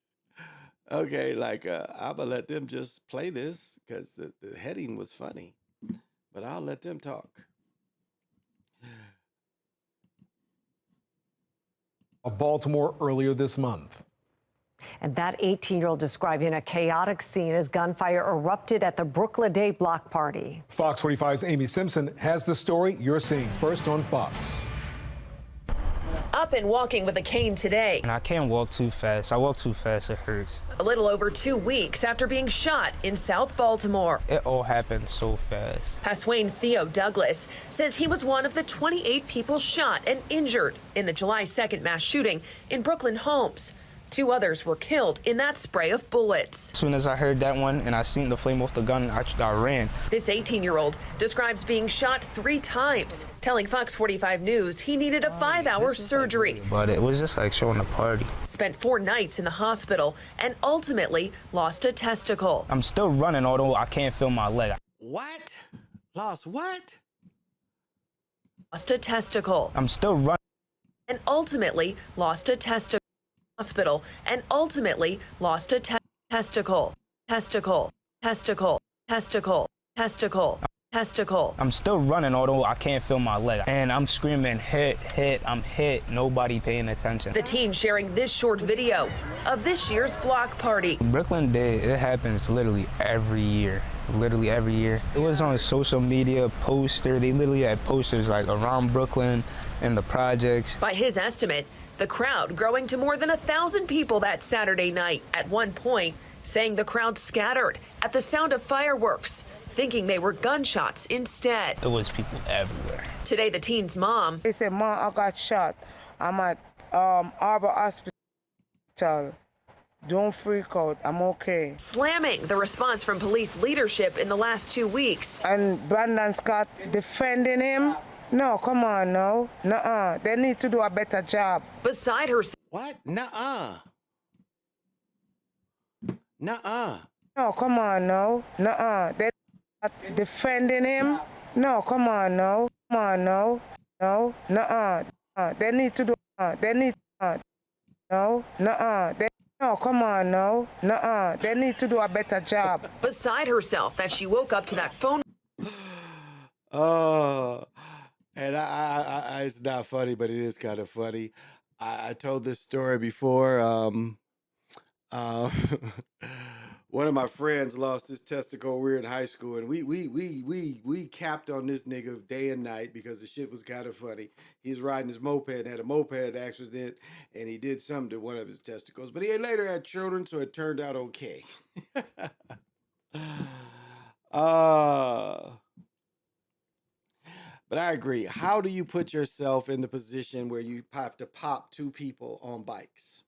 Okay, I'm gonna let them just play this because the heading was funny, but I'll let them talk. Of Baltimore earlier this month. And that 18-year-old describing a chaotic scene as gunfire erupted at the Brooklyn Day block party. Fox 45's Amy Simpson has the story you're seeing first on Fox. Up and walking with a cane today. And I can't walk too fast. I walk too fast, it hurts. A little over 2 weeks after being shot in South Baltimore. It all happened so fast. Pasquane Theo Douglas says he was one of the 28 people shot and injured in the July 2nd mass shooting in Brooklyn homes. 2 others were killed in that spray of bullets. As soon as I heard that one and I seen the flame off the gun, I ran. This 18-year-old describes being shot 3 times, telling Fox 45 News he needed a 5-hour surgery. But it was just like showing a party. Spent 4 nights in the hospital and ultimately lost a testicle. I'm still running, although I can't feel my leg. What? Lost what? Lost a testicle. I'm still running. And ultimately lost a testicle. Hospital and ultimately lost a testicle. Testicle. Testicle. Testicle. Testicle. Testicle. I'm still running, although I can't feel my leg. And I'm screaming, hit, hit, I'm hit. Nobody paying attention. The teen sharing this short video of this year's block party. Brooklyn Day, it happens literally every year. Literally every year. It was on a social media poster. They literally had posters like around Brooklyn and the projects. By his estimate, the crowd growing to more than 1,000 people that Saturday night. At one point, saying the crowd scattered at the sound of fireworks, thinking they were gunshots instead. There was people everywhere. Today, the teen's mom. They said, "Mom, I got shot. I'm at Arbor Hospital. Don't freak out. I'm okay." Slamming the response from police leadership in the last 2 weeks. And Brandon Scott defending him. No, come on, no. Nuh-uh. They need to do a better job. Beside her. What? Nuh-uh. Nuh-uh. No, come on, no. Nuh-uh. They defending him. No, come on, no. Come on, no. No, nuh-uh. They need to do, they need, no, nuh-uh. No, come on, no. Nuh-uh. They need to do a better job. Beside herself that she woke up to that phone. Oh. And I It's not funny, but it is kind of funny. I told this story before. One of my friends lost his testicle. We were in high school, and we capped on this nigga day and night because the shit was kind of funny. He's riding his moped and had a moped accident, and he did something to one of his testicles. But he later had children, so it turned out okay. But I agree. How do you put yourself in the position where you have to pop two people on bikes?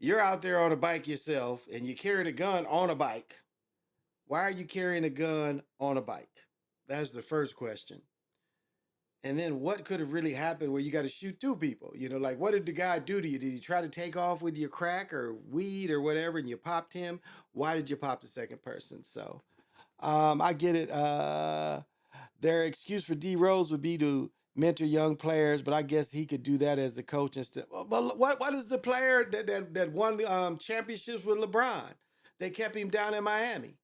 You're out there on a bike yourself and you carry a gun on a bike. Why are you carrying a gun on a bike? That's the first question. And then what could have really happened where you got to shoot two people? You know, like what did the guy do to you? Did he try to take off with your crack or weed or whatever and you popped him? Why did you pop the second person? So I get it. Their excuse for D Rose would be to mentor young players, but I guess he could do that as a coach instead. But what is the player that won championships with LeBron? They kept him down in Miami.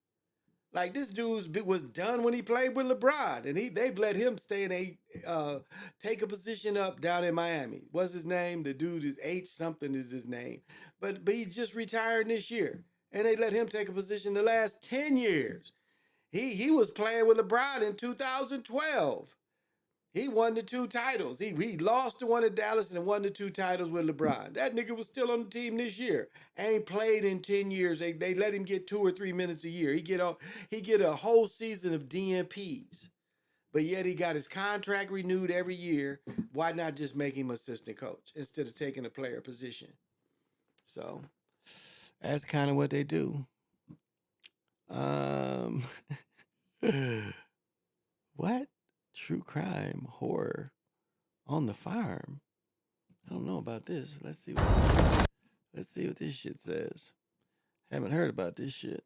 Like this dude was done when he played with LeBron, and they've let him stay in take a position up down in Miami. What's his name? The dude is H something is his name, but he just retired this year, and they let him take a position the last 10 years. He was playing with LeBron in 2012. He won the 2 titles. He lost the one at Dallas and won the 2 titles with LeBron. That nigga was still on the team this year. Ain't played in 10 years. They let him get 2 or 3 minutes a year. He get a whole season of DNPs. But yet he got his contract renewed every year. Why not just make him assistant coach instead of taking a player position? So that's kind of what they do. What? True crime, horror on the farm. I don't know about this. Let's see what this shit says. Haven't heard about this shit.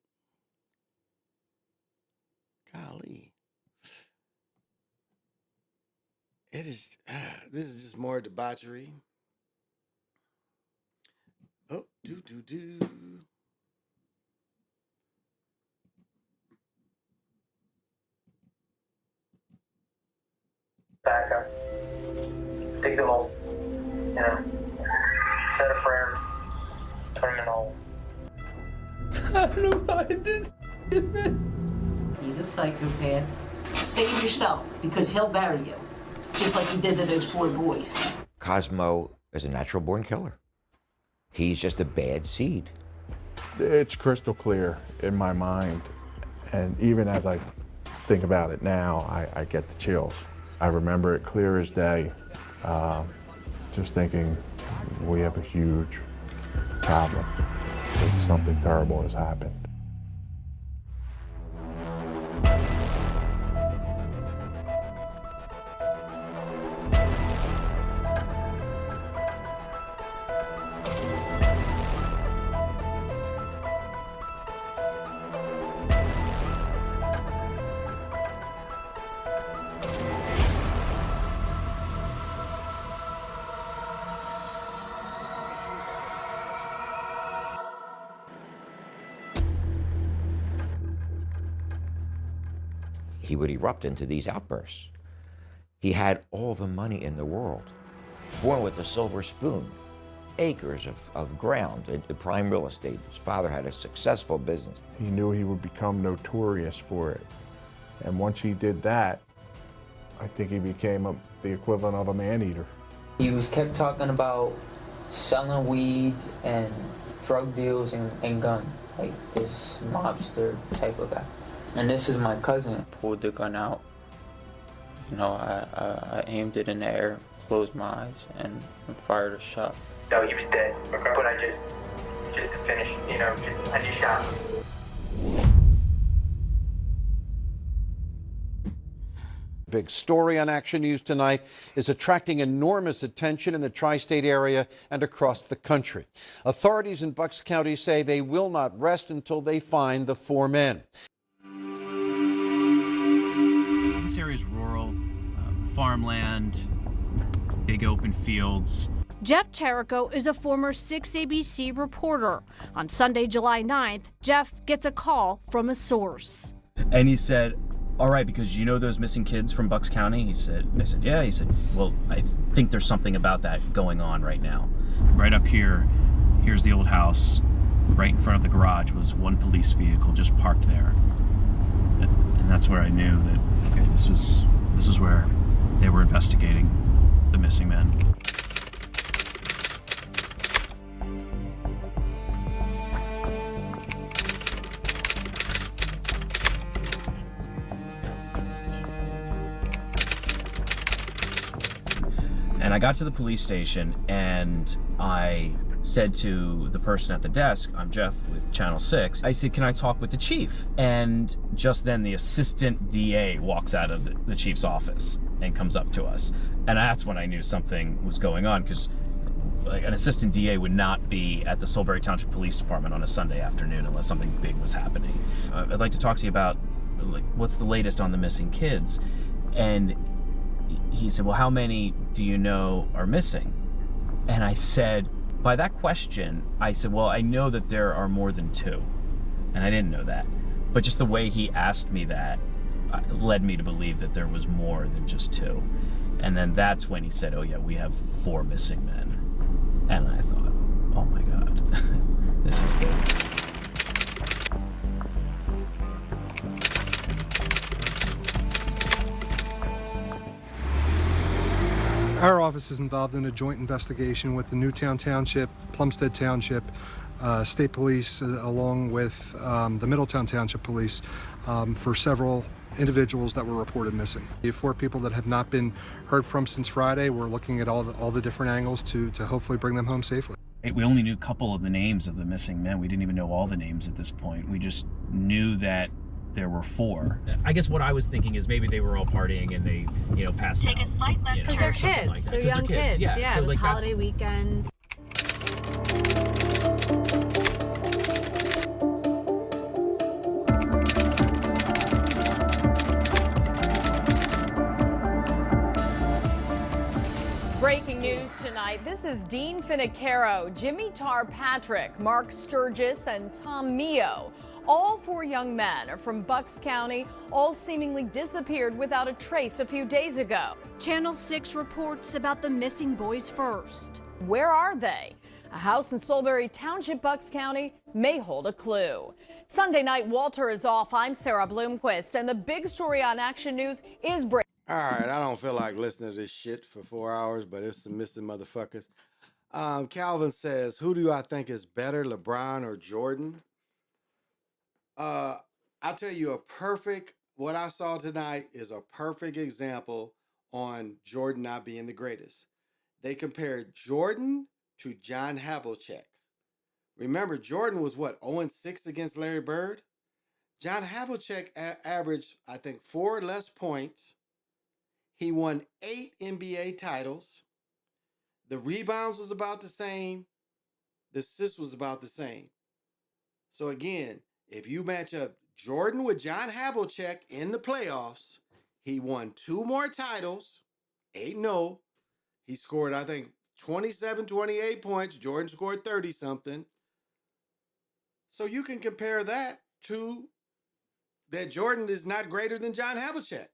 Golly. It is this is just more debauchery. Oh, do. Back up. Dig the hole. You know. Set a prayer. Turn him in the hole. I don't know why I did. He's a psychopath. Save yourself, because he'll bury you. Just like he did to those 4 boys. Cosmo is a natural born killer. He's just a bad seed. It's crystal clear in my mind. And even as I think about it now, I get the chills. I remember it clear as day, just thinking we have a huge problem. Something terrible has happened. He would erupt into these outbursts. He had all the money in the world, born with a silver spoon, acres of ground in prime real estate. His father had a successful business. He knew he would become notorious for it. And once he did that, I think he became the equivalent of a man-eater. He was kept talking about selling weed and drug deals and gun, like this mobster type of guy. And this is my cousin. Pulled the gun out. You know, I aimed it in the air, closed my eyes, and fired a shot. No, he was dead. Okay. But I just to finish, you know, I just shot him. Big story on Action News tonight is attracting enormous attention in the tri-state area and across the country. Authorities in Bucks County say they will not rest until they find the 4 men. This area is rural, farmland, big open fields. Jeff Terrico is a former 6 ABC reporter. On Sunday, July 9th, Jeff gets a call from a source. And he said, all right, because you know those missing kids from Bucks County? I said, yeah. He said, well, I think there's something about that going on right now. Right up here, here's the old house. Right in front of the garage was one police vehicle just parked there. And that's where I knew that, okay, this was where they were investigating the missing men. And I got to the police station and I said to the person at the desk, I'm Jeff with Channel 6, I said, can I talk with the chief? And just then the assistant DA walks out of the chief's office and comes up to us. And that's when I knew something was going on, because like, an assistant DA would not be at the Solebury Township Police Department on a Sunday afternoon unless something big was happening. I'd like to talk to you about like, what's the latest on the missing kids. And he said, well, how many do you know are missing? And I said, by that question, I said, well, I know that there are more than 2. And I didn't know that. But just the way he asked me that led me to believe that there was more than just 2. And then that's when he said, oh yeah, we have 4 missing men. And I thought, oh my God, this is big. Our office is involved in a joint investigation with the Newtown Township, Plumstead Township, State Police, along with the Middletown Township Police, for several individuals that were reported missing. We have 4 people that have not been heard from since Friday. We're looking at all the different angles to hopefully bring them home safely. We only knew a couple of the names of the missing men. We didn't even know all the names at this point. We just knew that there were 4. I guess what I was thinking is maybe they were all partying and they, passed out. Take a slight left because they're kids. Like they're young kids. Yeah, so it was like holiday weekend. Breaking news tonight. This is Dean Finicaro, Jimmy Tar Patrick, Mark Sturgis, and Tom Mio. All 4 young men are from Bucks County, all seemingly disappeared without a trace a few days ago. Channel 6 reports about the missing boys first. Where are they? A house in Solebury Township, Bucks County may hold a clue. Sunday night, Walter is off. I'm Sarah Bloomquist, and the big story on Action News is breaking. All right, I don't feel like listening to this shit for 4 hours, but it's some missing motherfuckers. Calvin says, who do I think is better, LeBron or Jordan? I'll tell you what I saw tonight is a perfect example on Jordan not being the greatest. They compared Jordan to John Havlicek. Remember, Jordan was what, 0-6 against Larry Bird? John Havlicek averaged, I think, 4 less points. He won 8 NBA titles. The rebounds was about the same. The assists was about the same. So again, if you match up Jordan with John Havlicek in the playoffs, he won 2 more titles, 8-0. He scored, I think, 27, 28 points. Jordan scored 30-something. So you can compare that to that Jordan is not greater than John Havlicek.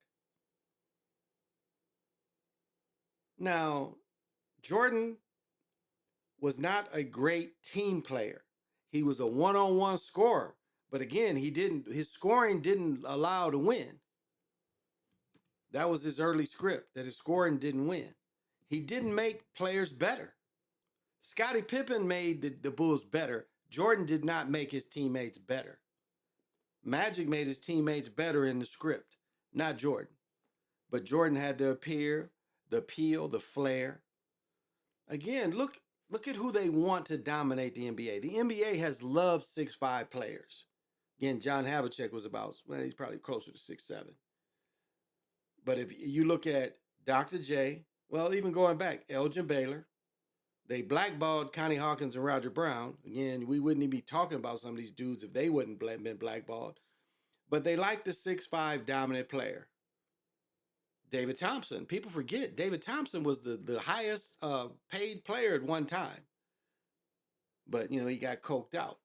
Now, Jordan was not a great team player. He was a one-on-one scorer. But again, his scoring didn't allow to win. That was his early script, that his scoring didn't win. He didn't make players better. Scottie Pippen made the Bulls better. Jordan did not make his teammates better. Magic made his teammates better in the script, not Jordan. But Jordan had the appeal, the flair. Again, look at who they want to dominate the NBA. The NBA has loved 6'5" players. Again, John Havlicek was he's probably closer to 6'7". But if you look at Dr. J, well, even going back, Elgin Baylor, they blackballed Connie Hawkins and Roger Brown. Again, we wouldn't even be talking about some of these dudes if they wouldn't been blackballed. But they liked the 6'5" dominant player. David Thompson. People forget David Thompson was the highest paid player at one time. But, he got coked out.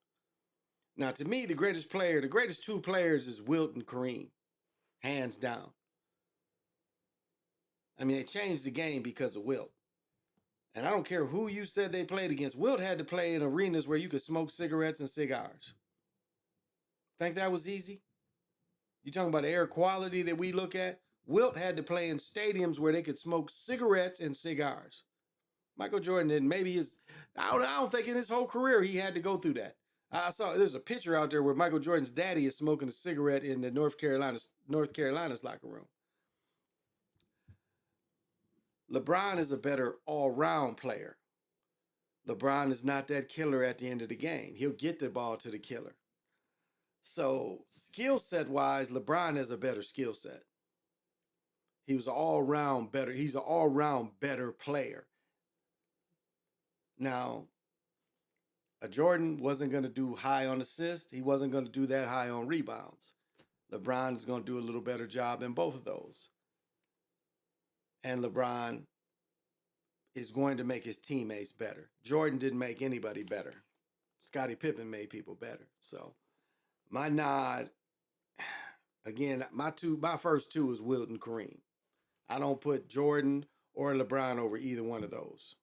Now, to me, the greatest 2 players is Wilt and Kareem. hands down. I mean, they changed the game because of Wilt. And I don't care who you said they played against. Wilt had to play in arenas where you could smoke cigarettes and cigars. Think that was easy? You talking about air quality that we look at? Wilt had to play in stadiums where they could smoke cigarettes and cigars. Michael Jordan didn't. Maybe I don't think in his whole career he had to go through that. I saw there's a picture out there where Michael Jordan's daddy is smoking a cigarette in the North Carolina's locker room. LeBron is a better all-round player. LeBron is not that killer at the end of the game. He'll get the ball to the killer. So skill set wise, LeBron has a better skill set. He was all-round better. He's an all-round better player. Now, a Jordan wasn't going to do high on assists. He wasn't going to do that high on rebounds. LeBron is going to do a little better job in both of those. And LeBron is going to make his teammates better. Jordan didn't make anybody better. Scottie Pippen made people better. So my nod, again, my first two is Wilt and Kareem. I don't put Jordan or LeBron over either one of those.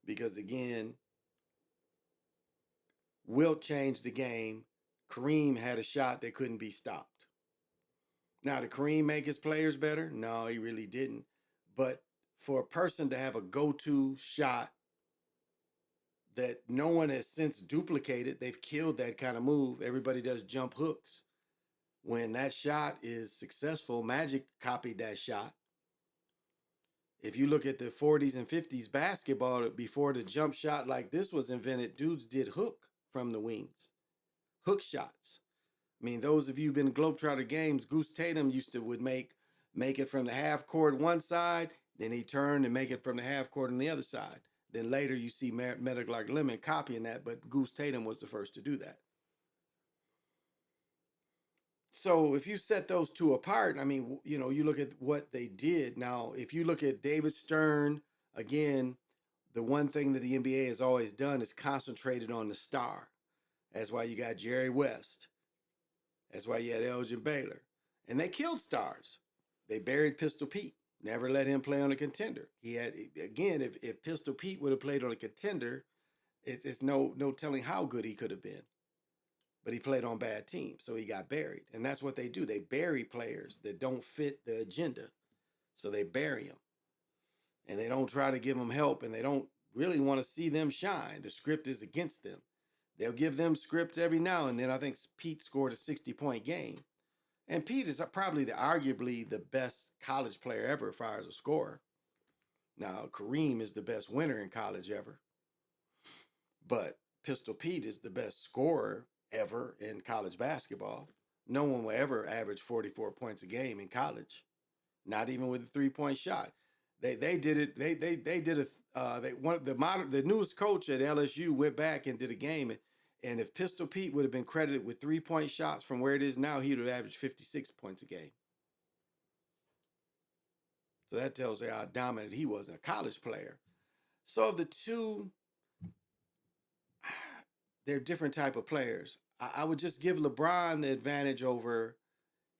Because again, Wilt changed the game. Kareem had a shot that couldn't be stopped. Now, did Kareem make his players better? No, he really didn't. But for a person to have a go-to shot that no one has since duplicated, they've killed that kind of move. Everybody does jump hooks. When that shot is successful, Magic copied that shot. If you look at the 40s and 50s basketball, before the jump shot like this was invented, dudes did hook from the wings. Hook shots. I mean, those of you who've been to Globetrotter games, Goose Tatum would make it from the half court one side, then he turned and make it from the half court on the other side. Then later you see Metal Like Lemon copying that, but Goose Tatum was the first to do that. So if you set those two apart, I mean, you know, you look at what they did. Now, if you look at David Stern, again, the one thing that the NBA has always done is concentrated on the star. That's why you got Jerry West. That's why you had Elgin Baylor. And they killed stars. They buried Pistol Pete. Never let him play on a contender. He had, again, if Pistol Pete would have played on a contender, it's no telling how good he could have been. But he played on bad teams, so he got buried. And that's what they do. They bury players that don't fit the agenda. So they bury them. And they don't try to give them help, and they don't really want to see them shine. The script is against them. They'll give them scripts every now and then. I think Pete scored a 60-point game. And Pete is probably arguably the best college player ever as far as a scorer. Now, Kareem is the best winner in college ever. But Pistol Pete is the best scorer ever in college basketball. No one will ever average 44 points a game in college. Not even with a 3-point shot. They did it. The newest coach at LSU went back and did a game, and if Pistol Pete would have been credited with 3-point shots from where it is now, he would have averaged 56 points a game. So that tells you how dominant he was, a college player. So of the two, they're different type of players. I would just give LeBron the advantage over.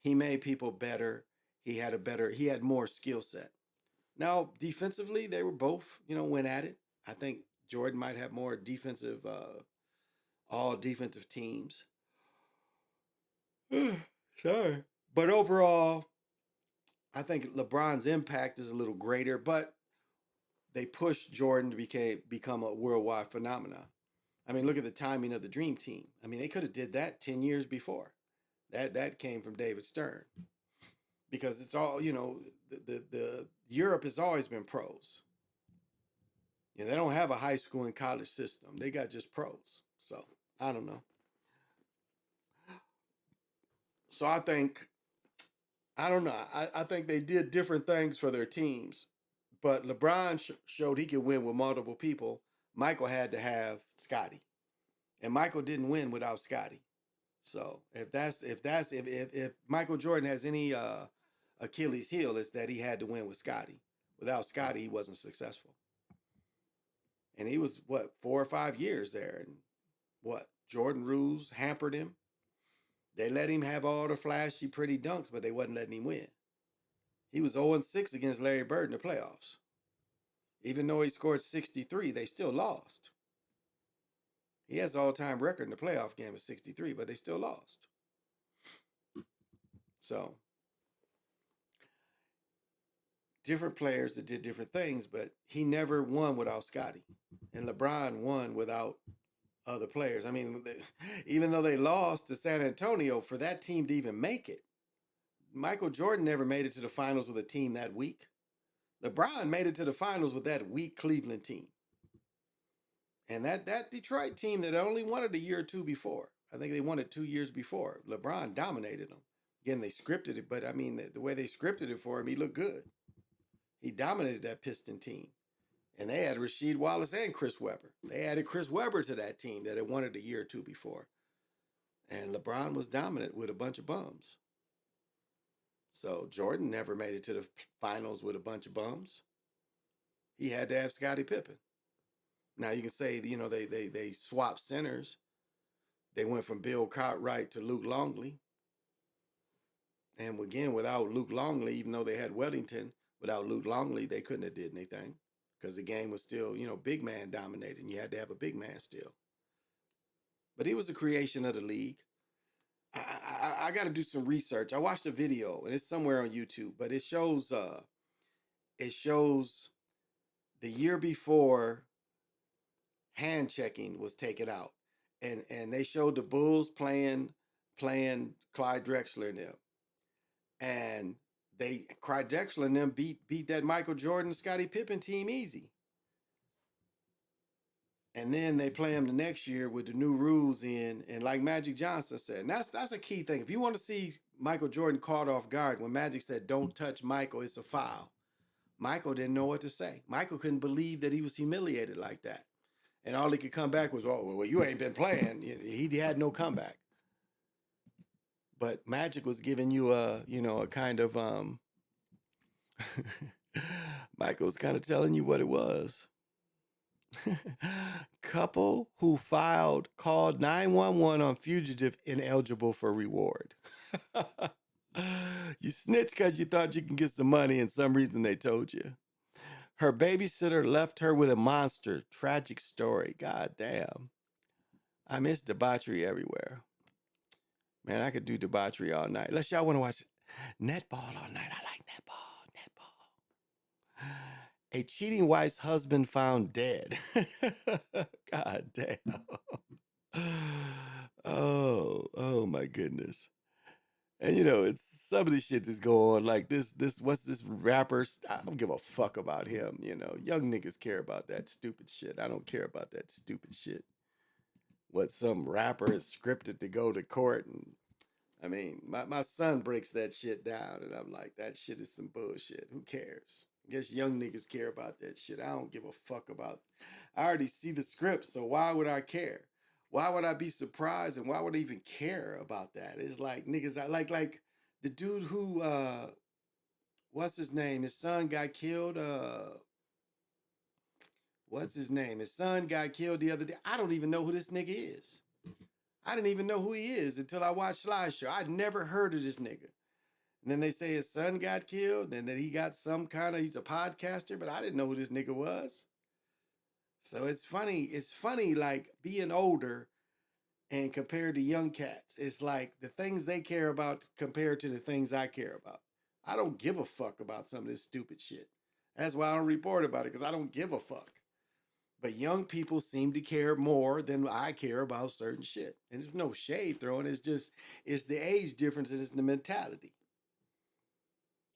He made people better. He had more skill set. Now, defensively, they were both, went at it. I think Jordan might have more defensive, all defensive teams. Sorry. But overall, I think LeBron's impact is a little greater, but they pushed Jordan to become a worldwide phenomenon. I mean, look at the timing of the Dream Team. I mean, they could have did that 10 years before. That came from David Stern. Because it's all, the Europe has always been pros. They don't have a high school and college system. They got just pros. So, I don't know. So I think they did different things for their teams. But LeBron showed he could win with multiple people. Michael had to have Scottie. And Michael didn't win without Scottie. So if Michael Jordan has any Achilles heel, it's that he had to win with Scottie. Without Scottie, he wasn't successful. And he was 4 or 5 years there, and Jordan rules hampered him. They let him have all the flashy, pretty dunks, but they wasn't letting him win. He was 0-6 against Larry Bird in the playoffs. Even though he scored 63, they still lost. He has the all-time record in the playoff game of 63, but they still lost. So, different players that did different things, but he never won without Scottie. And LeBron won without other players. I mean, even though they lost to San Antonio, for that team to even make it, Michael Jordan never made it to the finals with a team that weak. LeBron made it to the finals with that weak Cleveland team. And that Detroit team that only won it a year or two before. I think they won it 2 years before. LeBron dominated them. Again, they scripted it, but I mean, the way they scripted it for him, he looked good. He dominated that Piston team. And they had Rasheed Wallace and Chris Webber. They added Chris Webber to that team that had won it a year or two before. And LeBron was dominant with a bunch of bums. So Jordan never made it to the finals with a bunch of bums. He had to have Scottie Pippen. Now you can say, you know, they swapped centers. They went from Bill Cartwright to Luke Longley. And again, without Luke Longley, even though they had Wellington, without Luke Longley, they couldn't have did anything. Because the game was still, you know, big man dominated. And you had to have a big man still. But he was a creation of the league. I got to do some research. I watched a video, and it's somewhere on YouTube, but it shows the year before hand checking was taken out, and they showed the Bulls playing Clyde Drexler and them, and Clyde Drexler and them beat that Michael Jordan Scottie Pippen team easy. And then they play him the next year with the new rules in, and like Magic Johnson said, and that's a key thing. If you want to see Michael Jordan caught off guard when Magic said, "Don't touch Michael, it's a foul," Michael didn't know what to say. Michael couldn't believe that he was humiliated like that. And all he could come back was, "Oh, well, you ain't been playing." He had no comeback. But Magic was giving you a kind of, Michael was kind of telling you what it was. Couple who called 911 on fugitive ineligible for reward. You snitch because you thought you can get some money and some reason they told you. Her babysitter left her with a monster. Tragic story. God damn. I miss debauchery everywhere. Man, I could do debauchery all night. Unless y'all want to watch netball all night. I like netball. A cheating wife's husband found dead. God damn. Oh my goodness. And you know, it's some of this shit that's going on. Like this, what's this rapper? I don't give a fuck about him. You know, young niggas care about that stupid shit. I don't care about that stupid shit. What some rapper is scripted to go to court. And I mean, my son breaks that shit down, and I'm like, that shit is some bullshit. Who cares? I guess young niggas care about that shit. I don't give a fuck about. I already see the script, so why would I care? Why would I be surprised, and why would I even care about that? It's like niggas. I like the dude who what's his name? His son got killed. What's his name? His son got killed the other day. I don't even know who this nigga is. I didn't even know who he is until I watched Slideshow. I'd never heard of this nigga. And then they say his son got killed and that he got some kind of, he's a podcaster, but I didn't know who this nigga was. So it's funny. It's funny, like being older and compared to young cats. It's like the things they care about compared to the things I care about. I don't give a fuck about some of this stupid shit. That's why I don't report about it, because I don't give a fuck. But young people seem to care more than I care about certain shit. And there's no shade thrown. It's the age difference and it's the mentality.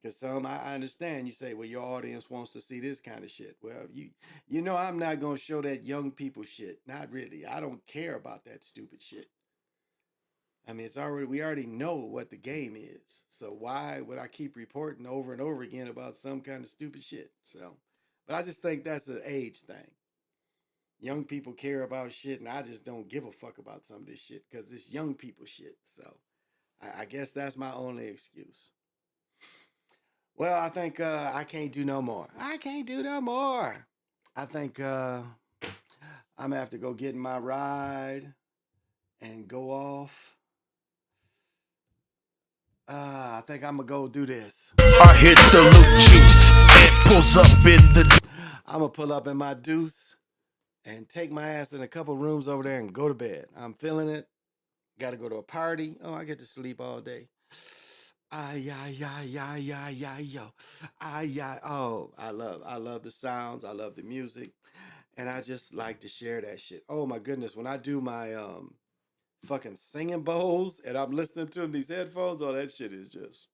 Because some, I understand, you say, well, your audience wants to see this kind of shit. Well, you know I'm not going to show that young people shit. Not really. I don't care about that stupid shit. I mean, we already know what the game is. So why would I keep reporting over and over again about some kind of stupid shit? So, but I just think that's an age thing. Young people care about shit, and I just don't give a fuck about some of this shit because it's young people shit. So I guess that's my only excuse. Well, I think I can't do no more. I can't do no more. I think I'm going to have to go get in my ride and go off. I think I'm gonna go do this. I hit the loot juice and pulls up in the. I'm gonna pull up in my deuce and take my ass in a couple rooms over there and go to bed. I'm feeling it. Got to go to a party. Oh, I get to sleep all day. Ay, ay, ay, ay, ay, ay, yo. Ay, ay. Oh, I love the sounds. I love the music. And I just like to share that shit. Oh my goodness. When I do my fucking singing bowls and I'm listening to these headphones, oh, that shit is just.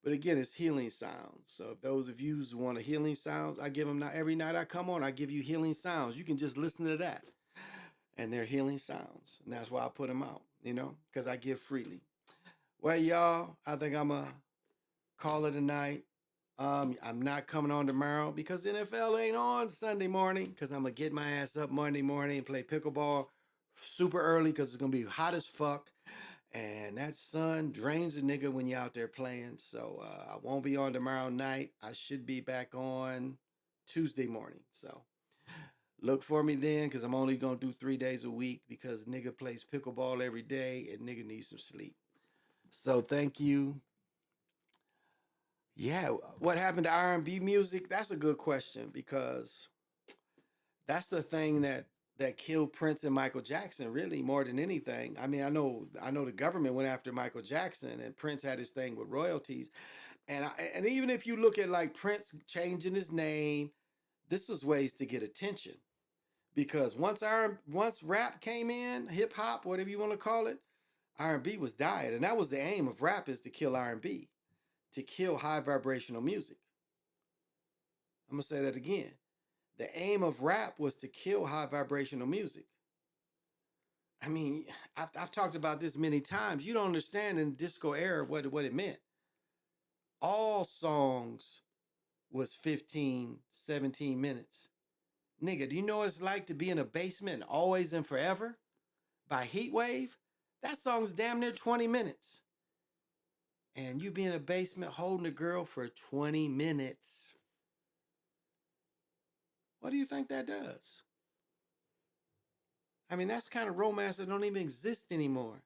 But again, it's healing sounds. So if those of you who want a healing sounds, I give them now. Every night I come on, I give you healing sounds. You can just listen to that. And they're healing sounds. And that's why I put them out, because I give freely. Well, y'all, I think I'm going to call it a night. I'm not coming on tomorrow because NFL ain't on Sunday morning because I'm going to get my ass up Monday morning and play pickleball super early because it's going to be hot as fuck. And that sun drains a nigga when you're out there playing. So I won't be on tomorrow night. I should be back on Tuesday morning. So look for me then because I'm only going to do 3 days a week because nigga plays pickleball every day and nigga needs some sleep. So thank you. Yeah, what happened to R&B music? That's a good question because that's the thing that killed Prince and Michael Jackson, really, more than anything. I mean, I know the government went after Michael Jackson, and Prince had his thing with royalties, and even if you look at like Prince changing his name, this was ways to get attention, because once rap came in, hip hop, whatever you want to call it, R&B was dying, and that was the aim of rap, is to kill R&B, to kill high vibrational music. I'm gonna say that again. The aim of rap was to kill high vibrational music. I mean, I've talked about this many times. You don't understand in the disco era what it meant. All songs was 15, 17 minutes. Nigga, do you know what it's like to be in a basement always and forever by Heatwave? That song's damn near 20 minutes. And you be in a basement holding a girl for 20 minutes. What do you think that does? I mean, that's kind of romance that don't even exist anymore.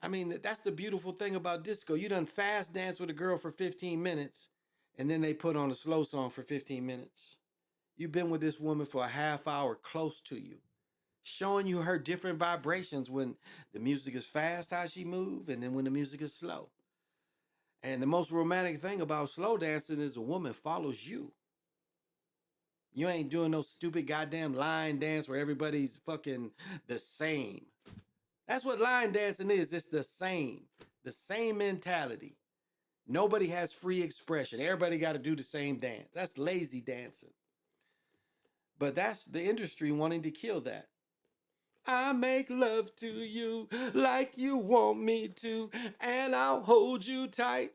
I mean, that's the beautiful thing about disco. You done fast dance with a girl for 15 minutes, and then they put on a slow song for 15 minutes. You've been with this woman for a half hour close to you, showing you her different vibrations when the music is fast, how she move, and then when the music is slow. And the most romantic thing about slow dancing is the woman follows you. You ain't doing no stupid goddamn line dance where everybody's fucking the same. That's what line dancing is. It's the same mentality. Nobody has free expression. Everybody got to do the same dance. That's lazy dancing. But that's the industry wanting to kill that. I make love to you like you want me to, and I'll hold you tight.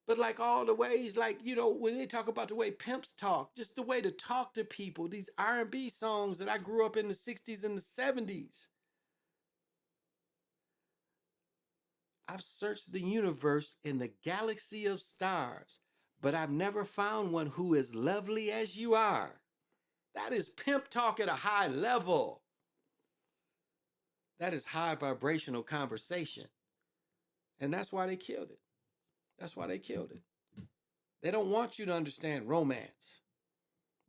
But like all the ways, like, when they talk about the way pimps talk, just the way to talk to people, these R&B songs that I grew up in the 60s and the 70s. I've searched the universe in the galaxy of stars, but I've never found one who is lovely as you are. That is pimp talk at a high level. That is high vibrational conversation. And that's why they killed it. That's why they killed it. They don't want you to understand romance.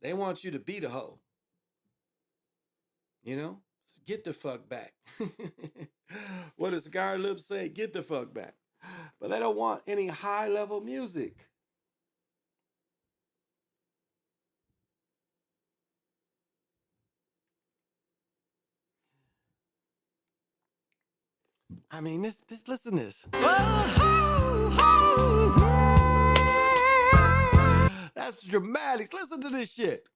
They want you to be the hoe. Get the fuck back. What does Cigar Lips say? Get the fuck back. But they don't want any high level music. I mean, this listen to this. That's dramatics. Listen to this shit.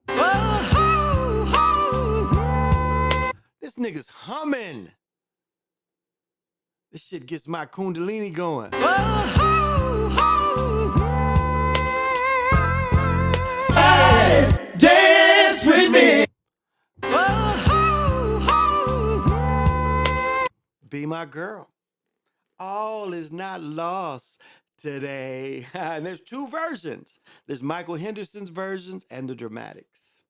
This nigga's humming. This shit gets my kundalini going. Hey, dance with me. Be my girl. All is not lost today. And there's two versions. There's Michael Henderson's versions and the dramatics.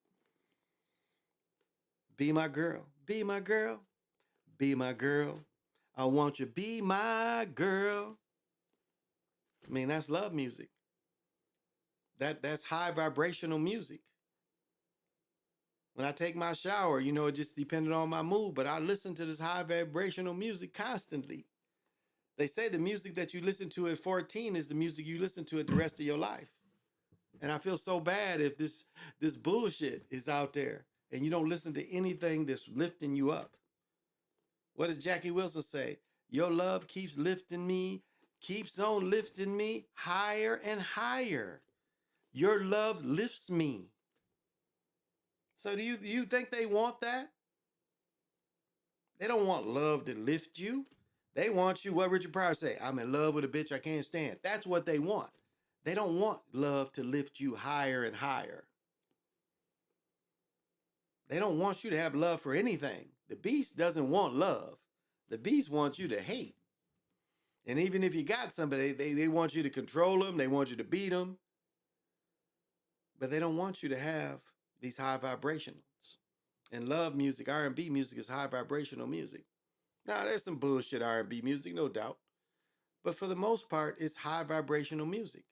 Be my girl. Be my girl. Be my girl. I want you to be my girl. I mean, that's love music. That's high vibrational music. When I take my shower, you know, it just depended on my mood, but I listen to this high vibrational music constantly. They say the music that you listen to at 14 is the music you listen to it the rest of your life. And I feel so bad if this bullshit is out there and you don't listen to anything that's lifting you up. What does Jackie Wilson say? Your love keeps lifting me, keeps on lifting me higher and higher. Your love lifts me. So do you think they want that? They don't want love to lift you. They want you, what Richard Pryor say, I'm in love with a bitch I can't stand. That's what they want. They don't want love to lift you higher and higher. They don't want you to have love for anything. The beast doesn't want love. The beast wants you to hate. And even if you got somebody, they want you to control them. They want you to beat them. But they don't want you to have these high vibrations. And love music, R&B music is high vibrational music. Now, there's some bullshit R&B music, no doubt. But for the most part, it's high vibrational music.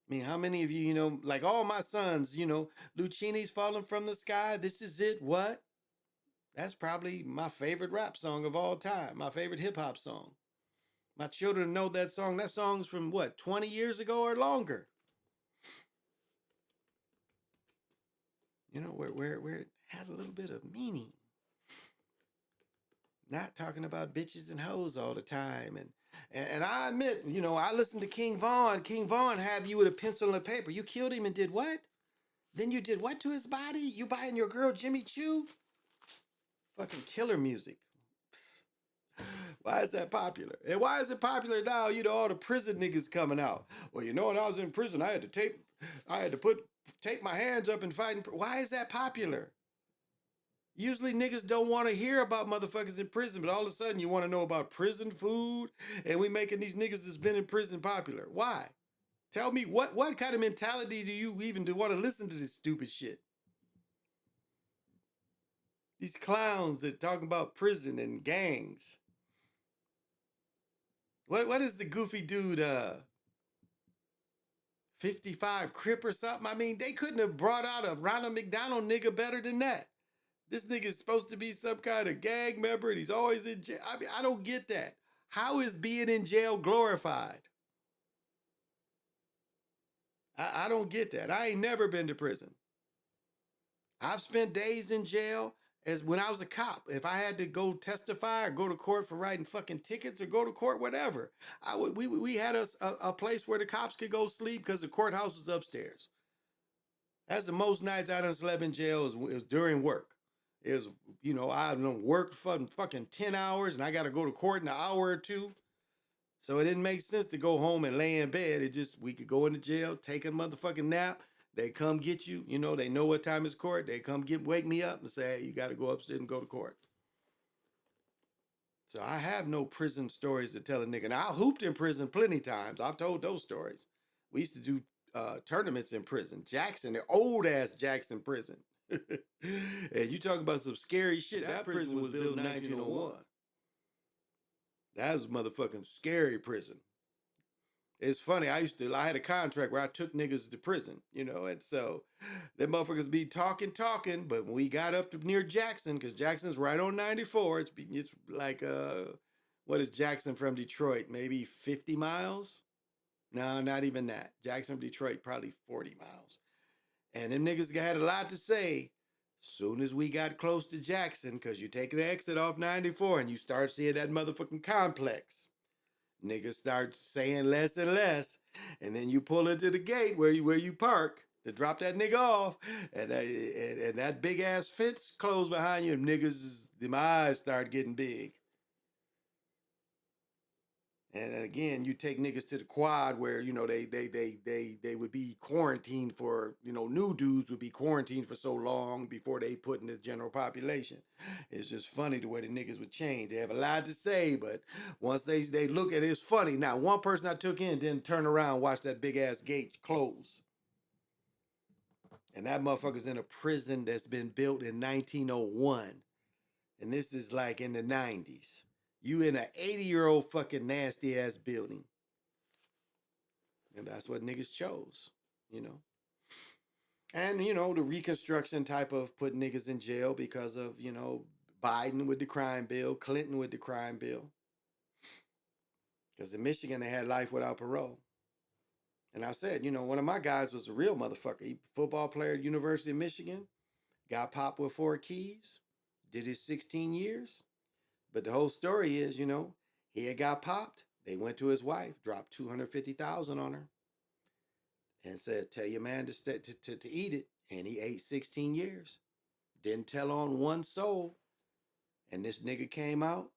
I mean, how many of you, you know, like all my sons, you know, Lucchini's Falling from the Sky, This Is It, What? That's probably my favorite rap song of all time, my favorite hip hop song. My children know that song. That song's from what, 20 years ago or longer? You know, where it had a little bit of meaning. Not talking about bitches and hoes all the time. And I admit, you know, I listened to King Von. King Von have you with a pencil and paper. You killed him and did what? Then you did what to his body? You buying your girl Jimmy Choo? Fucking killer music. Why is that popular? And why is it popular now? You know, all the prison niggas coming out. Well, you know, when I was in prison, I had to tape my hands up and fight. Why is that popular? Usually niggas don't want to hear about motherfuckers in prison, but all of a sudden you want to know about prison food, and we making these niggas that's been in prison popular. Why? Tell me, what kind of mentality do you even want to listen to this stupid shit? These clowns that talking about prison and gangs. What is the goofy dude, 55 Crip or something? I mean, they couldn't have brought out a Ronald McDonald nigga better than that. This nigga is supposed to be some kind of gang member and he's always in jail. I mean, I don't get that. How is being in jail glorified? I don't get that. I ain't never been to prison. I've spent days in jail as when I was a cop. If I had to go testify or go to court for writing fucking tickets or go to court, whatever, we had a place where the cops could go sleep because the courthouse was upstairs. That's the most nights I done slept in jail is during work. It was, you know, I done worked fucking 10 hours and I got to go to court in an hour or two. So it didn't make sense to go home and lay in bed. It just, we could go into jail, take a motherfucking nap. They come get you. You know, they know what time is court. They come wake me up and say, hey, you got to go upstairs and go to court. So I have no prison stories to tell a nigga. Now, I hooped in prison plenty times. I've told those stories. We used to do tournaments in prison. Jackson, the old ass Jackson prison. And you talking about some scary shit. That prison was built in 1901. That was a motherfucking scary prison. It's funny. I had a contract where I took niggas to prison, you know, and so them motherfuckers be talking, but when we got up to near Jackson, because Jackson's right on 94, it's like what is Jackson from Detroit? Maybe 50 miles? No, not even that. Jackson from Detroit, probably 40 miles. And them niggas had a lot to say. Soon as we got close to Jackson, because you take the exit off 94 and you start seeing that motherfucking complex. Niggas start saying less and less. And then you pull into the gate where you park to drop that nigga off. And that big ass fence closed behind you. And niggas, them eyes start getting big. And again, you take niggas to the quad where, you know, they would be quarantined for, you know, new dudes would be quarantined for so long before they put in the general population. It's just funny the way the niggas would change. They have a lot to say, but once they look at it, it's funny. Now, one person I took in didn't turn around and watch that big ass gate close. And that motherfucker's in a prison that's been built in 1901. And this is like in the 90s. You in an 80-year-old fucking nasty ass building. And that's what niggas chose, you know. And, you know, the Reconstruction type of put niggas in jail because of, you know, Biden with the crime bill, Clinton with the crime bill. Because in Michigan, they had life without parole. And I said, you know, one of my guys was a real motherfucker. He football player at University of Michigan, got popped with 4 keys, did his 16 years. But the whole story is, you know, he had got popped. They went to his wife, dropped $250,000 on her, and said, tell your man to eat it. And he ate 16 years. Didn't tell on one soul. And this nigga came out,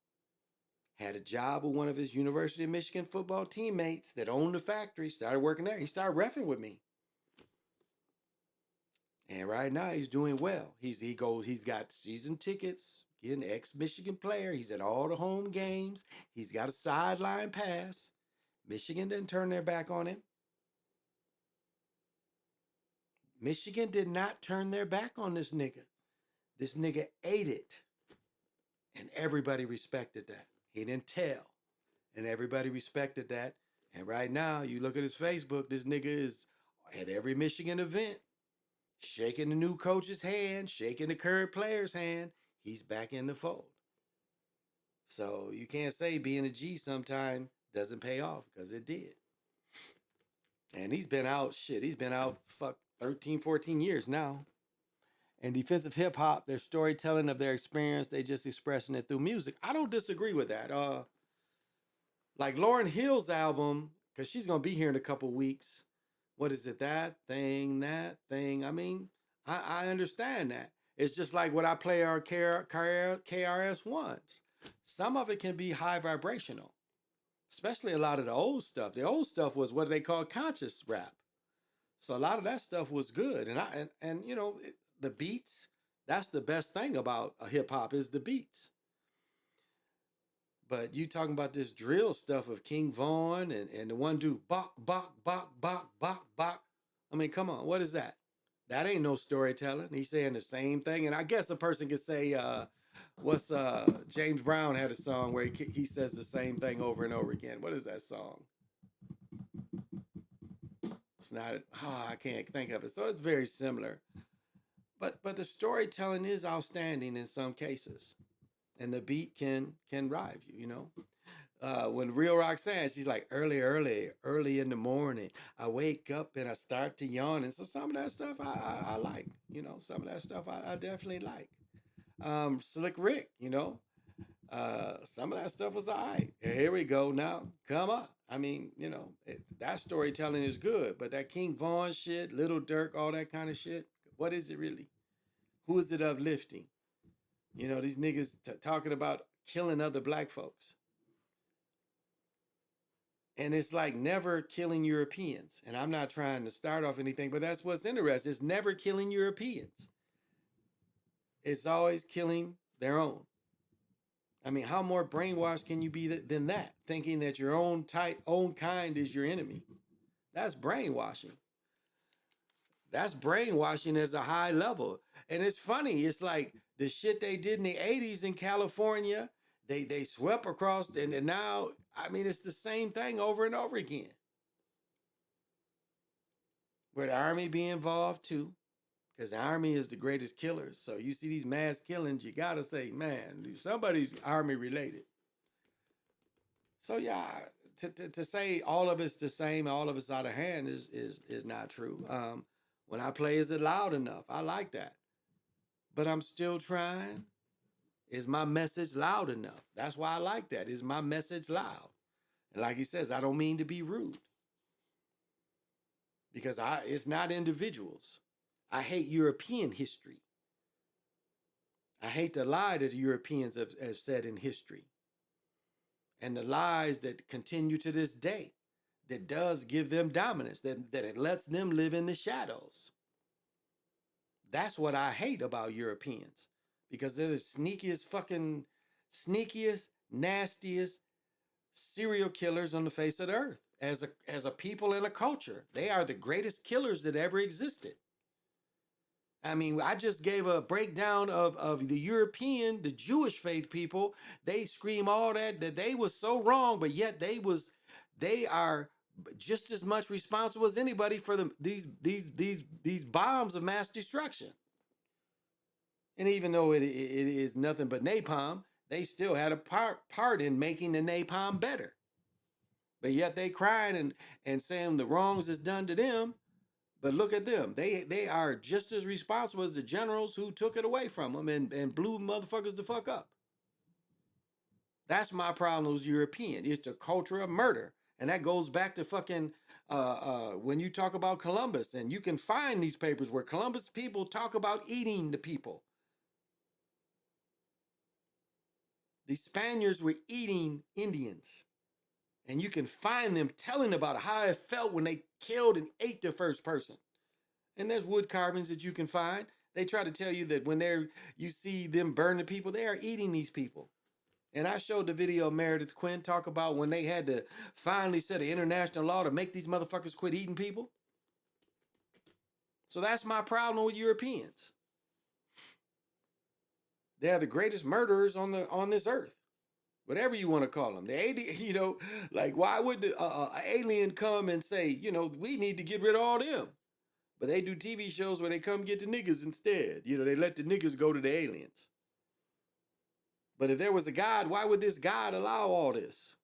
had a job with one of his University of Michigan football teammates that owned the factory, started working there. He started reffing with me. And right now he's doing well. He's got season tickets, he's an ex-Michigan player. He's at all the home games. He's got a sideline pass. Michigan didn't turn their back on him. Michigan did not turn their back on this nigga. This nigga ate it. And everybody respected that. He didn't tell. And everybody respected that. And right now, you look at his Facebook, this nigga is at every Michigan event, shaking the new coach's hand, shaking the current player's hand. He's back in the fold. So you can't say being a G sometime doesn't pay off, because it did. And he's been out 13, 14 years now. And defensive hip hop, their storytelling of their experience, they just expressing it through music. I don't disagree with that. Like Lauryn Hill's album, because she's going to be here in a couple weeks. What is it? That thing. I mean, I understand that. It's just like what I play our KRS ones. Some of it can be high vibrational, especially a lot of the old stuff. The old stuff was what they call conscious rap. So a lot of that stuff was good. And you know, the beats, that's the best thing about a hip hop is the beats. But you talking about this drill stuff of King Von and the one dude, bok, bok, bok, bok, bok, bok. I mean, come on, what is that? That ain't no storytelling. He's saying the same thing. And I guess a person could say, James Brown had a song where he says the same thing over and over again. What is that song? It's not, I can't think of it. So it's very similar. But the storytelling is outstanding in some cases. And the beat can rive you, you know. When Real Roxanne, she's like, early in the morning, I wake up and I start to yawn. And so some of that stuff I like, you know, some of that stuff I definitely like. Slick Rick, you know, some of that stuff was all right. Here we go now, come on. I mean, you know, that storytelling is good, but that King Von shit, Little Dirk, all that kind of shit, what is it really? Who is it uplifting? You know, these niggas talking about killing other black folks. And it's like never killing Europeans. And I'm not trying to start off anything, but that's what's interesting. It's never killing Europeans. It's always killing their own. I mean, how more brainwashed can you be than that? Thinking that your own kind is your enemy. That's brainwashing. That's brainwashing as a high level. And it's funny. It's like the shit they did in the 80s in California, they swept across, and now, I mean, it's the same thing over and over again. Where the Army be involved too, because the Army is the greatest killers. So you see these mass killings, you got to say, man, somebody's Army related. So yeah, to say all of it's the same, all of it's out of hand is not true. When I play, is it loud enough? I like that. But I'm still trying. Is my message loud enough? That's why I like that. Is my message loud? And like he says, I don't mean to be rude. Because it's not individuals. I hate European history. I hate the lie that the Europeans have said in history. And the lies that continue to this day. That does give them dominance. That it lets them live in the shadows. That's what I hate about Europeans. Because they're the sneakiest, nastiest serial killers on the face of the earth. As a people and a culture, they are the greatest killers that ever existed. I mean, I just gave a breakdown of the European, the Jewish faith people. They scream all that they was so wrong, but yet they are just as much responsible as anybody for these bombs of mass destruction. And even though it is nothing but napalm, they still had a part in making the napalm better. But yet they crying and saying the wrongs is done to them. But look at them. They are just as responsible as the generals who took it away from them and blew motherfuckers the fuck up. That's my problem with European. It's the culture of murder. And that goes back to fucking when you talk about Columbus, and you can find these papers where Columbus people talk about eating the people. The Spaniards were eating Indians. And you can find them telling about how it felt when they killed and ate the first person. And there's wood carvings that you can find. They try to tell you that when you see them burn the people, they are eating these people. And I showed the video of Meredith Quinn talk about when they had to finally set an international law to make these motherfuckers quit eating people. So that's my problem with Europeans. They are the greatest murderers on this earth. Whatever you want to call them. Like why would the alien come and say, we need to get rid of all them? But they do TV shows where they come get the niggas instead. They let the niggas go to the aliens. But if there was a God, why would this God allow all this?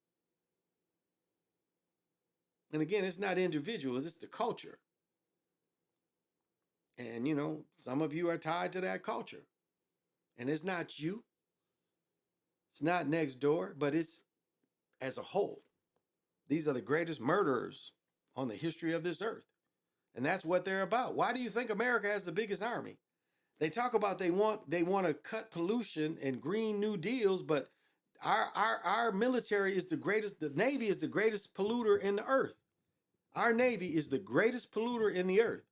And again, it's not individuals, it's the culture. And, some of you are tied to that culture. And it's not you. It's not next door, but it's as a whole. These are the greatest murderers on the history of this earth. And that's what they're about. Why do you think America has the biggest army? They talk about they want to cut pollution and Green New Deals, but our military is the greatest. The Navy is the greatest polluter in the earth. Our Navy is the greatest polluter in the earth.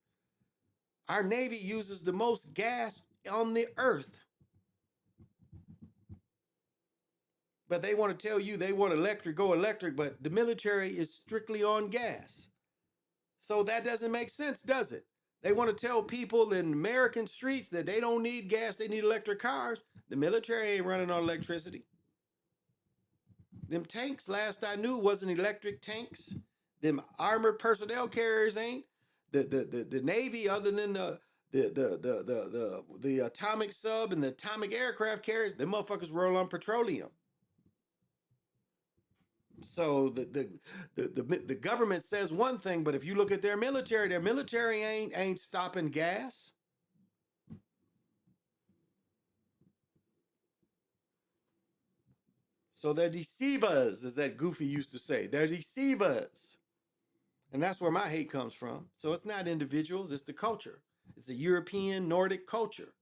Our Navy uses the most gas on the earth. But they want to tell you they want go electric, but the military is strictly on gas. So that doesn't make sense, does it? They want to tell people in American streets that they don't need gas, they need electric cars. The military ain't running on electricity. Them tanks, last I knew, wasn't electric tanks. Them armored personnel carriers ain't. The Navy, other than the atomic sub and the atomic aircraft carriers, them motherfuckers roll on petroleum. So the government says one thing, but if you look at their military ain't stopping gas. So they're deceivers, as that Goofy used to say. They're deceivers. And that's where my hate comes from. So it's not individuals, it's the culture. It's a European Nordic culture.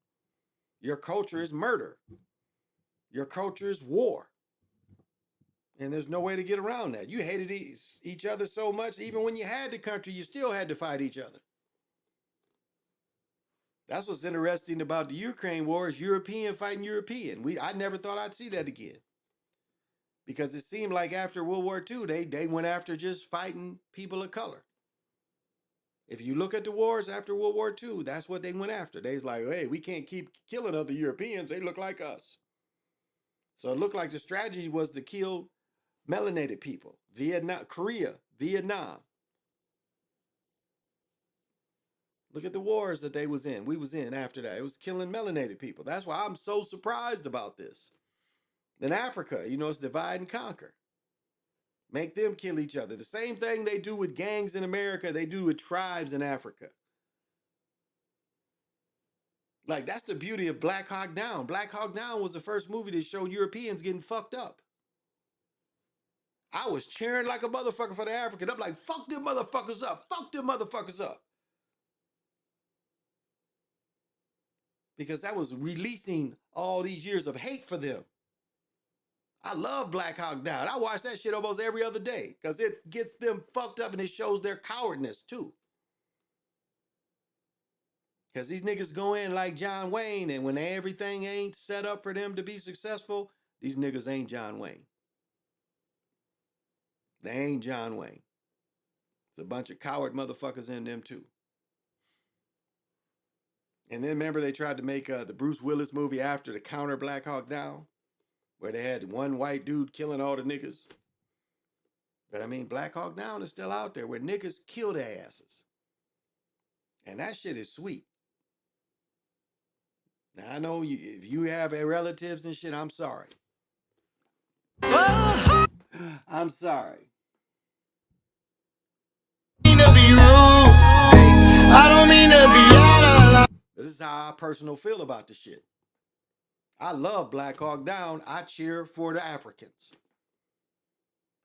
Your culture is murder. Your culture is war. And there's no way to get around that. You hated each other so much, even when you had the country, you still had to fight each other. That's what's interesting about the Ukraine war is European fighting European. I never thought I'd see that again. Because it seemed like after World War II, they went after just fighting people of color. If you look at the wars after World War II, that's what they went after. They was like, hey, we can't keep killing other Europeans. They look like us. So it looked like the strategy was to kill melanated people. Korea, Vietnam. Look at the wars that we was in after that. It was killing melanated people. That's why I'm so surprised about this. Then Africa, it's divide and conquer. Make them kill each other. The same thing they do with gangs in America, they do with tribes in Africa. Like, that's the beauty of Black Hawk Down. Black Hawk Down was the first movie that showed Europeans getting fucked up. I was cheering like a motherfucker for the African. I'm like, fuck them motherfuckers up. Fuck them motherfuckers up. Because that was releasing all these years of hate for them. I love Black Hawk Down. I watch that shit almost every other day because it gets them fucked up and it shows their cowardness too. Because these niggas go in like John Wayne, and when everything ain't set up for them to be successful, these niggas ain't John Wayne. They ain't John Wayne. It's a bunch of coward motherfuckers in them too. And then remember they tried to make the Bruce Willis movie after to counter Black Hawk Down, where they had one white dude killing all the niggas. But I mean, Black Hawk Down is still out there where niggas kill their asses. And that shit is sweet. Now, I know if you have relatives and shit, I'm sorry. I'm sorry. I don't mean to be out of line. This is how I personally feel about the shit. I love Black Hawk Down. I cheer for the Africans.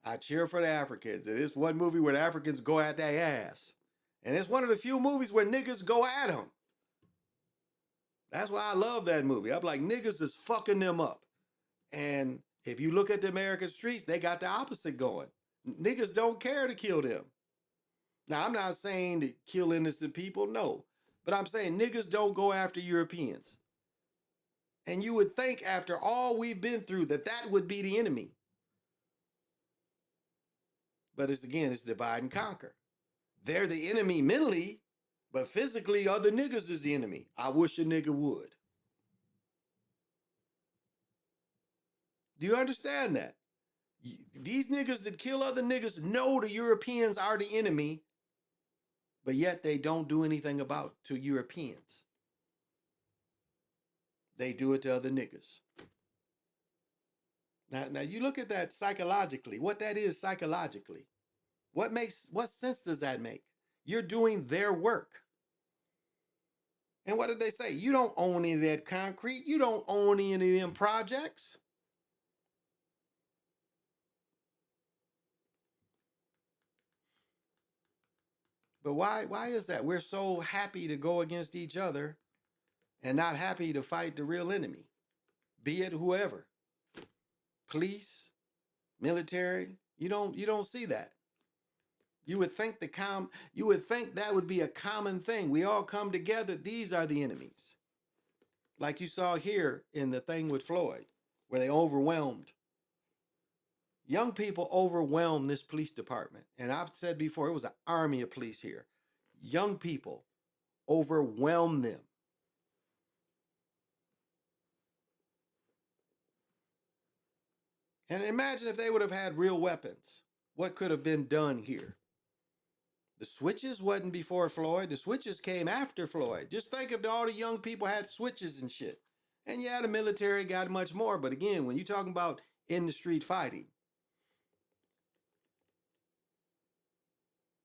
I cheer for the Africans. And it's one movie where the Africans go at their ass. And it's one of the few movies where niggas go at them. That's why I love that movie. I'm like, niggas is fucking them up. And if you look at the American streets, they got the opposite going. Niggas don't care to kill them. Now, I'm not saying to kill innocent people, no. But I'm saying niggas don't go after Europeans. And you would think after all we've been through that that would be the enemy. But it's divide and conquer. They're the enemy mentally, but physically other niggas is the enemy. I wish a nigga would. Do you understand that? These niggas that kill other niggas know the Europeans are the enemy, but yet they don't do anything about to Europeans. They do it to other niggas. Now you look at that psychologically, what that is psychologically. What sense does that make? You're doing their work. And what did they say? You don't own any of that concrete. You don't own any of them projects. But why is that? We're so happy to go against each other and not happy to fight the real enemy, be it whoever. Police, military, you don't see that. You would think that would be a common thing. We all come together. These are the enemies. Like you saw here in the thing with Floyd, where they overwhelmed. Young people overwhelmed this police department. And I've said before, it was an army of police here. Young people overwhelmed them. And imagine if they would have had real weapons. What could have been done here? The switches wasn't before Floyd. The switches came after Floyd. Just think if all the young people had switches and shit. And yeah, the military got much more. But again, when you're talking about in the street fighting,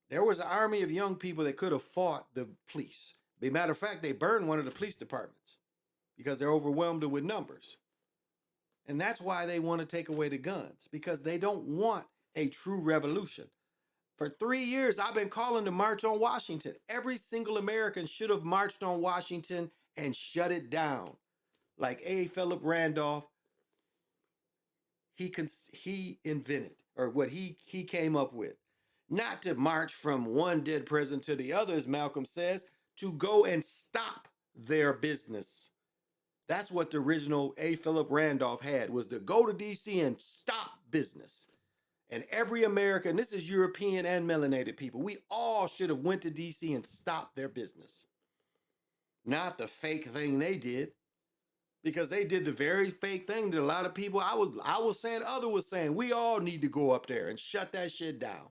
there was an army of young people that could have fought the police. As a matter of fact, they burned one of the police departments because they're overwhelmed with numbers. And that's why they want to take away the guns, because they don't want a true revolution. For 3 years, I've been calling to march on Washington. Every single American should have marched on Washington and shut it down. Like A. Philip Randolph, he invented, or what he came up with. Not to march from one dead president to the other, as Malcolm says, to go and stop their business. That's what the original A. Philip Randolph had, was to go to D.C. and stop business. And every American, this is European and melanated people, we all should have went to D.C. and stopped their business. Not the fake thing they did. Because they did the very fake thing that a lot of people, I was saying, others was saying, we all need to go up there and shut that shit down.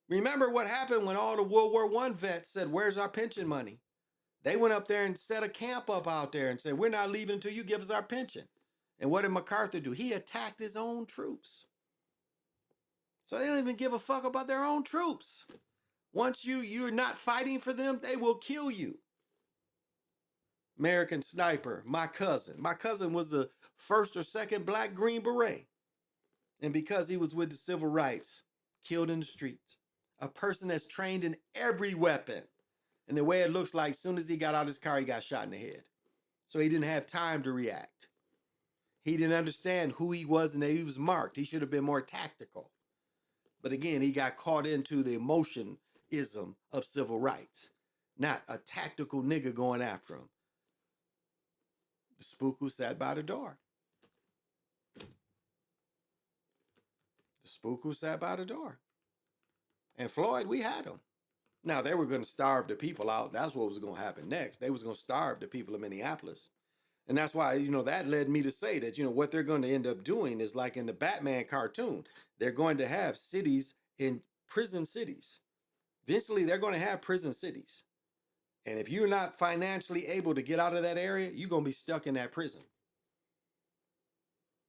Remember what happened when all the World War I vets said, where's our pension money? They went up there and set a camp up out there and said, we're not leaving until you give us our pension. And what did MacArthur do? He attacked his own troops. So they don't even give a fuck about their own troops. Once you're not fighting for them, they will kill you. American Sniper, my cousin. My cousin was the first or second black Green Beret. And because he was with the civil rights, killed in the streets. A person that's trained in every weapon. And the way it looks like, as soon as he got out of his car, he got shot in the head. So he didn't have time to react. He didn't understand who he was and that he was marked. He should have been more tactical. But again, he got caught into the emotionism of civil rights. Not a tactical nigga going after him. The spook who sat by the door. The spook who sat by the door. And Floyd, we had him. Now, they were going to starve the people out. That's what was going to happen next. They was going to starve the people of Minneapolis. And that's why, that led me to say that, what they're going to end up doing is like in the Batman cartoon. They're going to have cities in prison cities. Eventually, they're going to have prison cities. And if you're not financially able to get out of that area, you're going to be stuck in that prison.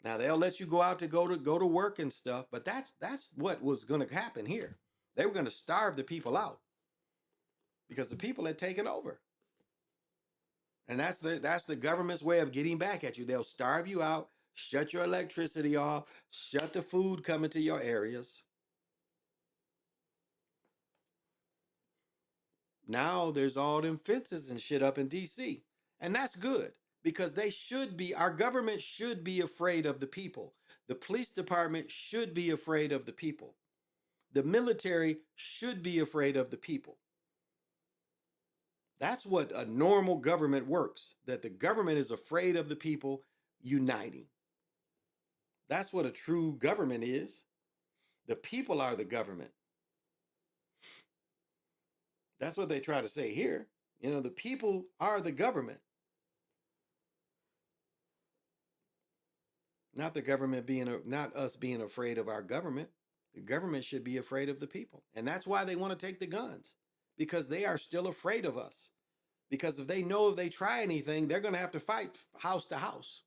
Now, they'll let you go out to go to work and stuff, but that's what was going to happen here. They were going to starve the people out because the people had taken over. And that's the government's way of getting back at you. They'll starve you out, shut your electricity off, shut the food coming to your areas. Now there's all them fences and shit up in DC. And that's good because our government should be afraid of the people. The police department should be afraid of the people. The military should be afraid of the people. That's what a normal government works, that the government is afraid of the people uniting. That's what a true government is. The people are the government. That's what they try to say here. The people are the government. Not the government not us being afraid of our government. The government should be afraid of the people. And that's why they want to take the guns, because they are still afraid of us. Because if they try anything, they're going to have to fight house to house.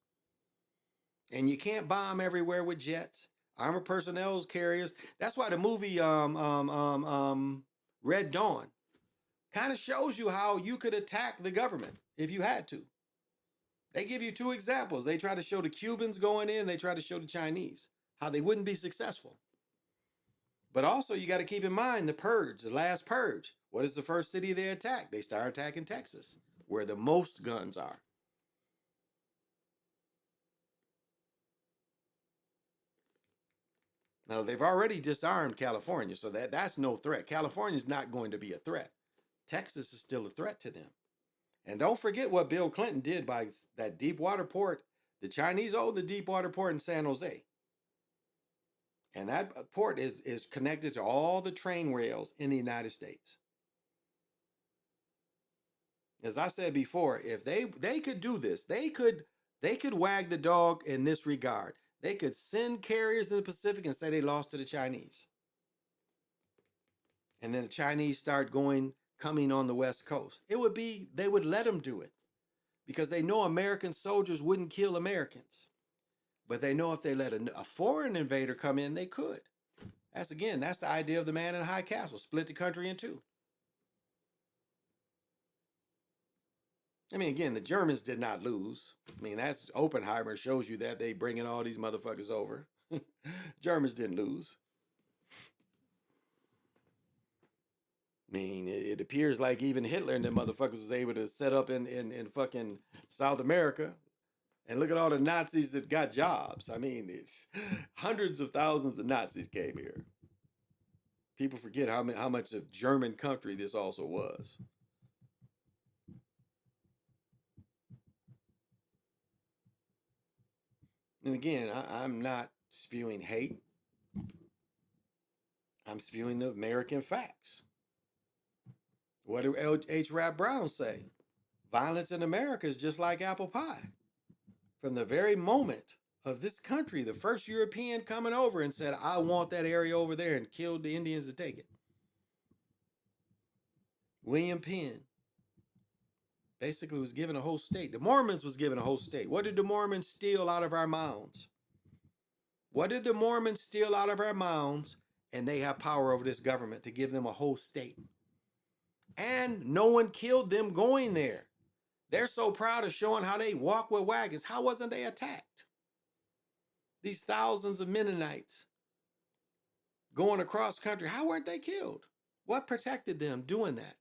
And you can't bomb everywhere with jets, armored personnel carriers. That's why the movie Red Dawn kind of shows you how you could attack the government if you had to. They give you two examples. They try to show the Cubans going in, they try to show the Chinese, how they wouldn't be successful. But also you got to keep in mind the purge, the last purge. What is the first city they attacked? They start attacking Texas, where the most guns are. Now, they've already disarmed California, so that's no threat. California's not going to be a threat. Texas is still a threat to them. And don't forget what Bill Clinton did by that deep water port. The Chinese own the deep water port in San Jose. And that port is connected to all the train rails in the United States. As I said before, if they could do this, they could wag the dog in this regard. They could send carriers in the Pacific and say they lost to the Chinese. And then the Chinese start coming on the West Coast. They would let them do it because they know American soldiers wouldn't kill Americans. But they know if they let a foreign invader come in, they could. That's the idea of the man in high castle, split the country in two. I mean, again, the Germans did not lose. I mean, that's Oppenheimer shows you that they bringing all these motherfuckers over. Germans didn't lose. I mean, it appears like even Hitler and them motherfuckers was able to set up in fucking South America. And look at all the Nazis that got jobs. I mean, it's hundreds of thousands of Nazis came here. People forget how much of German country this also was. And again, I'm not spewing hate. I'm spewing the American facts. What did H. Rap Brown say? Violence in America is just like apple pie. From the very moment of this country, the first European coming over and said, I want that area over there, and killed the Indians to take it. William Penn basically was given a whole state. The Mormons was given a whole state. What did the Mormons steal out of our mounds? What did the Mormons steal out of our mounds? And they have power over this government to give them a whole state. And no one killed them going there. They're so proud of showing how they walk with wagons. How wasn't they attacked? These thousands of Mennonites going across country, how weren't they killed? What protected them doing that?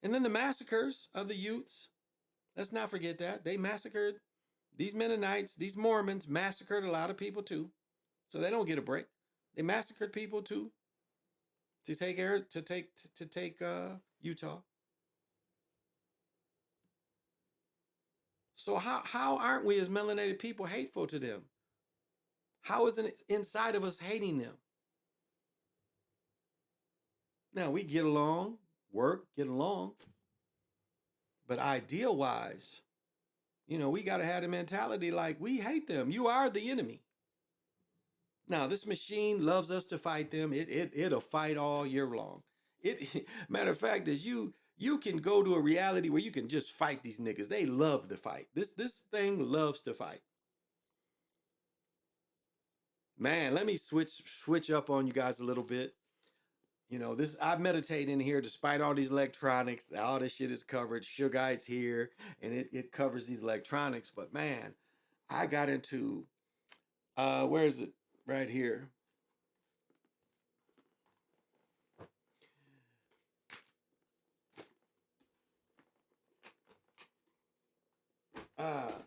And then the massacres of the Utes. Let's not forget that. They massacred these Mennonites, these Mormons massacred a lot of people too. So they don't get a break. They massacred people too to take Utah. So how aren't we as melanated people hateful to them? How isn't it inside of us hating them? Now we get along. work, get along. But ideal wise, you know, we got to have the mentality like we hate them. You are the enemy. Now, this machine loves us to fight them. It'll fight all year long. Matter of fact, is you can go to a reality where you can just fight these niggas. They love to fight. This thing loves to fight. Man, let me switch up on you guys a little bit. You know, I meditate in here despite all these electronics. All this shit is covered. Sugarite's here, and it covers these electronics. But man, I got into where is it? Right here.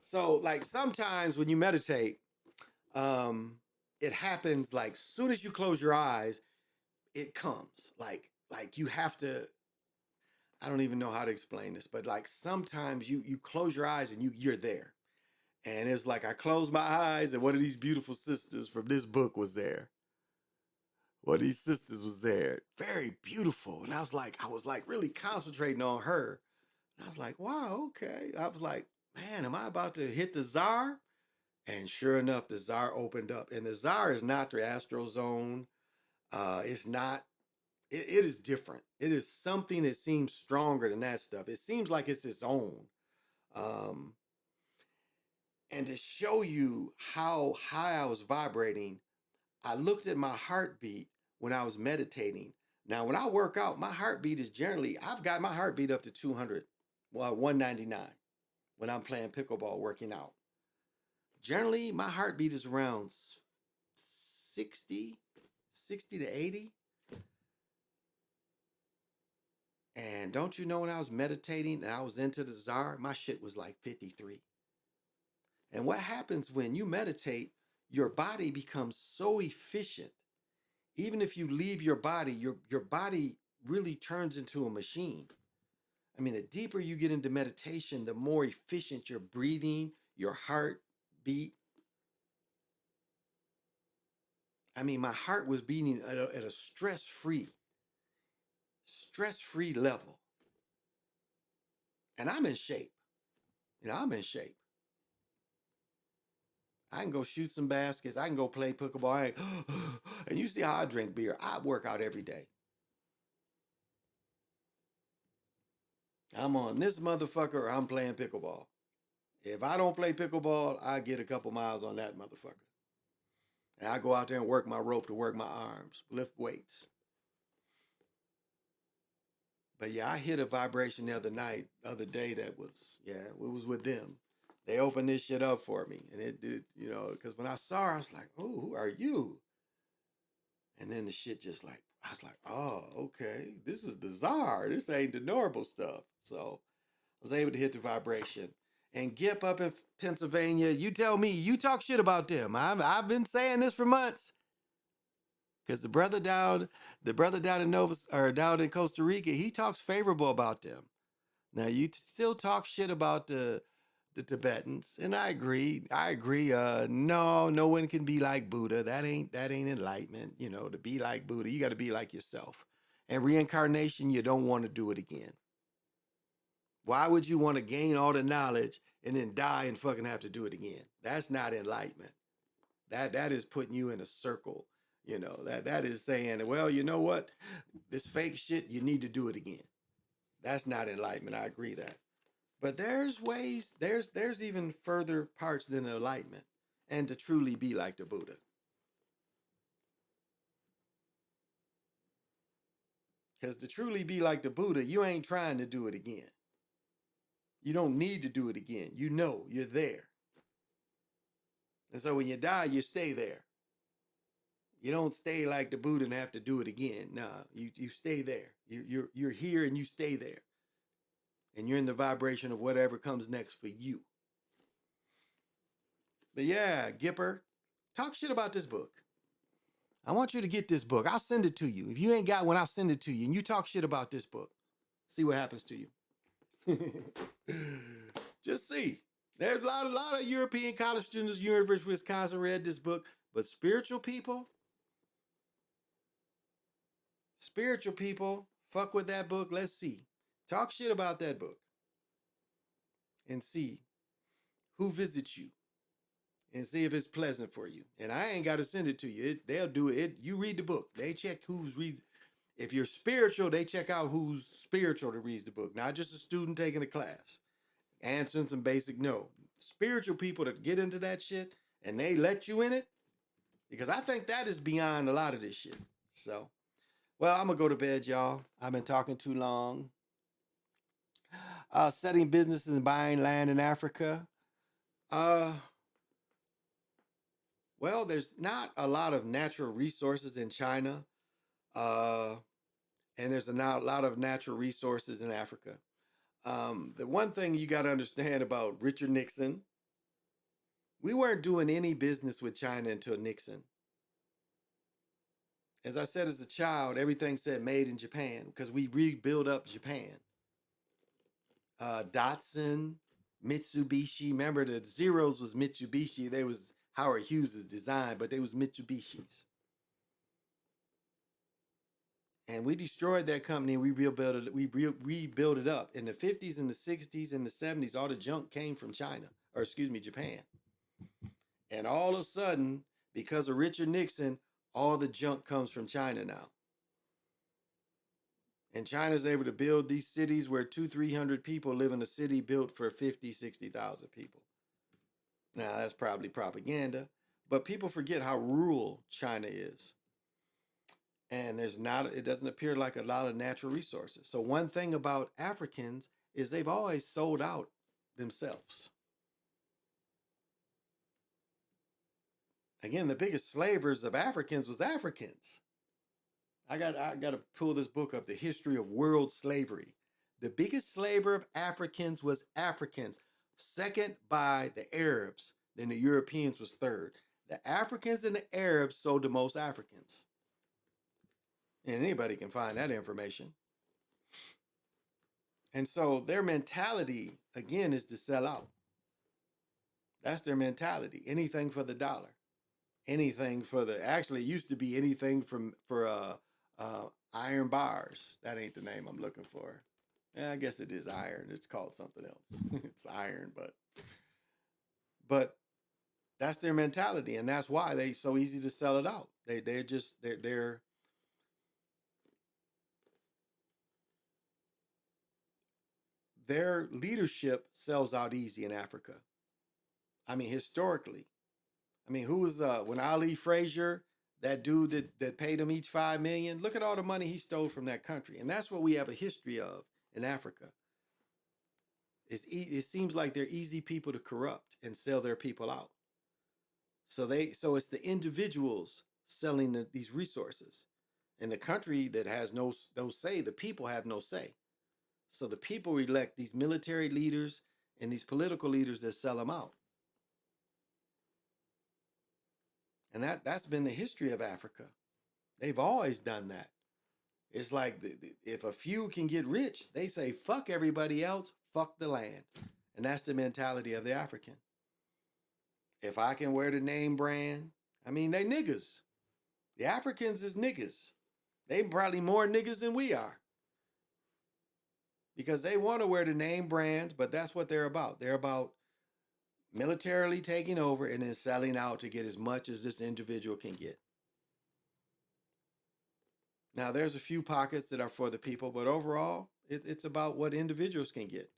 So like sometimes when you meditate, it happens like soon as you close your eyes, it comes. Like you have to, I don't even know how to explain this, but like sometimes you close your eyes and you're there. And it's like I closed my eyes and one of these beautiful sisters from this book was there. One of these sisters was there. Very beautiful. And I was like really concentrating on her. And I was like, wow, okay. I was like, man, am I about to hit the czar? And sure enough, the czar opened up. And the czar is not the astral zone. It's not, it is different. It is something that seems stronger than that stuff. It seems like it's its own. And to show you how high I was vibrating, I looked at my heartbeat when I was meditating. Now, when I work out, my heartbeat is generally, I've got my heartbeat up to 200, well, 199 when I'm playing pickleball, working out. Generally, my heartbeat is around 60 to 80. And don't you know, when I was meditating and I was into the czar, my shit was like 53. And what happens when you meditate, your body becomes so efficient. Even if you leave your body, your body really turns into a machine. I mean, the deeper you get into meditation, the more efficient your breathing, your heartbeat. I mean, my heart was beating at a stress-free level. And I'm in shape. You know, I'm in shape. I can go shoot some baskets. I can go play pickleball. And you see how I drink beer. I work out every day. I'm on this motherfucker or I'm playing pickleball. If I don't play pickleball, I get a couple miles on that motherfucker. And I go out there and work my rope to work my arms, lift weights. But yeah, I hit a vibration the other day that was, it was with them. They opened this shit up for me. And it did, you know, because when I saw her, I was like, oh, who are you? And then the shit just like, I was like, oh, okay. This is the czar. This ain't the normal stuff. So I was able to hit the vibration. And Gip up in Pennsylvania, you tell me, you talk shit about them. I've been saying this for months. Because the brother down in down in Costa Rica, he talks favorable about them. Now you still talk shit about the Tibetans, and I agree. No one can be like Buddha. That ain't enlightenment. You know, to be like Buddha, you got to be like yourself. And reincarnation, you don't want to do it again. Why would you want to gain all the knowledge and then die and fucking have to do it again? That's not enlightenment. That is putting you in a circle. You know, that is saying, well, you know what? This fake shit, you need to do it again. That's not enlightenment. I agree that. But there's ways, there's even further parts than enlightenment, and to truly be like the Buddha. Because to truly be like the Buddha, you ain't trying to do it again. You don't need to do it again. You know, you're there. And so when you die, you stay there. You don't stay like the Buddha and have to do it again. No, you stay there. You're here and you stay there. And you're in the vibration of whatever comes next for you. But yeah, Gipper, talk shit about this book. I want you to get this book. I'll send it to you. If you ain't got one, I'll send it to you. And you talk shit about this book. See what happens to you. Just see. There's a lot of European college students, University of Wisconsin, read this book. But spiritual people, fuck with that book, let's see. Talk shit about that book and see who visits you and see if it's pleasant for you. And I ain't got to send it to you. They'll do it. You read the book. They check who's reads. If you're spiritual, they check out who's spiritual to read the book, not just a student taking a class, answering some basic no. Spiritual people that get into that shit and they let you in it, because I think that is beyond a lot of this shit. So, well, I'm gonna go to bed, y'all. I've been talking too long. Setting businesses and buying land in Africa. Well, there's not a lot of natural resources in China, and there's not a lot of natural resources in Africa. The one thing you got to understand about Richard Nixon, we weren't doing any business with China until Nixon. As I said as a child, everything said made in Japan because we rebuilt up Japan. Datsun, Mitsubishi. Remember, the Zeros was Mitsubishi. They was Howard Hughes' design, but they was Mitsubishis. And we destroyed that company and we rebuilt it. We rebuilt it up. In the 50s and the 60s and the 70s, all the junk came from China, or excuse me, Japan. And all of a sudden, because of Richard Nixon, all the junk comes from China now. And China's able to build these cities where 200-300 people live in a city built for 50,000-60,000 people. Now, that's probably propaganda, but people forget how rural China is. And it doesn't appear like a lot of natural resources. So one thing about Africans is they've always sold out themselves. Again, the biggest slavers of Africans was Africans. I got to pull this book up, The History of World Slavery. The biggest slaver of Africans was Africans, second by the Arabs. Then the Europeans was third. The Africans and the Arabs sold the most Africans. And anybody can find that information. And so their mentality, again, is to sell out. That's their mentality. Anything for the dollar. Anything for actually it used to be anything for iron bars. That ain't the name I'm looking for. Yeah, I guess it is iron. It's called something else. It's iron, but that's their mentality. And that's why they so easy to sell it out. They're their leadership sells out easy in Africa. I mean, historically. I mean, who was when Ali Frazier, that dude that paid him each $5 million? Look at all the money he stole from that country, and that's what we have a history of in Africa. It seems like they're easy people to corrupt and sell their people out. So it's the individuals selling these resources, and the country that has no say. The people have no say. So the people elect these military leaders and these political leaders that sell them out. And that's been the history of Africa. They've always done that. It's like if a few can get rich, they say, fuck everybody else, fuck the land. And that's the mentality of the African. If I can wear the name brand, I mean, they niggas. The Africans is niggas. They probably more niggas than we are. Because they want to wear the name brand, but that's what they're about. They're about militarily taking over and then selling out to get as much as this individual can get. Now, there's a few pockets that are for the people, but overall, it's about what individuals can get.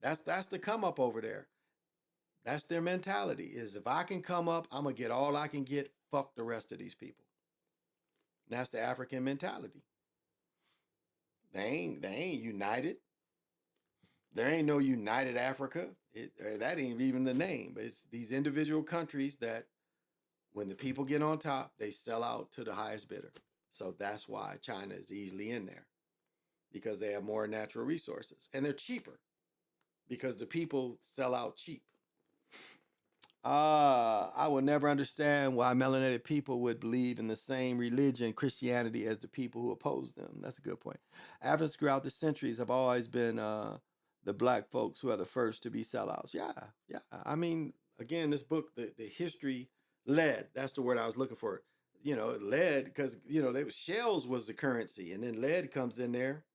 That's the come up over there. That's their mentality, is if I can come up, I'm going to get all I can get, fuck the rest of these people. And that's the African mentality. They ain't united. There ain't no united Africa. That ain't even the name. But it's these individual countries that when the people get on top, they sell out to the highest bidder. So that's why China is easily in there, because they have more natural resources and they're cheaper because the people sell out cheap. I will never understand why melanated people would believe in the same religion, Christianity, as the people who oppose them. That's a good point. Africans throughout the centuries have always been the black folks who are the first to be sellouts. Yeah. I mean, again, this book, the history lead, that's the word I was looking for. Lead, because, shells was the currency, and then lead comes in there.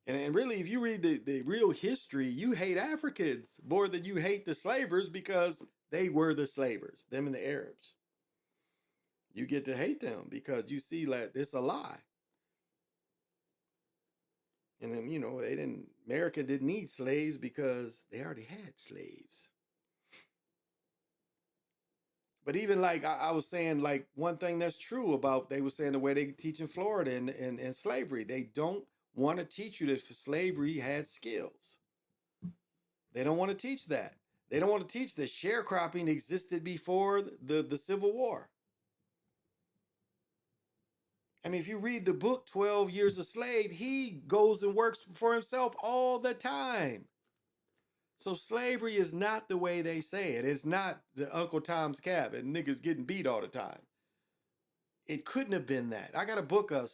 And really, if you read the real history, you hate Africans more than you hate the slavers because they were the slavers, them and the Arabs. You get to hate them because you see that it's a lie. And then, America didn't need slaves because they already had slaves. But even like I was saying, like one thing that's true about, they were saying the way they teach in Florida and slavery, they don't want to teach you that for slavery had skills. They don't want to teach that. They don't want to teach that sharecropping existed before the Civil War. I mean, if you read the book 12 Years a Slave, he goes and works for himself all the time. So slavery is not the way they say it. It's not the Uncle Tom's Cabin, niggas getting beat all the time. It couldn't have been that. I got a book of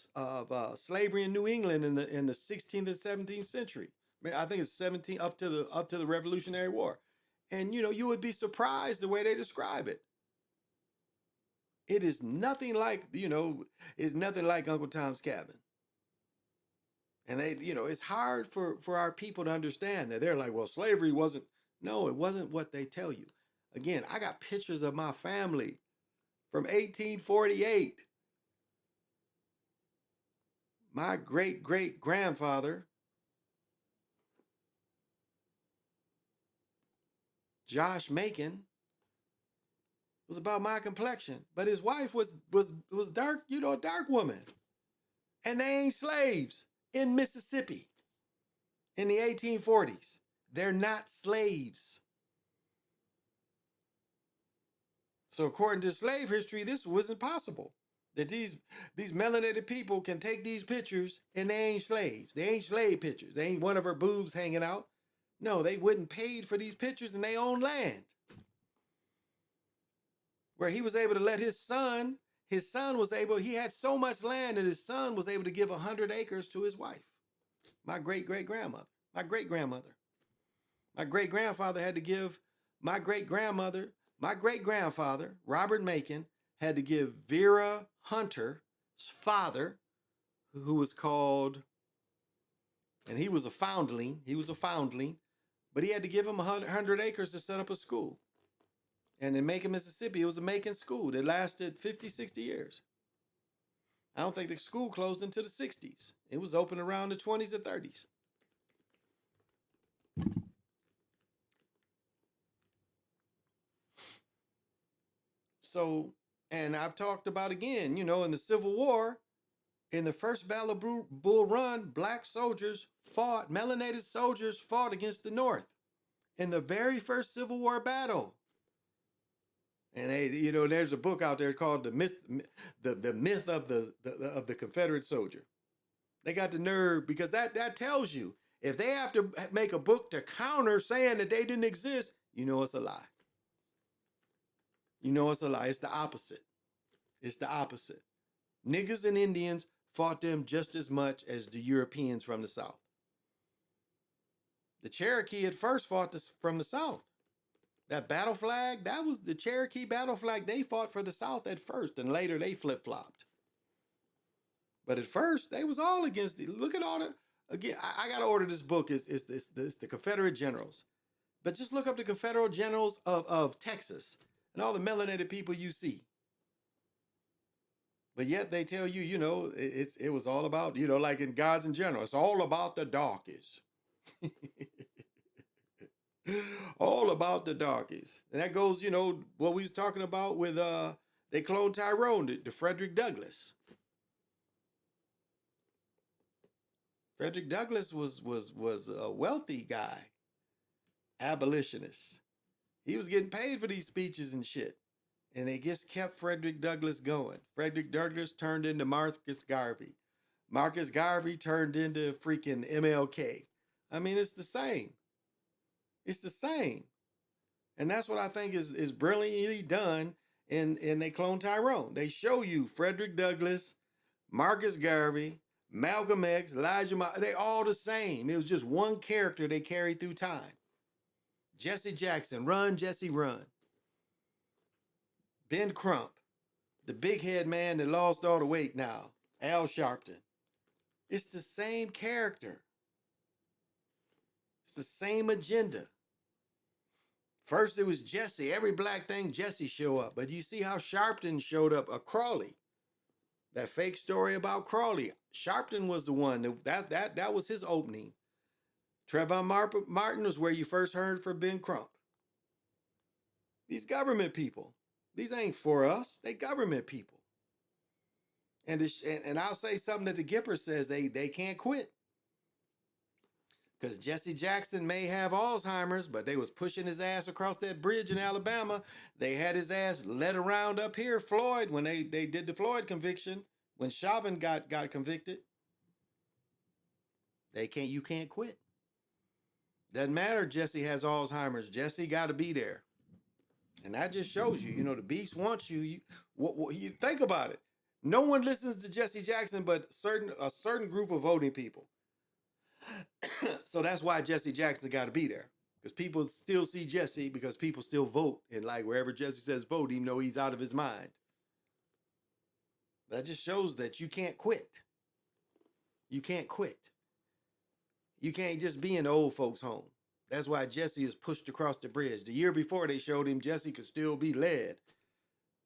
slavery in New England in the 16th and 17th century. I think it's 17 up to the Revolutionary War. And you would be surprised the way they describe it. It is nothing like, it's nothing like Uncle Tom's Cabin. And it's hard for our people to understand that. They're like, well, slavery wasn't. No, it wasn't what they tell you. Again, I got pictures of my family from 1848. My great-great-grandfather, Josh Macon, was about my complexion, but his wife was dark, a dark woman. And they ain't slaves in Mississippi in the 1840s. They're not slaves. So according to slave history, this wasn't possible. That these melanated people can take these pictures and they ain't slaves. They ain't slave pictures. They ain't one of her boobs hanging out. No, they wouldn't paid for these pictures in their own land. Where he was able to let his son he had so much land that his son was able to give 100 acres to his wife. My great-great-grandmother. My great-grandmother. My great-grandfather had to give my great-grandmother, my great-grandfather, Robert Macon, had to give Vera Hunter's father, who was called, and he was a foundling, but he had to give him 100 acres to set up a school. And in Macon, Mississippi, it was a Macon school that lasted 50, 60 years. I don't think the school closed until the 60s. It was open around the 20s or 30s. So, and I've talked about again, in the Civil War, in the first Battle of Bull Run, melanated soldiers fought against the North in the very first Civil War battle. And there's a book out there called the myth of the Confederate soldier. They got the nerve because that tells you if they have to make a book to counter saying that they didn't exist, it's a lie. It's a lie. It's the opposite. It's the opposite. Niggers and Indians fought them just as much as the Europeans from the South. The Cherokee at first fought from the South. That battle flag, that was the Cherokee battle flag. They fought for the South at first, and later they flip-flopped. But at first, they was all against it. Look at all the, again, I got to order this book. It's the Confederate Generals. But just look up the Confederate Generals of Texas and all the melanated people you see. But yet they tell you, it was all about, like in Gods in General, it's all about the darkies. All about the darkies. And that goes, what we was talking about with, they cloned Tyrone, the Frederick Douglass. Frederick Douglass was a wealthy guy, abolitionist. He was getting paid for these speeches and shit. And they just kept Frederick Douglass going. Frederick Douglass turned into Marcus Garvey. Marcus Garvey turned into freaking MLK. I mean, it's the same. It's the same. And that's what I think is brilliantly done in They Clone Tyrone. They show you Frederick Douglass, Marcus Garvey, Malcolm X, Elijah, they all the same. It was just one character they carried through time. Jesse Jackson, run, Jesse, run. Ben Crump, the big head man that lost all the weight now, Al Sharpton. It's the same character. It's the same agenda. First it was Jesse. Every black thing, Jesse show up. But you see how Sharpton showed up, Crawley. That fake story about Crawley. Sharpton was the one, that was his opening. Trayvon Martin was where you first heard from Ben Crump. These government people, these ain't for us. They government people. And I'll say something that the Gipper says, they can't quit. Because Jesse Jackson may have Alzheimer's, but they was pushing his ass across that bridge in Alabama. They had his ass led around up here, Floyd, when they did the Floyd conviction, when Chauvin got convicted. You can't quit. Doesn't matter Jesse has Alzheimer's. Jesse got to be there. And that just shows you, the beast wants you. You think about it. No one listens to Jesse Jackson but a certain group of voting people. So that's why Jesse Jackson got to be there. Because people still see Jesse because people still vote. And like wherever Jesse says vote, even though he's out of his mind. That just shows that you can't quit. You can't quit. You can't just be in the old folks' home. That's why Jesse is pushed across the bridge. The year before they showed him Jesse could still be led.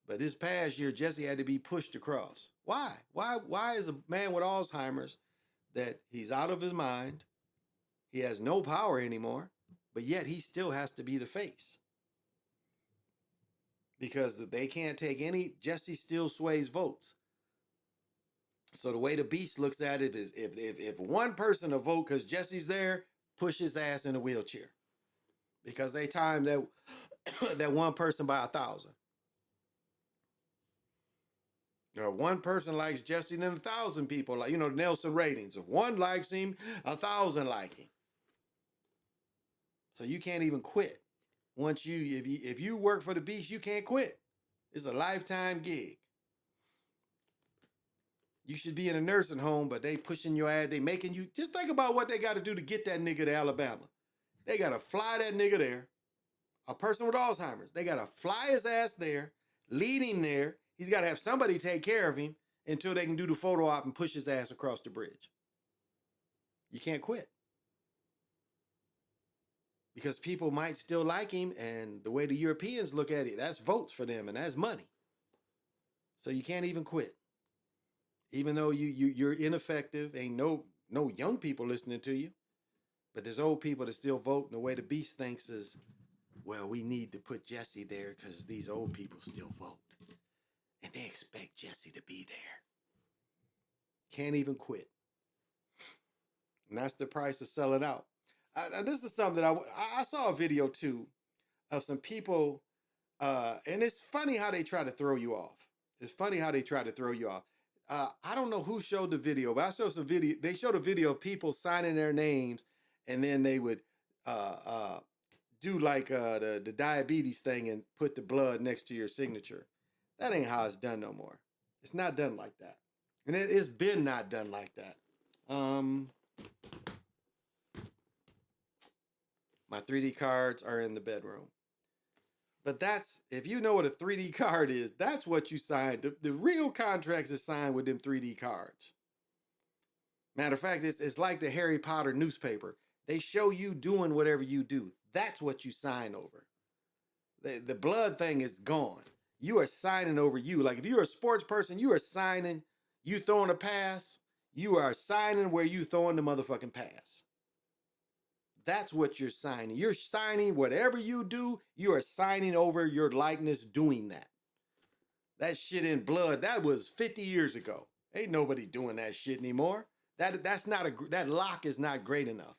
But this past year, Jesse had to be pushed across. Why? Why is a man with Alzheimer's that he's out of his mind, he has no power anymore, but yet he still has to be the face? Because they can't take Jesse still sways votes. So the way the beast looks at it is if one person will vote because Jesse's there, push his ass in a wheelchair. Because they timed that one person by 1,000. Or one person likes Jesse, then 1,000 people like, the Nelson ratings. If one likes him, 1,000 like him. So you can't even quit. If you work for the beast, you can't quit. It's a lifetime gig. You should be in a nursing home, but they pushing your ass. They making you, just think about what they got to do to get that nigga to Alabama. They got to fly that nigga there. A person with Alzheimer's. They got to fly his ass there, lead him there. He's got to have somebody take care of him until they can do the photo op and push his ass across the bridge. You can't quit. Because people might still like him, and the way the Europeans look at it, that's votes for them, and that's money. So you can't even quit. Even though you're ineffective, ain't no young people listening to you. But there's old people that still vote, and the way the beast thinks is, well, we need to put Jesse there because these old people still vote. And they expect Jesse to be there. Can't even quit. And that's the price of selling out. This is something I saw a video too of some people, and it's funny how they try to throw you off. I don't know who showed the video, but I showed some video. They showed a video of people signing their names, and then they would do like the diabetes thing and put the blood next to your signature. That ain't how it's done no more. It's not done like that. And it has been not done like that. My 3D cards are in the bedroom. But if you know what a 3D card is, that's what you signed. The real contracts is signed with them 3D cards. Matter of fact, it's like the Harry Potter newspaper. They show you doing whatever you do. That's what you sign over. The blood thing is gone. You are signing over you. Like if you're a sports person, you are signing, you throwing a pass, you are signing where you throwing the motherfucking pass. That's what you're signing. You're signing whatever you do, you are signing over your likeness doing that. That shit in blood, that was 50 years ago. Ain't nobody doing that shit anymore. That lock is not great enough.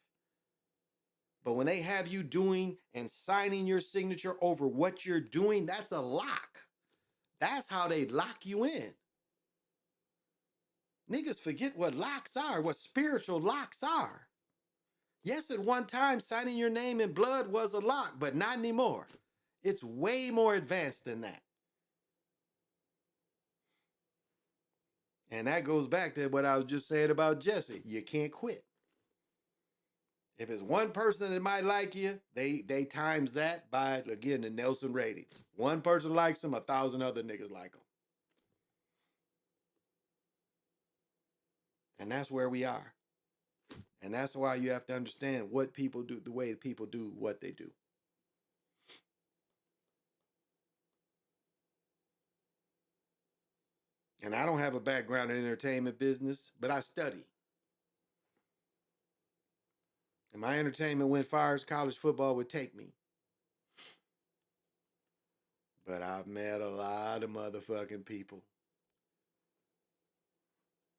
But when they have you doing and signing your signature over what you're doing, that's a lock. That's how they lock you in. Niggas forget what locks are, what spiritual locks are. Yes, at one time, signing your name in blood was a lock, but not anymore. It's way more advanced than that. And that goes back to what I was just saying about Jesse. You can't quit. If it's one person that might like you, they times that by, again, the Nelson ratings. One person likes him, 1,000 other niggas like him. And that's where we are. And that's why you have to understand what people do, the way people do what they do. And I don't have a background in entertainment business, but I study. And my entertainment went far as college football would take me. But I've met a lot of motherfucking people.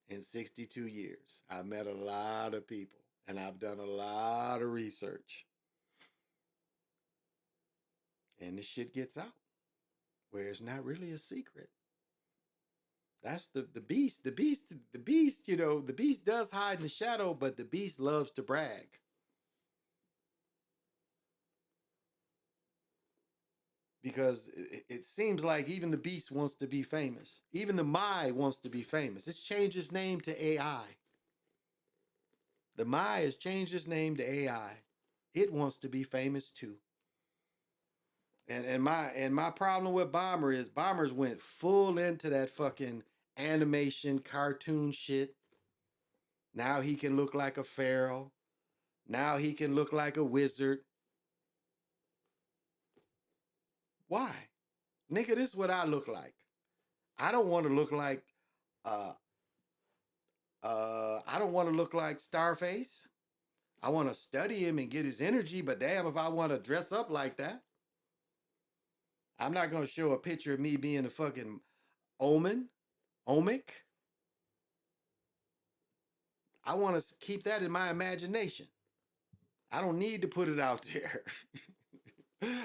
In 62 years, I've met a lot of people. And I've done a lot of research. And the shit gets out. Where it's not really a secret. That's the beast. The beast, you know, the beast does hide in the shadow, but the beast loves to brag. Because it seems like even the beast wants to be famous. Even the Mai wants to be famous. It's changed its name to AI. The Mai has changed its name to AI. It wants to be famous too. And my problem with Bomber is Bomber's went full into that fucking animation cartoon shit. Now he can look like a pharaoh. Now he can look like a wizard. Why? Nigga, this is what I look like. I don't want to look like I don't want to look like Starface. I want to study him and get his energy, but damn if I want to dress up like that. I'm not going to show a picture of me being a fucking omic. I want to keep that in my imagination. I don't need to put it out there.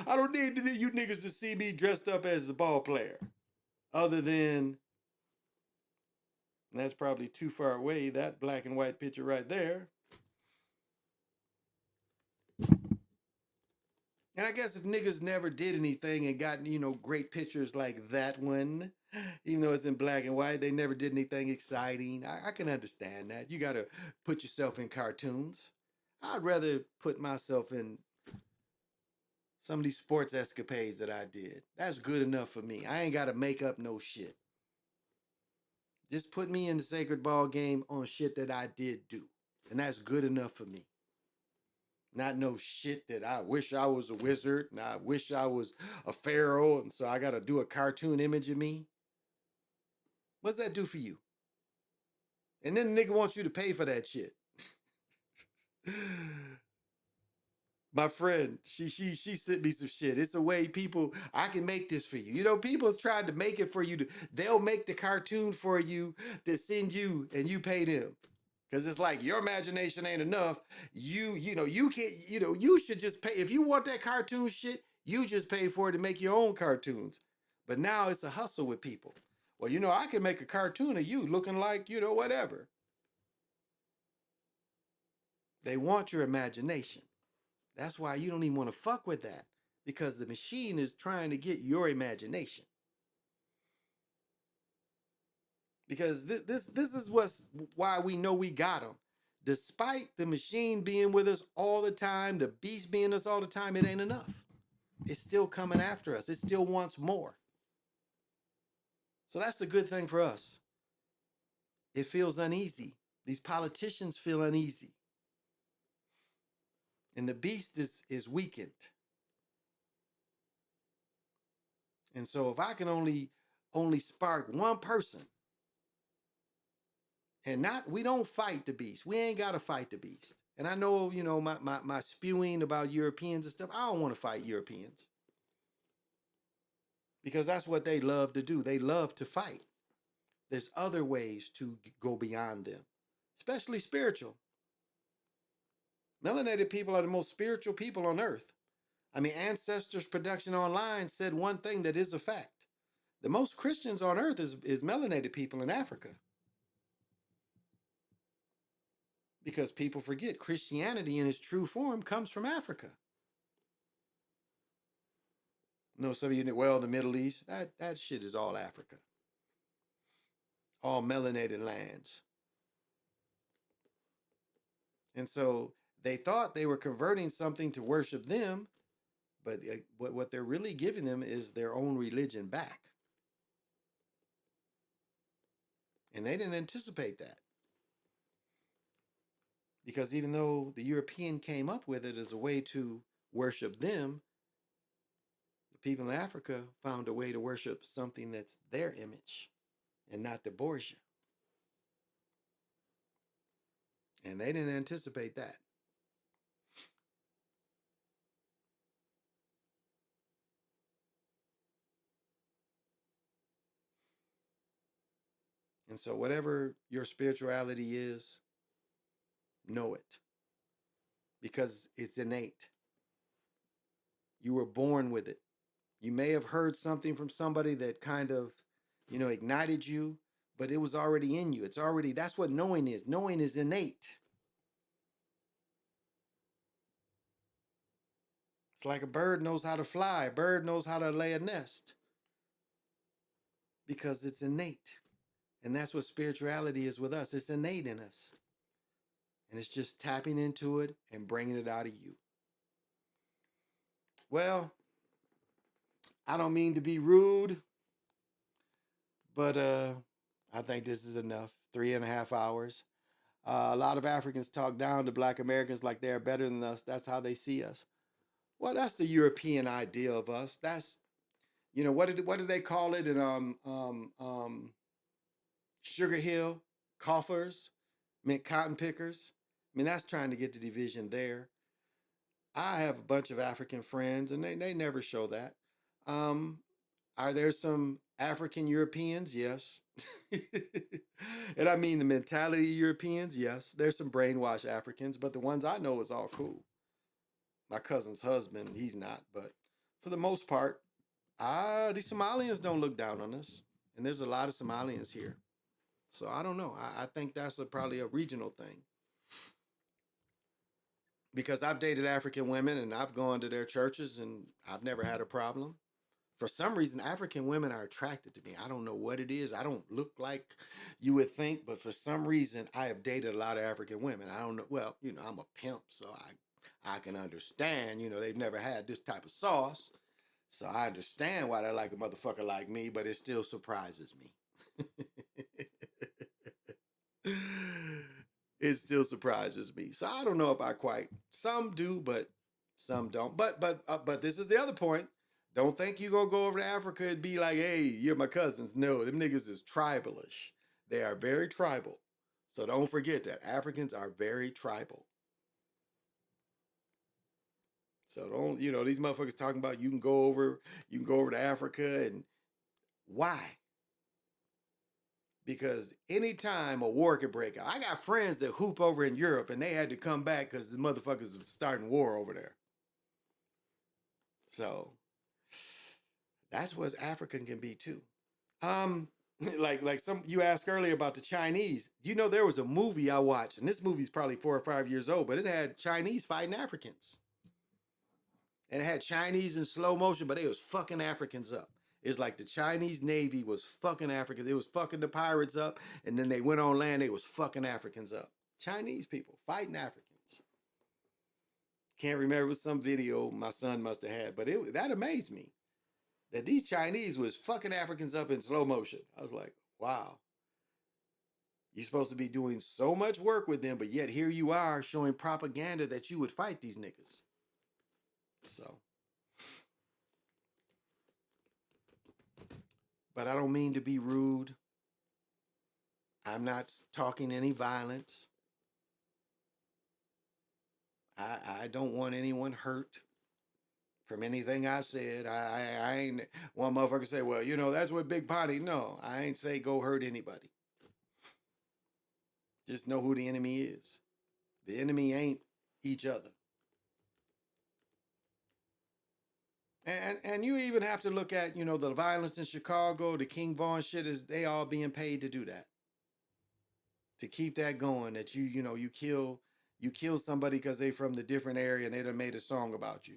I don't need you niggas to see me dressed up as a ball player. Other than, that's probably too far away, that black and white picture right there. And I guess if niggas never did anything and got, you know, great pictures like that one, even though it's in black and white, they never did anything exciting. I can understand that. You got to put yourself in cartoons. I'd rather put myself in some of these sports escapades that I did. That's good enough for me. I ain't got to make up no shit. Just put me in the sacred ball game on shit that I did do. And that's good enough for me. Not no shit that I wish I was a wizard and I wish I was a pharaoh and so I got to do a cartoon image of me. What's that do for you? And then the nigga wants you to pay for that shit. My friend, she sent me some shit. It's a way people, I can make this for you. You know, people tried to make it for you. They'll make the cartoon for you to send you and you pay them. Because it's like your imagination ain't enough. You know, you can't, you know, you should just pay. If you want that cartoon shit, you just pay for it to make your own cartoons. But now it's a hustle with people. Well, you know, I can make a cartoon of you looking like, you know, whatever. They want your imagination. That's why you don't even want to fuck with that. Because the machine is trying to get your imagination. Because this is why we know we got them. Despite the machine being with us all the time, the beast being us all the time, it ain't enough. It's still coming after us. It still wants more. So that's the good thing for us. It feels uneasy. These politicians feel uneasy. And the beast is weakened. And so if I can only spark one person, and we don't fight the beast. We ain't got to fight the beast. And I know, you know, my spewing about Europeans and stuff, I don't want to fight Europeans. Because that's what they love to do. They love to fight. There's other ways to go beyond them, especially spiritual. Melanated people are the most spiritual people on earth. I mean, Ancestors Production Online said one thing that is a fact. The most Christians on earth is melanated people in Africa. Because people forget Christianity in its true form comes from Africa. You know, some of you, well, the Middle East, that shit is all Africa. All melanated lands. And so they thought they were converting something to worship them, but what they're really giving them is their own religion back. And they didn't anticipate that. Because even though the European came up with it as a way to worship them, the people in Africa found a way to worship something that's their image and not the Borgia. And they didn't anticipate that. And so whatever your spirituality is, know it. Because it's innate. You were born with it. You may have heard something from somebody that kind of, ignited you, but it was already in you. It's already, that's what knowing is. Knowing is innate. It's like a bird knows how to fly. A bird knows how to lay a nest because it's innate. And that's what spirituality is with us. It's innate in us. And it's just tapping into it and bringing it out of you. Well, I don't mean to be rude, but I think this is enough. 3.5 hours. A lot of Africans talk down to Black Americans like they're better than us. That's how they see us. Well, that's the European idea of us. That's, what did they call it in Sugar Hill? Coffers, cotton pickers. That's trying to get the division there. I have a bunch of African friends, and they never show that. Are there some African Europeans? Yes. And I mean the mentality of Europeans? Yes. There's some brainwashed Africans, but the ones I know is all cool. My cousin's husband, he's not, but for the most part, the Somalians don't look down on us. And there's a lot of Somalians here. So I don't know. I think that's probably a regional thing. Because I've dated African women and I've gone to their churches and I've never had a problem. For some reason, African women are attracted to me. I don't know what it is. I don't look like you would think, but for some reason, I have dated a lot of African women. I don't know. Well, I'm a pimp, so I can understand, they've never had this type of sauce. So I understand why they like a motherfucker like me, but it still surprises me. It still surprises me. So I don't know if I quite, some do, but some don't. But this is the other point. Don't think you gonna go over to Africa and be like, hey, you're my cousins. No, them niggas is tribalish. They are very tribal. So don't forget that Africans are very tribal. So don't, these motherfuckers talking about you can go over to Africa, and why? Because anytime a war could break out, I got friends that hoop over in Europe and they had to come back because the motherfuckers were starting war over there. So that's what African can be too. Like some you asked earlier about the Chinese. There was a movie I watched, and this movie's probably 4 or 5 years old, but it had Chinese fighting Africans. And it had Chinese in slow motion, but they was fucking Africans up. It's like the Chinese Navy was fucking Africans. It was fucking the pirates up, and then they went on land, they was fucking Africans up. Chinese people fighting Africans. Can't remember, it was some video my son must have had, but that amazed me. That these Chinese was fucking Africans up in slow motion. I was like, wow. You're supposed to be doing so much work with them, but yet here you are showing propaganda that you would fight these niggas. So. But I don't mean to be rude. I'm not talking any violence. I don't want anyone hurt from anything I said. I ain't, one motherfucker say, well, that's what Big Potty. No, I ain't say go hurt anybody. Just know who the enemy is. The enemy ain't each other. And you even have to look at, the violence in Chicago, the King Von shit, is they all being paid to do that. To keep that going, that you kill somebody because they from the different area and they done made a song about you.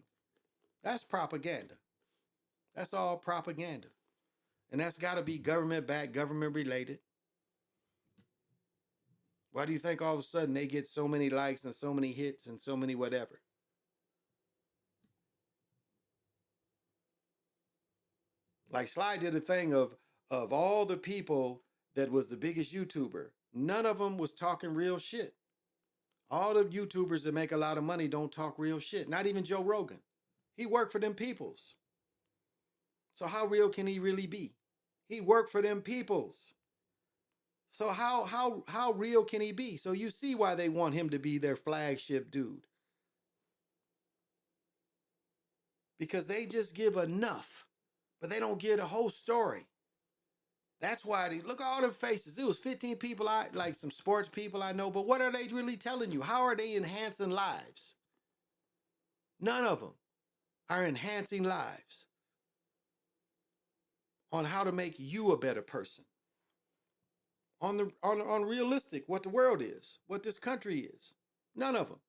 That's propaganda. That's all propaganda. And that's got to be government backed, government related. Why do you think all of a sudden they get so many likes and so many hits and so many whatever? Like Sly did a thing of all the people that was the biggest YouTuber, none of them was talking real shit. All the YouTubers that make a lot of money don't talk real shit. Not even Joe Rogan. He worked for them peoples. So how real can he really be? He worked for them peoples. So how real can he be? So you see why they want him to be their flagship dude. Because they just give enough, but they don't give the whole story. That's why they look at all them faces. It was 15 people, like some sports people I know, but what are they really telling you? How are they enhancing lives? None of them are enhancing lives on how to make you a better person. On realistic, what the world is, what this country is. None of them.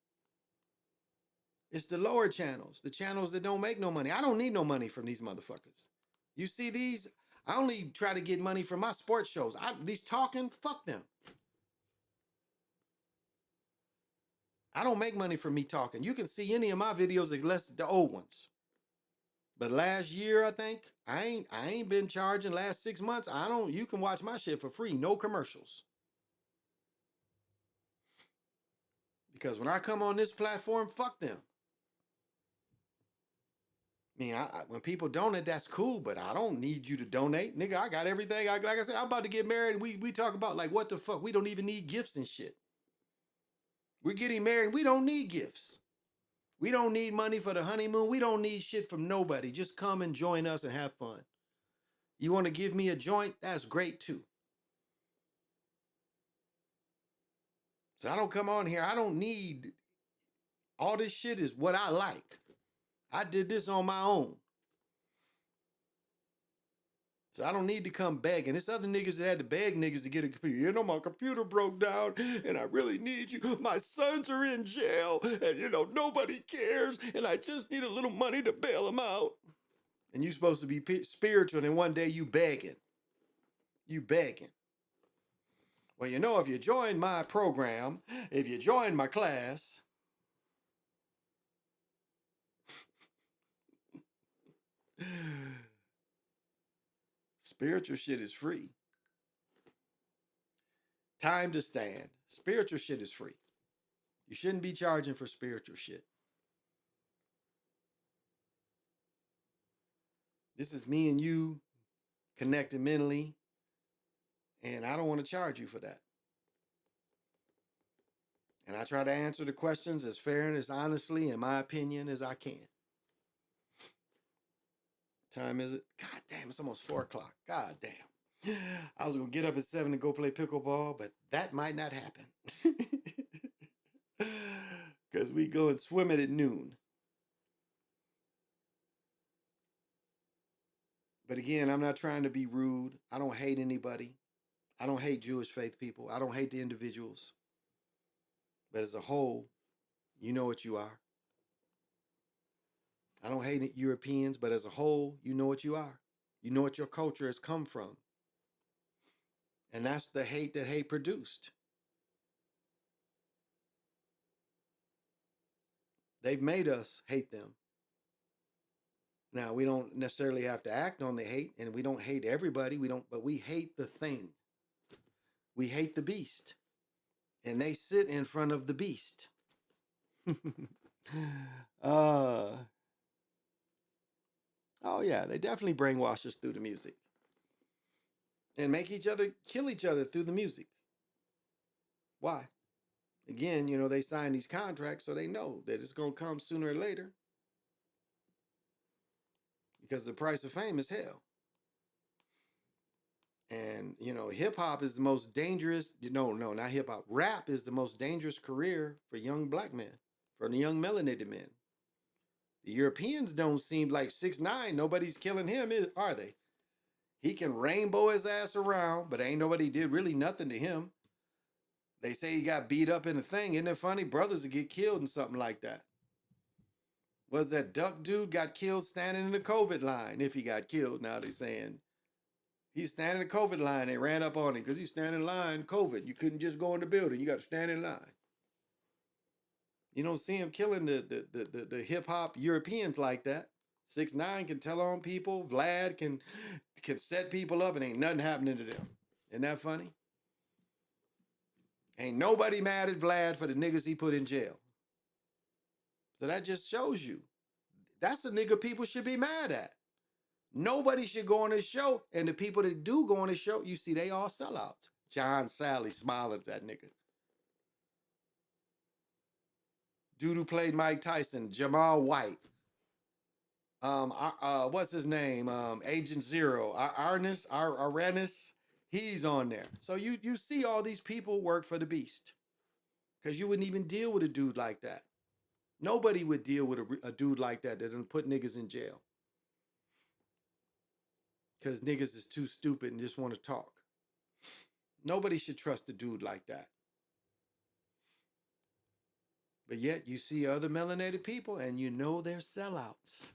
It's the lower channels, the channels that don't make no money. I don't need no money from these motherfuckers. You see these? I only try to get money from my sports shows. These talking, fuck them. I don't make money from me talking. You can see any of my videos unless the old ones. But last year, I think, I ain't been charging last 6 months. You can watch my shit for free, no commercials. Because when I come on this platform, fuck them. I mean, when people donate, that's cool, but I don't need you to donate. Nigga, I got everything. Like I said, I'm about to get married. We talk about like, what the fuck? We don't even need gifts and shit. We're getting married. We don't need gifts. We don't need money for the honeymoon. We don't need shit from nobody. Just come and join us and have fun. You want to give me a joint? That's great too. So I don't come on here. I don't need all this shit is what I like. I did this on my own. So I don't need to come begging. It's other niggas that had to beg niggas to get a computer. You know, my computer broke down and I really need you. My sons are in jail and, you know, nobody cares and I just need a little money to bail them out. And you supposed to be spiritual and one day you begging. You begging. Well, you know, if you join my program, if you join my class, spiritual shit is free. Time to stand. Spiritual shit is free. You shouldn't be charging for spiritual shit. This is me and you connected mentally, and I don't want to charge you for that. And I try to answer the questions as fair and as honestly, in my opinion, as I can. Time is it? God damn, it's almost 4 o'clock. God damn. I was going to get up at 7 to go play pickleball, but that might not happen. Because we go and swim it at noon. But again, I'm not trying to be rude. I don't hate anybody. I don't hate Jewish faith people. I don't hate the individuals. But as a whole, you know what you are. I don't hate Europeans, but as a whole, you know what you are. You know what your culture has come from. And that's the hate that hate produced. They've made us hate them. Now, we don't necessarily have to act on the hate, and we don't hate everybody. But we hate the thing. We hate the beast. And they sit in front of the beast. Oh yeah, they definitely brainwash us through the music. And make each other kill each other through the music. Why? Again, you know, they sign these contracts so they know that it's going to come sooner or later. Because the price of fame is hell. And, you know, hip hop is the most dangerous, no, not hip hop. Rap is the most dangerous career for young black men, for the young melanated men. The Europeans don't seem like 6ix9ine. Nobody's killing him, are they? He can rainbow his ass around, but ain't nobody did really nothing to him. They say he got beat up in a thing. Isn't it funny? Brothers would get killed in something like that. Was that Duck dude got killed standing in the COVID line? If he got killed, now they're saying he's standing in the COVID line. They ran up on him because he's standing in line, COVID. You couldn't just go in the building. You got to stand in line. You don't see him killing the hip hop Europeans like that. 6ix9ine can tell on people. Vlad can set people up and ain't nothing happening to them. Isn't that funny? Ain't nobody mad at Vlad for the niggas he put in jail. So that just shows you. That's the nigga people should be mad at. Nobody should go on this show. And the people that do go on this show, you see, they all sellouts. John Sally smiling at that nigga. Dude who played Mike Tyson, Jamal White. What's his name? Agent Zero. Arenas. He's on there. So you see all these people work for the beast. Because you wouldn't even deal with a dude like that. Nobody would deal with a dude like that doesn't put niggas in jail. Because niggas is too stupid and just want to talk. Nobody should trust a dude like that. But yet you see other melanated people and you know they're sellouts.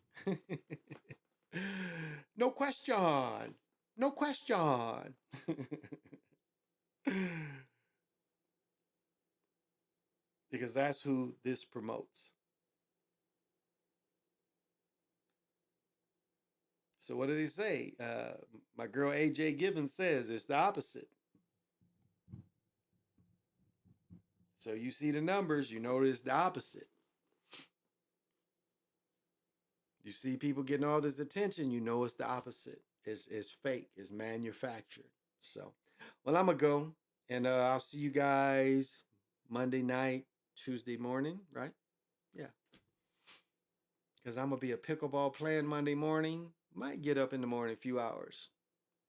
No question. No question. Because that's who this promotes. So what do they say? My girl AJ Gibbons says it's the opposite. So you see the numbers, you know it's the opposite. You see people getting all this attention, you know it's the opposite. It's fake, it's manufactured. So, well, I'm going to go, and I'll see you guys Monday night, Tuesday morning, right? Yeah. Because I'm going to be a pickleball playing Monday morning. Might get up in the morning a few hours.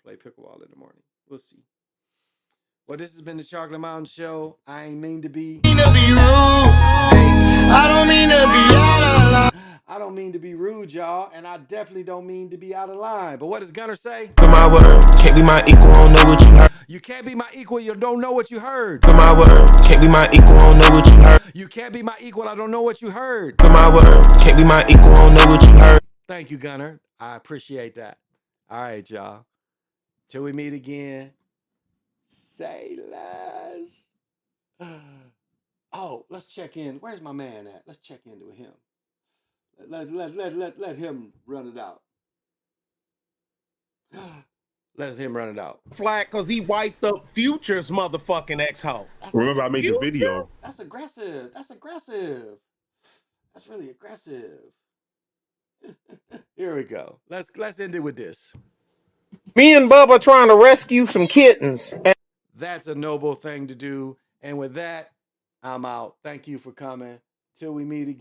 Play pickleball in the morning. We'll see. Well, this has been the Chocolate Mountain Show. I ain't mean to be rude. I don't mean to be out of line. I don't mean to be rude, y'all, and I definitely don't mean to be out of line. But what does Gunner say? My word, can't be my equal, don't know what you heard. You can't be my equal, you don't know what you heard. My word, can't be my equal, don't know what you heard. You can't be my equal, I don't know what you heard. My word, can't be my equal, don't know what you heard. Thank you, Gunner. I appreciate that. All right, y'all. Till we meet again. Say less. Oh, let's check in. Where's my man at? Let's check in with him. Let him run it out. Let him run it out. Flag because he wiped up Future's motherfucking ex-hoe. Remember, I made the video. That's aggressive. That's aggressive. That's really aggressive. Here we go. Let's end it with this. Me and Bubba trying to rescue some kittens. That's a noble thing to do. And with that, I'm out. Thank you for coming. Till we meet again.